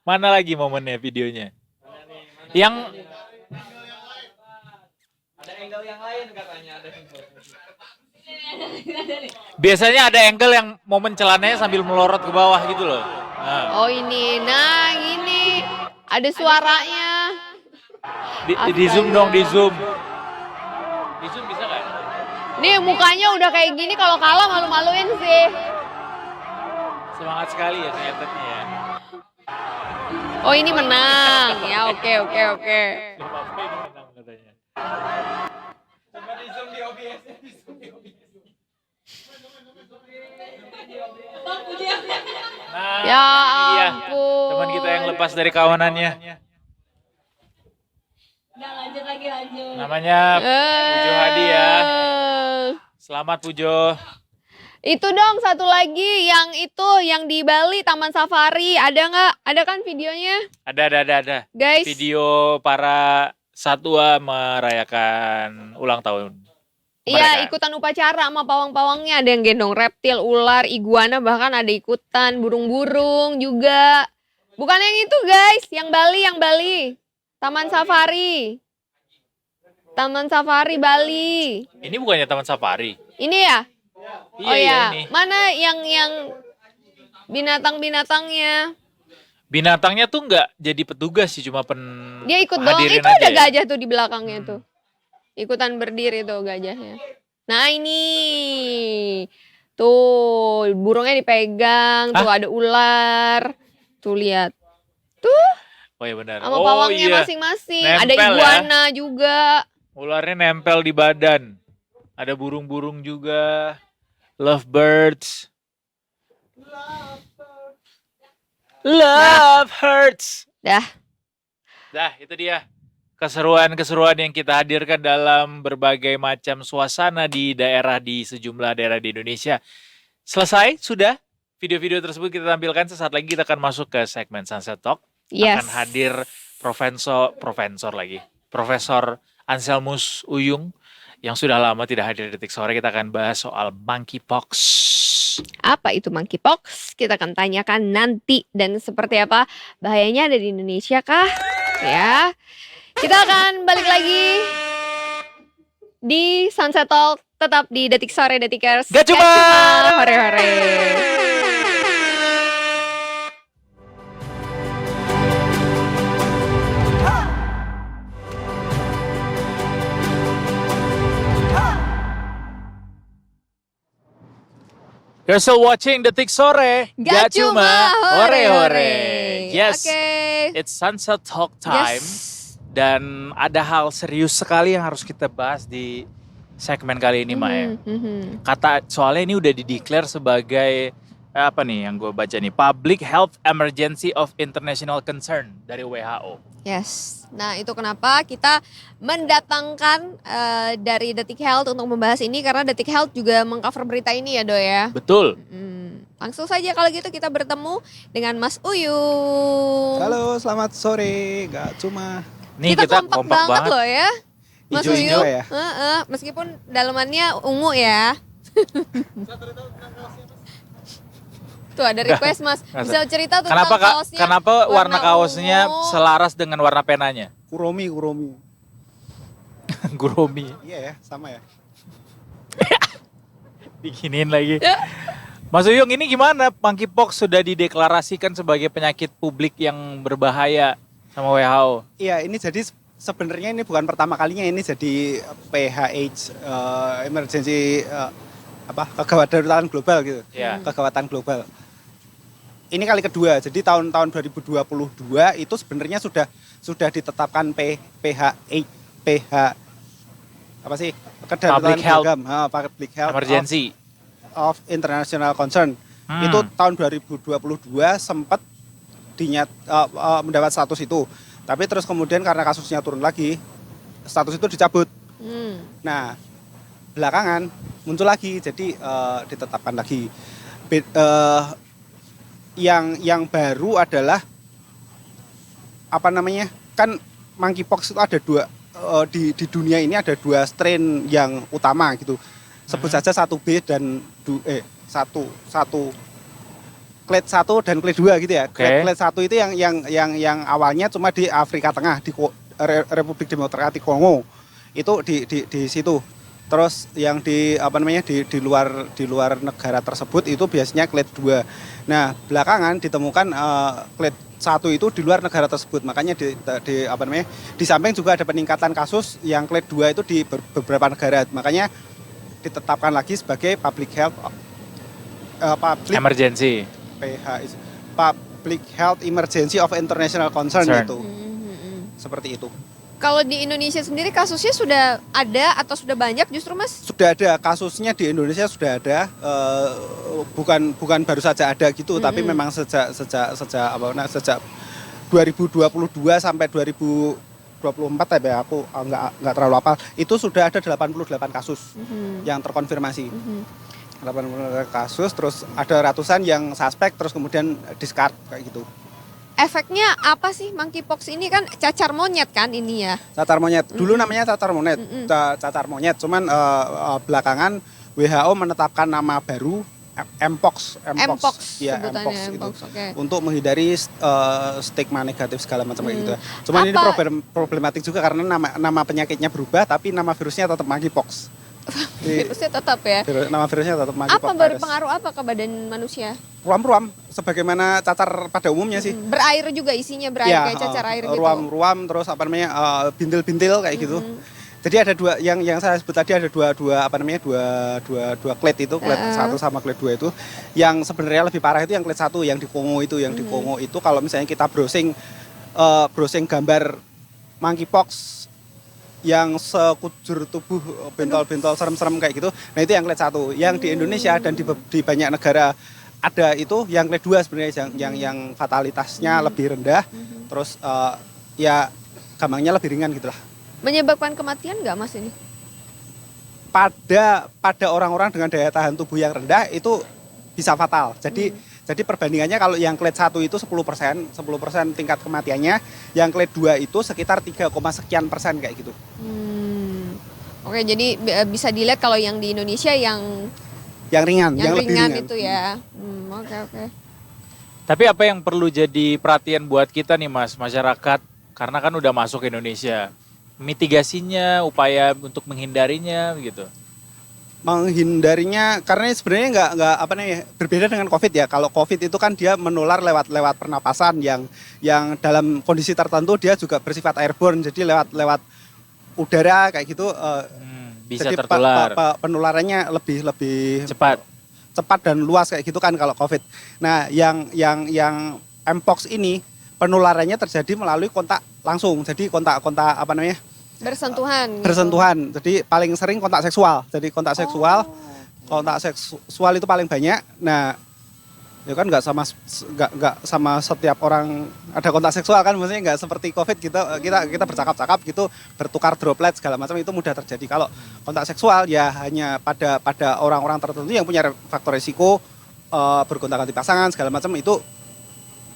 Mana lagi momennya videonya? Yang ada angle yang lain katanya ada. Biasanya ada angle yang momen celananya sambil melorot ke bawah gitu loh. Nah. Oh ini, nah gini. Ada suaranya. Di zoom dong, di zoom. Di zoom bisa nggak? Nih mukanya udah kayak gini kalau kalah malu-maluin sih. Semangat sekali ya ternyata ya. Oh ini menang. Ya oke. Zimbabwe ini menang katanya. Coba di zoom di OBS, di zoom di OBS. Nah, Ya ini dia. ampun. Teman kita yang lepas dari kawanannya. Udah lanjut lagi. Namanya Pujo Hadi ya. Selamat Pujo. Itu dong satu lagi yang di Bali Taman Safari. Ada nggak? Ada kan videonya? Ada. Guys. Video para satwa merayakan ulang tahun. Iya, mereka. ikutan upacara sama pawang-pawangnya. Ada yang gendong reptil, ular, iguana, bahkan ada ikutan burung-burung juga. Bukan yang itu guys, yang Bali. Taman Safari. Taman Safari Bali. Ini bukannya Taman Safari. Ini ya? Iya, Oh ya, ini. mana yang binatang-binatangnya? Binatangnya tuh nggak jadi petugas sih, cuma Dia ikut doang. hadirin Itu aja ada ya. gajah tuh di belakangnya tuh. Ikutan berdiri tuh gajahnya. Nah ini. Tuh, burungnya dipegang, tuh ada ular. Tuh lihat. Tuh, Oh iya benar. sama Oh pawangnya iya. masing-masing. Ada Nempel ya. iguana juga. Ularnya nempel di badan. Ada burung-burung juga. Lovebirds. Love hurts. Dah. Dah, itu dia. Keseruan-keseruan yang kita hadirkan dalam berbagai macam suasana di sejumlah daerah di Indonesia. Selesai, sudah. Video-video tersebut kita tampilkan. Sesaat lagi kita akan masuk ke segmen Sunset Talk. Yes. Akan hadir Profesor Anselmus Uyung yang sudah lama tidak hadir di Detik Sore. Kita akan bahas soal monkeypox. Apa itu monkeypox? Kita akan tanyakan nanti. Dan seperti apa bahayanya ada di Indonesia kah? Ya. Kita akan balik lagi di Sunset Talk. Tetap di Detik Sore, Detikers. Gak cuma hore-hore. You're still watching Detik Sore. Gak cuma hore-hore. Yes, Oke. it's Sunset Talk time. Yes. Dan ada hal serius sekali yang harus kita bahas di segmen kali ini, Maya. Soalnya ini udah dideklar sebagai apa nih yang gue baca nih, Public Health Emergency of International Concern dari WHO. Yes. Nah itu kenapa kita mendatangkan dari Detik Health untuk membahas ini. Karena Detik Health juga mengcover berita ini ya Do ya. Betul. Langsung saja kalau gitu kita bertemu dengan Mas Uyung. Halo, selamat sore. Gak cuma. Nih Kita kompak banget loh ya. Mas Hijau-hijau Uyung. ya? Meskipun dalamannya ungu ya. Tuh ada request Mas. Bisa cerita tentang kaosnya. Kenapa warna kaosnya ungu. selaras dengan warna penanya? Kuromi. Guromi. Iya ya, sama ya. Bikinin lagi. Mas Uyung, ini gimana? Monkeypox sudah dideklarasikan sebagai penyakit publik yang berbahaya sama WHO. Iya, ini jadi sebenarnya ini bukan pertama kalinya ini jadi PHH emergency kegawatan global gitu. Ya. Kegawatan global. Ini kali kedua. Jadi tahun 2022 itu sebenarnya sudah ditetapkan apa sih kedaruratan Public health. Public health Emergency. of international concern. Itu tahun 2022 sempat mendapat status itu. Tapi terus kemudian karena kasusnya turun lagi, status itu dicabut. Nah, belakangan muncul lagi, jadi ditetapkan lagi. Yang baru adalah apa namanya? Kan monkeypox itu ada dua di dunia ini ada dua strain yang utama gitu. Sebut saja 1B dan clade 1 dan clade 2 gitu ya. Okay. Clade 1 itu yang awalnya cuma di Afrika Tengah, di Republik Demokratik Kongo. Itu di situ. Terus yang di luar negara tersebut itu biasanya clade 2. Nah, belakangan ditemukan clade 1 itu di luar negara tersebut. Makanya di samping juga ada peningkatan kasus yang clade 2 itu di beberapa negara. Makanya ditetapkan lagi sebagai public health Emergency. Public Health Emergency of International Concern itu. Seperti itu. Kalau di Indonesia sendiri kasusnya sudah ada atau sudah banyak justru Mas? Sudah ada kasusnya di Indonesia sudah ada, bukan baru saja ada gitu, tapi memang sejak 2022 sampai 2024 ya aku nggak terlalu hafal, itu sudah ada 88 kasus yang terkonfirmasi. 88 kasus, terus ada ratusan yang suspek, terus kemudian discard kayak gitu. Efeknya apa sih monkeypox ini kan cacar monyet kan ini ya? Cacar monyet, dulu namanya cacar monyet, cacar monyet, cuman belakangan WHO menetapkan nama baru Mpox, ya Mpox gitu, okay. Untuk menghindari stigma negatif segala macam kayak gitu. Cuman ini problematik juga karena nama penyakitnya berubah, tapi nama virusnya tetap monkeypox. Virusnya tetap ya? Nama virusnya tetap monkeypox. Apa berpengaruh apa ke badan manusia? Ruam-ruam, sebagaimana cacar pada umumnya sih. Berair juga isinya, berair ya, kayak cacar air gitu. Ruam-ruam, terus bintil-bintil kayak gitu. Jadi ada dua yang saya sebut tadi, ada dua clade itu, clade 1 sama clade 2 itu. Yang sebenarnya lebih parah itu yang clade 1 yang di Kongo itu, Kongo itu kalau misalnya kita browsing gambar monkeypox yang sekujur tubuh bentol-bentol serem-serem kayak gitu. Nah, itu yang clade 1. Yang di Indonesia dan di banyak negara ada itu yang clade 2 sebenarnya yang fatalitasnya lebih rendah. Terus ya gampangnya lebih ringan gitulah. Menyebabkan kematian nggak Mas ini? Pada orang-orang dengan daya tahan tubuh yang rendah itu bisa fatal. Jadi perbandingannya kalau yang clade 1 itu 10% tingkat kematiannya, yang clade 2 itu sekitar 3, sekian persen kayak gitu. Oke, jadi bisa dilihat kalau yang di Indonesia yang ringan, yang lebih ringan itu ya. Oke. Tapi apa yang perlu jadi perhatian buat kita nih Mas, masyarakat, karena kan udah masuk ke Indonesia, mitigasinya, upaya untuk menghindarinya gitu. Menghindarinya karena sebenarnya nggak berbeda dengan COVID ya. Kalau COVID itu kan dia menular lewat pernapasan yang dalam kondisi tertentu dia juga bersifat airborne, jadi lewat udara kayak gitu. Bisa jadi tertular. Penularannya lebih cepat dan luas kayak gitu kan kalau COVID. Nah, yang Mpox ini penularannya terjadi melalui kontak langsung. Jadi kontak bersentuhan. Jadi paling sering kontak seksual. Jadi kontak seksual itu paling banyak. Nah, ya kan nggak sama setiap orang ada kontak seksual kan, maksudnya nggak seperti COVID gitu. Kita bercakap-cakap gitu, bertukar droplet segala macam itu mudah terjadi. Kalau kontak seksual ya hanya pada orang-orang tertentu yang punya faktor risiko bergonta-ganti pasangan segala macam, itu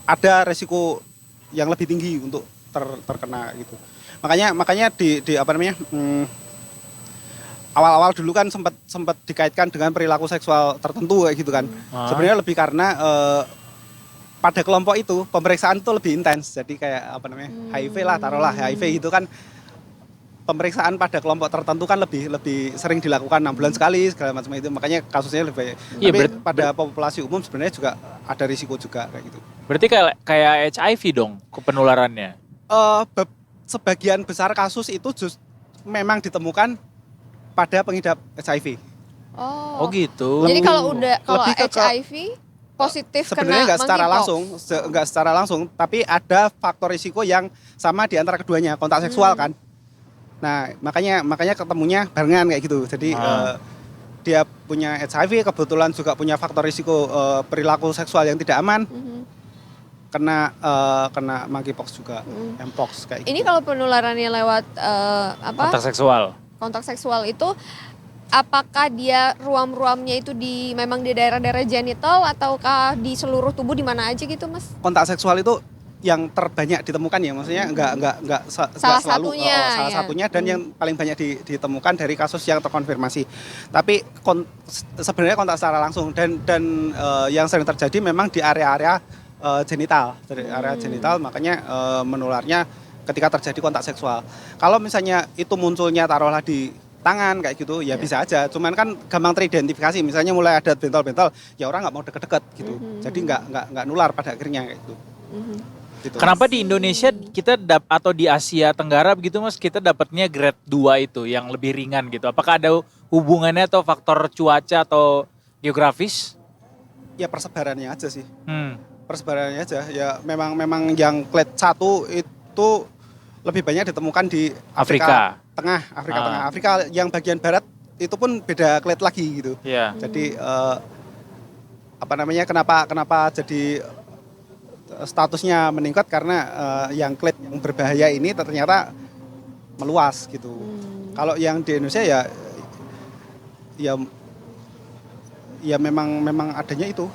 ada risiko yang lebih tinggi untuk terkena gitu. Makanya awal-awal dulu kan sempat dikaitkan dengan perilaku seksual tertentu kayak gitu kan. Sebenarnya lebih karena pada kelompok itu pemeriksaan itu lebih intens. Jadi kayak HIV lah, taruhlah HIV itu kan pemeriksaan pada kelompok tertentu kan lebih sering dilakukan 6 bulan sekali segala macam itu. Makanya kasusnya lebih banyak. Iya, tapi pada populasi umum sebenarnya juga ada risiko juga kayak gitu. Berarti kayak HIV dong penularannya. Sebagian besar kasus itu memang ditemukan pada pengidap HIV. Oh gitu. Jadi kalau HIV positif sebenarnya kena nggak secara langsung, tapi ada faktor risiko yang sama di antara keduanya, kontak seksual kan. Nah, makanya ketemunya barengan kayak gitu. Jadi dia punya HIV, kebetulan juga punya faktor risiko perilaku seksual yang tidak aman. Kena monkeypox juga, mpox kayak gitu. Ini kalau penularannya lewat kontak seksual itu, apakah dia ruam-ruamnya itu memang di daerah-daerah genital ataukah di seluruh tubuh di mana aja gitu, Mas? Kontak seksual itu yang terbanyak ditemukan ya, maksudnya nggak selalu salah satunya dan yang paling banyak ditemukan dari kasus yang terkonfirmasi. Tapi sebenarnya kontak secara langsung dan yang sering terjadi memang di area-area genital, dari area genital, makanya menularnya ketika terjadi kontak seksual. Kalau misalnya itu munculnya taruhlah di tangan kayak gitu, ya bisa aja. Cuman kan gampang teridentifikasi. Misalnya mulai ada bentol-bentol, ya orang nggak mau deket-deket gitu. Jadi nggak nular pada akhirnya kayak gitu. Gitu. Kenapa di Indonesia kita atau di Asia Tenggara begitu Mas, kita dapatnya grade 2 itu yang lebih ringan gitu? Apakah ada hubungannya atau faktor cuaca atau geografis? Ya persebarannya aja sih. Persebarannya aja. Ya memang yang clade 1 itu lebih banyak ditemukan di Afrika Tengah, Afrika yang bagian barat itu pun beda clade lagi gitu. Jadi kenapa jadi statusnya meningkat karena yang clade yang berbahaya ini ternyata meluas gitu. Kalau yang di Indonesia ya memang adanya itu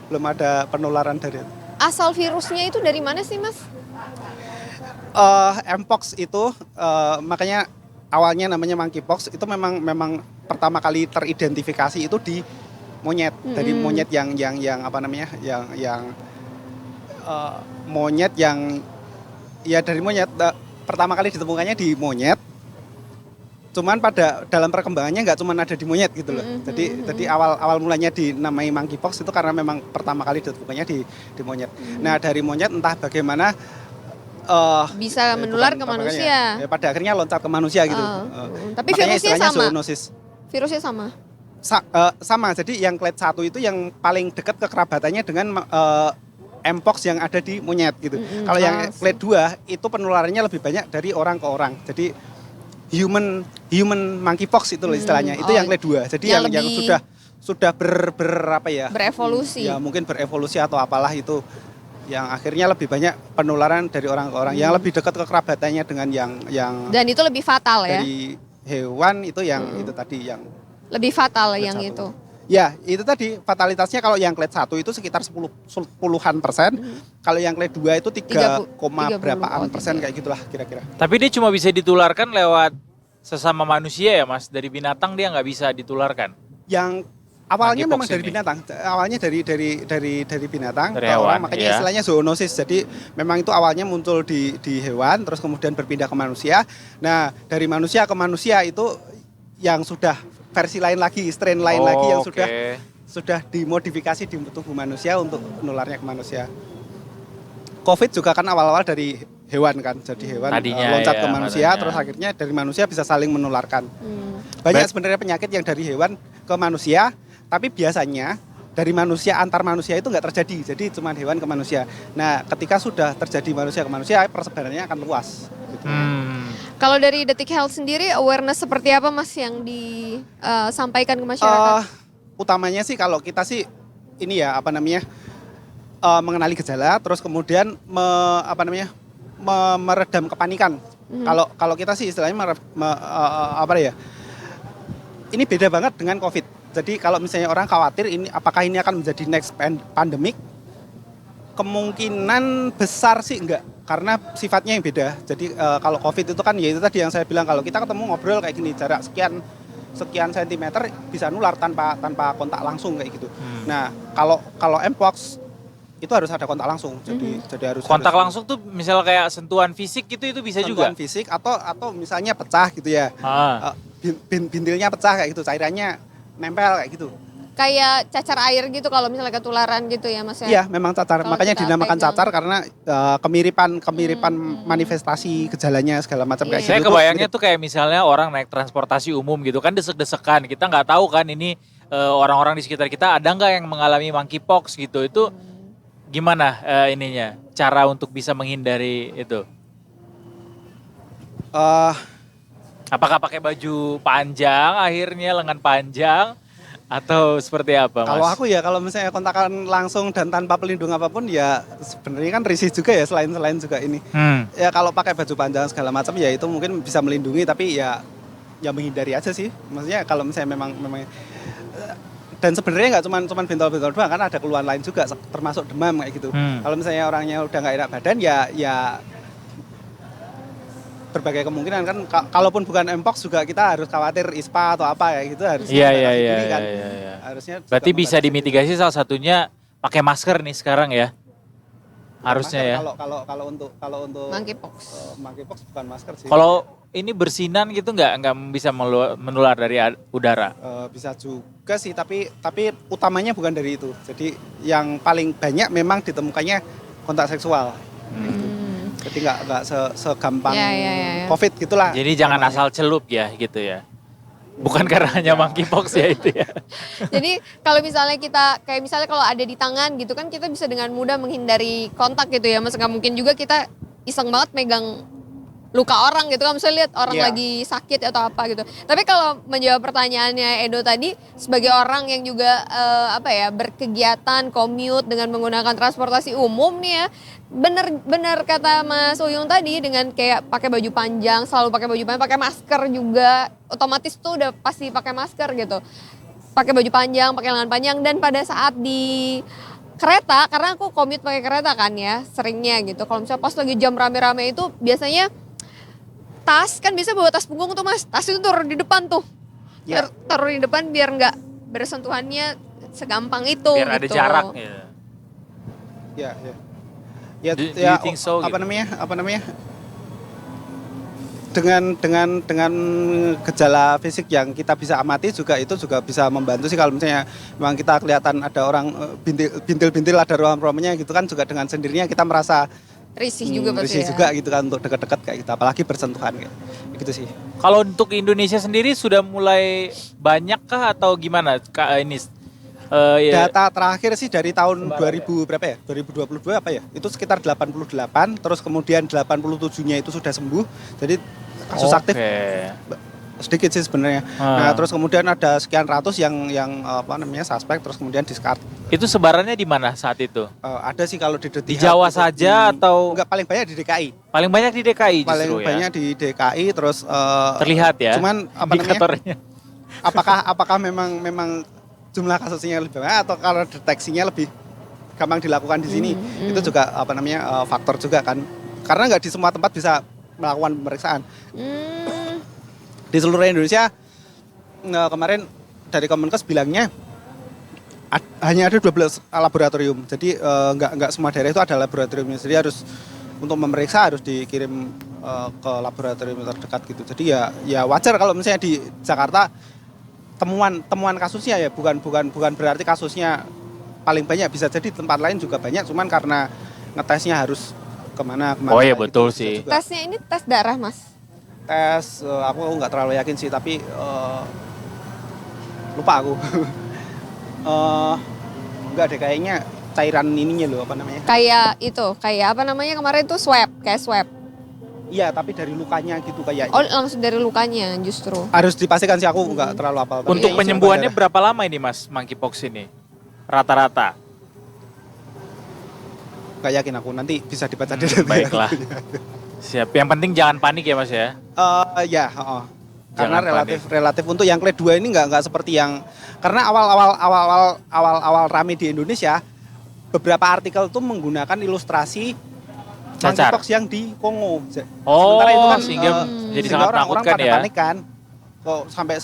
belum ada penularan dari itu. Asal virusnya itu dari mana sih, Mas? Mpox itu makanya awalnya namanya monkeypox itu memang pertama kali teridentifikasi itu di monyet. Dari monyet yang monyet yang dari monyet pertama kali ditemukannya di monyet. Cuman dalam perkembangannya nggak cuma ada di monyet gitu loh. Jadi awal mulanya dinamai monkeypox itu karena memang pertama kali ditemukannya di monyet. Nah, dari monyet entah bagaimana bisa menular ke manusia. Ya, pada akhirnya loncat ke manusia gitu. Tapi virusnya sama. Zoonosis. Virusnya sama. Sama. Jadi yang clade 1 itu yang paling dekat kekerabatannya dengan mpox yang ada di monyet gitu. Kalau yang clade 2 itu penularannya lebih banyak dari orang ke orang. Jadi human monkeypox itu loh istilahnya. Itu yang clade 2. Jadi yang sudah berevolusi. Ya mungkin berevolusi atau apalah itu yang akhirnya lebih banyak penularan dari orang ke orang. Yang lebih dekat kekerabatannya dengan yang dan itu lebih fatal ya. Dari hewan itu yang itu tadi yang lebih fatal yang 1. Itu. Ya, itu tadi fatalitasnya kalau yang clade 1 itu sekitar 10-an persen. Kalau yang clade 2 itu 3, berapaan persen kayak gitulah kira-kira. Tapi dia cuma bisa ditularkan lewat sesama manusia ya Mas? Dari binatang dia nggak bisa ditularkan? Yang awalnya memang dari binatang. Awalnya dari binatang dari ke hewan, orang, makanya istilahnya zoonosis. Jadi memang itu awalnya muncul di hewan terus kemudian berpindah ke manusia. Nah, dari manusia ke manusia itu yang sudah versi lain lagi, strain lain lagi yang sudah dimodifikasi di tubuh manusia untuk menularnya ke manusia. COVID juga kan awal-awal dari hewan kan, jadi hewan loncat ke manusia, terus akhirnya dari manusia bisa saling menularkan. Banyak sebenarnya penyakit yang dari hewan ke manusia, tapi biasanya dari manusia antar manusia itu nggak terjadi, jadi cuma hewan ke manusia. Nah, ketika sudah terjadi manusia ke manusia, persebarannya akan luas. Gitu. Kalau dari Detik Health sendiri, awareness seperti apa Mas yang disampaikan ke masyarakat? Utamanya sih kalau kita sih ini ya mengenali gejala, terus kemudian meredam kepanikan. Kalau kita sih istilahnya ini beda banget dengan COVID. Jadi kalau misalnya orang khawatir apakah ini akan menjadi next pandemic, kemungkinan besar sih enggak, karena sifatnya yang beda. Jadi kalau COVID itu kan ya itu tadi yang saya bilang, kalau kita ketemu ngobrol kayak gini jarak sekian sentimeter bisa nular tanpa kontak langsung kayak gitu. Nah, kalau mpox itu harus ada kontak langsung. Jadi harus kontak langsung tuh misal kayak sentuhan fisik gitu itu bisa juga. Sentuhan fisik atau misalnya pecah gitu ya. Bintilnya pecah kayak gitu, cairannya nempel kayak gitu. Kayak cacar air gitu kalau misalnya ketularan gitu ya Mas ya? Iya, memang cacar. Makanya dinamakan cacar karena kemiripan manifestasi gejalanya segala macam kayak gitu. Saya kebayangnya tuh kayak misalnya orang naik transportasi umum gitu kan desek-desekan. Kita nggak tahu kan ini orang-orang di sekitar kita ada nggak yang mengalami monkeypox gitu. Itu gimana cara untuk bisa menghindari itu? Apakah pakai baju panjang akhirnya, lengan panjang, atau seperti apa, Mas? Kalau aku ya kalau misalnya kontakan langsung dan tanpa pelindung apapun ya sebenarnya kan risih juga ya selain juga ini. Ya kalau pakai baju panjang segala macam ya itu mungkin bisa melindungi tapi ya menghindari aja sih. Maksudnya kalau misalnya memang dan sebenarnya nggak cuma bentol-bentol doang kan ada keluhan lain juga termasuk demam kayak gitu. Kalau misalnya orangnya udah nggak enak badan ya berbagai kemungkinan kan kalaupun bukan mpox juga kita harus khawatir ispa atau apa ya gitu harusnya kan. Harusnya berarti bisa dimitigasi salah satunya pakai masker nih sekarang ya. Harusnya ya. Kalau untuk Monkeypox. Monkeypox bukan masker sih. Kalau ini bersinan gitu nggak bisa menular dari udara? Bisa juga sih tapi utamanya bukan dari itu. Jadi yang paling banyak memang ditemukannya kontak seksual. Jadi nggak segampang COVID gitulah. Jadi jangan asal celup ya gitu ya. Bukan karena hanya monkeypox ya itu ya. Jadi kalau misalnya kita kayak misalnya kalau ada di tangan gitu kan kita bisa dengan mudah menghindari kontak gitu ya. Mas nggak mungkin juga kita iseng banget megang luka orang gitu kan, misalnya lihat orang lagi sakit atau apa gitu. Tapi kalau menjawab pertanyaannya Edo tadi, sebagai orang yang juga berkegiatan commute dengan menggunakan transportasi umum nih ya, bener kata Mas Uyung tadi dengan kayak pakai baju panjang, selalu pakai baju panjang, pakai masker juga, otomatis tuh udah pasti pakai masker gitu. Pakai baju panjang, pakai lengan panjang, dan pada saat di kereta, karena aku commute pakai kereta kan ya, seringnya gitu. Kalau misalnya pas lagi jam rame-rame itu biasanya tas kan bisa bawa tas punggung tuh Mas, tas itu taruh di depan tuh, taruh di depan biar nggak bersentuhannya segampang itu. Biar ada gitu. jarak ya. Do you think so, apa namanya dengan gejala fisik yang kita bisa amati juga itu juga bisa membantu sih kalau misalnya memang kita kelihatan ada orang bintil-bintil ada ruang-ruangnya gitu kan juga dengan sendirinya kita merasa risih juga pasti risih juga gitu kan untuk dekat-dekat kayak gitu apalagi bersentuhan kayak gitu sih. Kalau untuk Indonesia sendiri sudah mulai banyakkah atau gimana ini? Data terakhir sih dari tahun 2000 berapa ya? 2022 apa ya? Itu sekitar 88 terus kemudian 87-nya itu sudah sembuh. Jadi kasus aktif sedikit sih sebenarnya. Nah, terus kemudian ada sekian ratus yang suspek terus kemudian discard. Itu sebarannya di mana saat itu? Ada sih kalau di Di Jawa saja atau enggak, paling banyak di DKI. Paling banyak di DKI justru paling banyak di DKI terus terlihat ya. Cuman indikatornya. Apakah memang jumlah kasusnya lebih banyak atau kalau deteksinya lebih gampang dilakukan di sini? Itu juga faktor juga kan. Karena nggak di semua tempat bisa melakukan pemeriksaan. Di seluruh Indonesia kemarin dari Kemenkes bilangnya hanya ada 12 laboratorium. Jadi nggak semua daerah itu ada laboratoriumnya. Jadi harus untuk memeriksa harus dikirim ke laboratorium terdekat gitu. Jadi ya wajar kalau misalnya di Jakarta temuan kasusnya ya bukan berarti kasusnya paling banyak, bisa jadi tempat lain juga banyak. Cuman karena ngetesnya harus kemana. Oh iya betul gitu, sih. Tesnya ini tes darah Mas? Tes aku nggak terlalu yakin sih tapi lupa aku. Enggak deh kayaknya cairan ininya loh apa namanya? Kayak apa namanya kemarin tuh swab. Iya tapi dari lukanya gitu kayaknya. Oh langsung dari lukanya justru. Harus dipastikan sih aku nggak terlalu hafal. Untuk penyembuhannya berapa lama ini Mas monkeypox ini? Rata-rata? Nggak yakin aku, nanti bisa dibaca di baiklah. Siap. Yang penting jangan panik ya Mas ya. Karena relatif untuk yang kedua ini nggak seperti yang karena awal rame di Indonesia beberapa artikel tuh menggunakan ilustrasi monkeypox yang di Kongo. Sementara itu kan sehingga jadi sangat orang menakutkan pada ya. panik kan. Kok sampai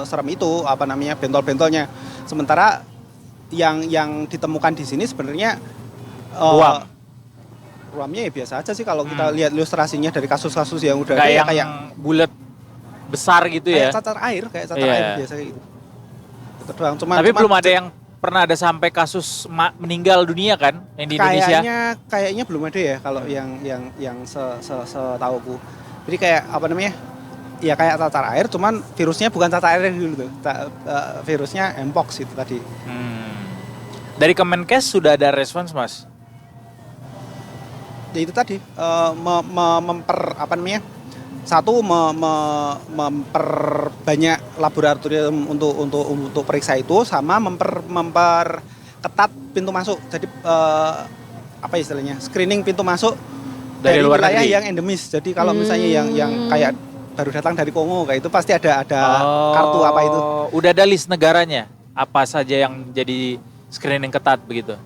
serem itu bentol-bentolnya. Sementara yang ditemukan di sini sebenarnya ruamnya ya biasa aja sih kalau kita lihat ilustrasinya dari kasus-kasus yang udah ada kayak bulat besar gitu ya. Kayak cacar air biasa kayak gitu. Itu doang. Tapi belum ada yang pernah ada sampai kasus meninggal dunia kan yang di Indonesia? Kayaknya belum ada ya kalau yang setauku. Jadi kayak ya kayak cacar air cuman virusnya bukan cacar air dulu tuh. Virusnya mpox itu tadi. Dari Kemenkes sudah ada respons Mas? Satu memperbanyak laboratorium untuk periksa itu, sama memperketat pintu masuk. Jadi apa istilahnya, screening pintu masuk Dari dari luar wilayah negeri? yang endemis. Jadi kalau misalnya yang kayak baru datang dari Kongo kayak itu pasti ada kartu apa itu. Udah ada list negaranya? Apa saja yang jadi screening ketat begitu?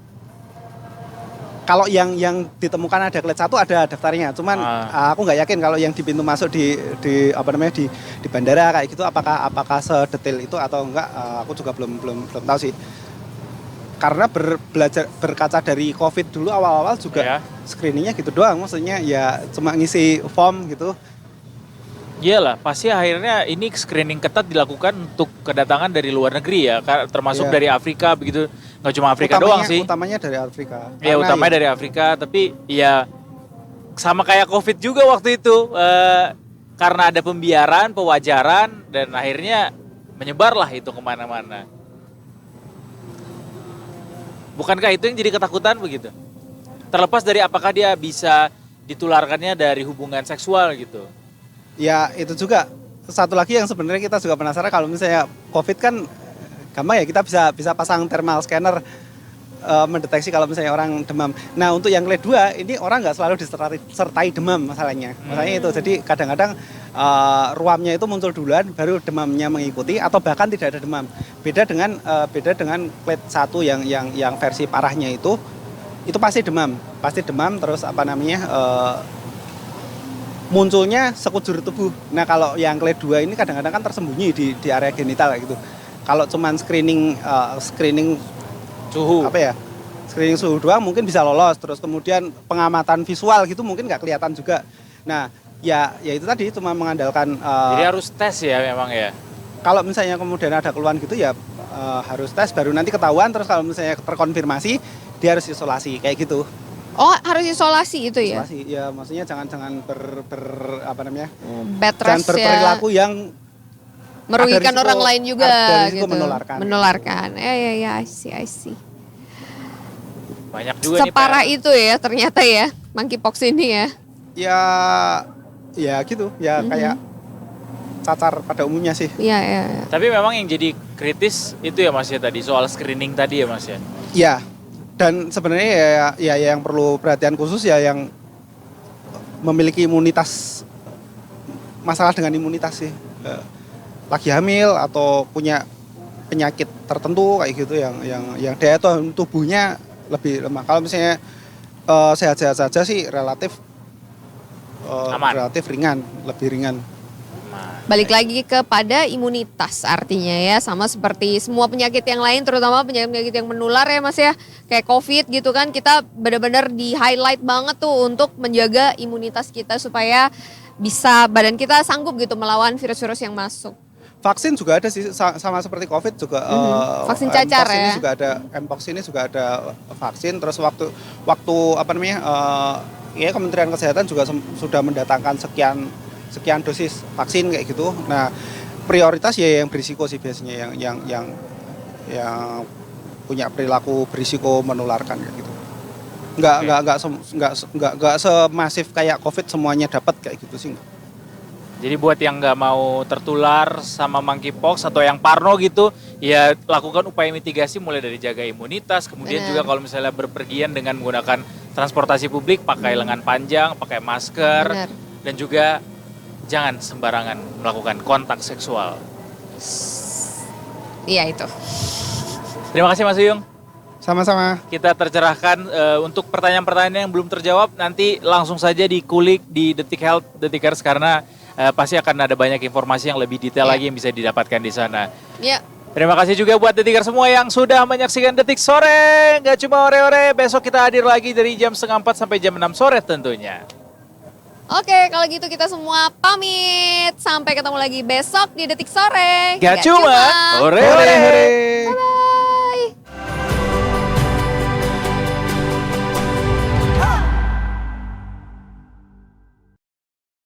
Kalau yang ditemukan ada clade 1 ada daftarnya. Cuman aku nggak yakin kalau yang di pintu masuk di apa namanya di bandara kayak gitu apakah sedetail itu atau enggak. Aku juga belum tahu sih. Karena berkaca dari Covid dulu awal-awal juga screeningnya gitu doang. Maksudnya ya cuma ngisi form gitu. Iyalah, pasti akhirnya ini screening ketat dilakukan untuk kedatangan dari luar negeri ya, termasuk dari Afrika begitu. Nggak cuma Afrika doang sih. Utamanya dari Afrika. Ya, utamanya dari Afrika, tapi ya sama kayak Covid juga waktu itu. Karena ada pembiaran, pewajaran, dan akhirnya menyebarlah itu kemana-mana. Bukankah itu yang jadi ketakutan begitu? Terlepas dari apakah dia bisa ditularkannya dari hubungan seksual gitu. Ya itu juga satu lagi yang sebenarnya kita juga penasaran, kalau misalnya COVID kan gampang ya, kita bisa pasang thermal scanner mendeteksi kalau misalnya orang demam. Nah untuk yang kedua ini orang nggak selalu disertai demam masalahnya. Masalahnya itu, jadi kadang-kadang ruamnya itu muncul duluan baru demamnya mengikuti, atau bahkan tidak ada demam. Beda dengan clade 1 yang versi parahnya itu pasti demam terus apa namanya munculnya sekujur tubuh. Nah kalau yang clade 2 ini kadang-kadang kan tersembunyi di area genital kayak gitu. Kalau cuman screening suhu screening suhu doang mungkin bisa lolos, terus kemudian pengamatan visual gitu mungkin nggak kelihatan juga. Nah ya itu tadi cuma mengandalkan jadi harus tes ya memang ya. Kalau misalnya kemudian ada keluhan gitu ya harus tes baru nanti ketahuan, terus kalau misalnya terkonfirmasi dia harus isolasi kayak gitu. Oh, harus isolasi itu ya? Isolasi, ya maksudnya jangan apa namanya? Bad jangan berperilaku yang merugikan risiko, orang lain juga gitu. Menularkan. Ya, I see. Banyak juga Separah nih itu ya ternyata ya, monkeypox ini ya. Ya gitu, ya kayak cacar pada umumnya sih. Iya. Tapi memang yang jadi kritis itu ya Mas ya tadi, soal screening tadi ya Mas ya. Iya. Dan sebenarnya ya yang perlu perhatian khusus ya yang memiliki imunitas, masalah dengan imunitas sih. Lagi hamil atau punya penyakit tertentu kayak gitu yang daya tahan tubuhnya lebih lemah. Kalau misalnya sehat-sehat saja sih relatif ringan, lebih ringan. Balik lagi kepada imunitas artinya ya, sama seperti semua penyakit yang lain, terutama penyakit-penyakit yang menular ya Mas ya, kayak COVID gitu kan, kita benar-benar di highlight banget tuh untuk menjaga imunitas kita supaya bisa badan kita sanggup gitu melawan virus-virus yang masuk. Vaksin juga ada sih, sama seperti COVID juga. Vaksin cacar ya. Mpox ini juga ada vaksin. Terus waktu apa namanya? Ya Kementerian Kesehatan juga sudah mendatangkan sekian dosis vaksin kayak gitu. Nah prioritas ya yang berisiko sih biasanya, yang punya perilaku berisiko menularkan kayak gitu. Nggak semasif kayak COVID semuanya dapat kayak gitu sih. Jadi buat yang nggak mau tertular sama monkeypox atau yang parno gitu, ya lakukan upaya mitigasi mulai dari jaga imunitas, kemudian juga kalau misalnya berpergian dengan menggunakan transportasi publik, pakai lengan panjang, pakai masker, dan juga jangan sembarangan melakukan kontak seksual. Iya itu. Terima kasih Mas Uyung. Sama-sama. Kita tercerahkan untuk pertanyaan-pertanyaan yang belum terjawab, nanti langsung saja dikulik di Detik Health, Detikers, karena pasti akan ada banyak informasi yang lebih detail lagi yang bisa didapatkan di sana. Iya. Terima kasih juga buat Detikers semua yang sudah menyaksikan Detik Sore. Gak cuma ore-ore, besok kita hadir lagi dari jam 5:30 sampai jam 6 sore tentunya. Oke, kalau gitu kita semua pamit. Sampai ketemu lagi besok di Detik Sore. Gak cuma ore-ore.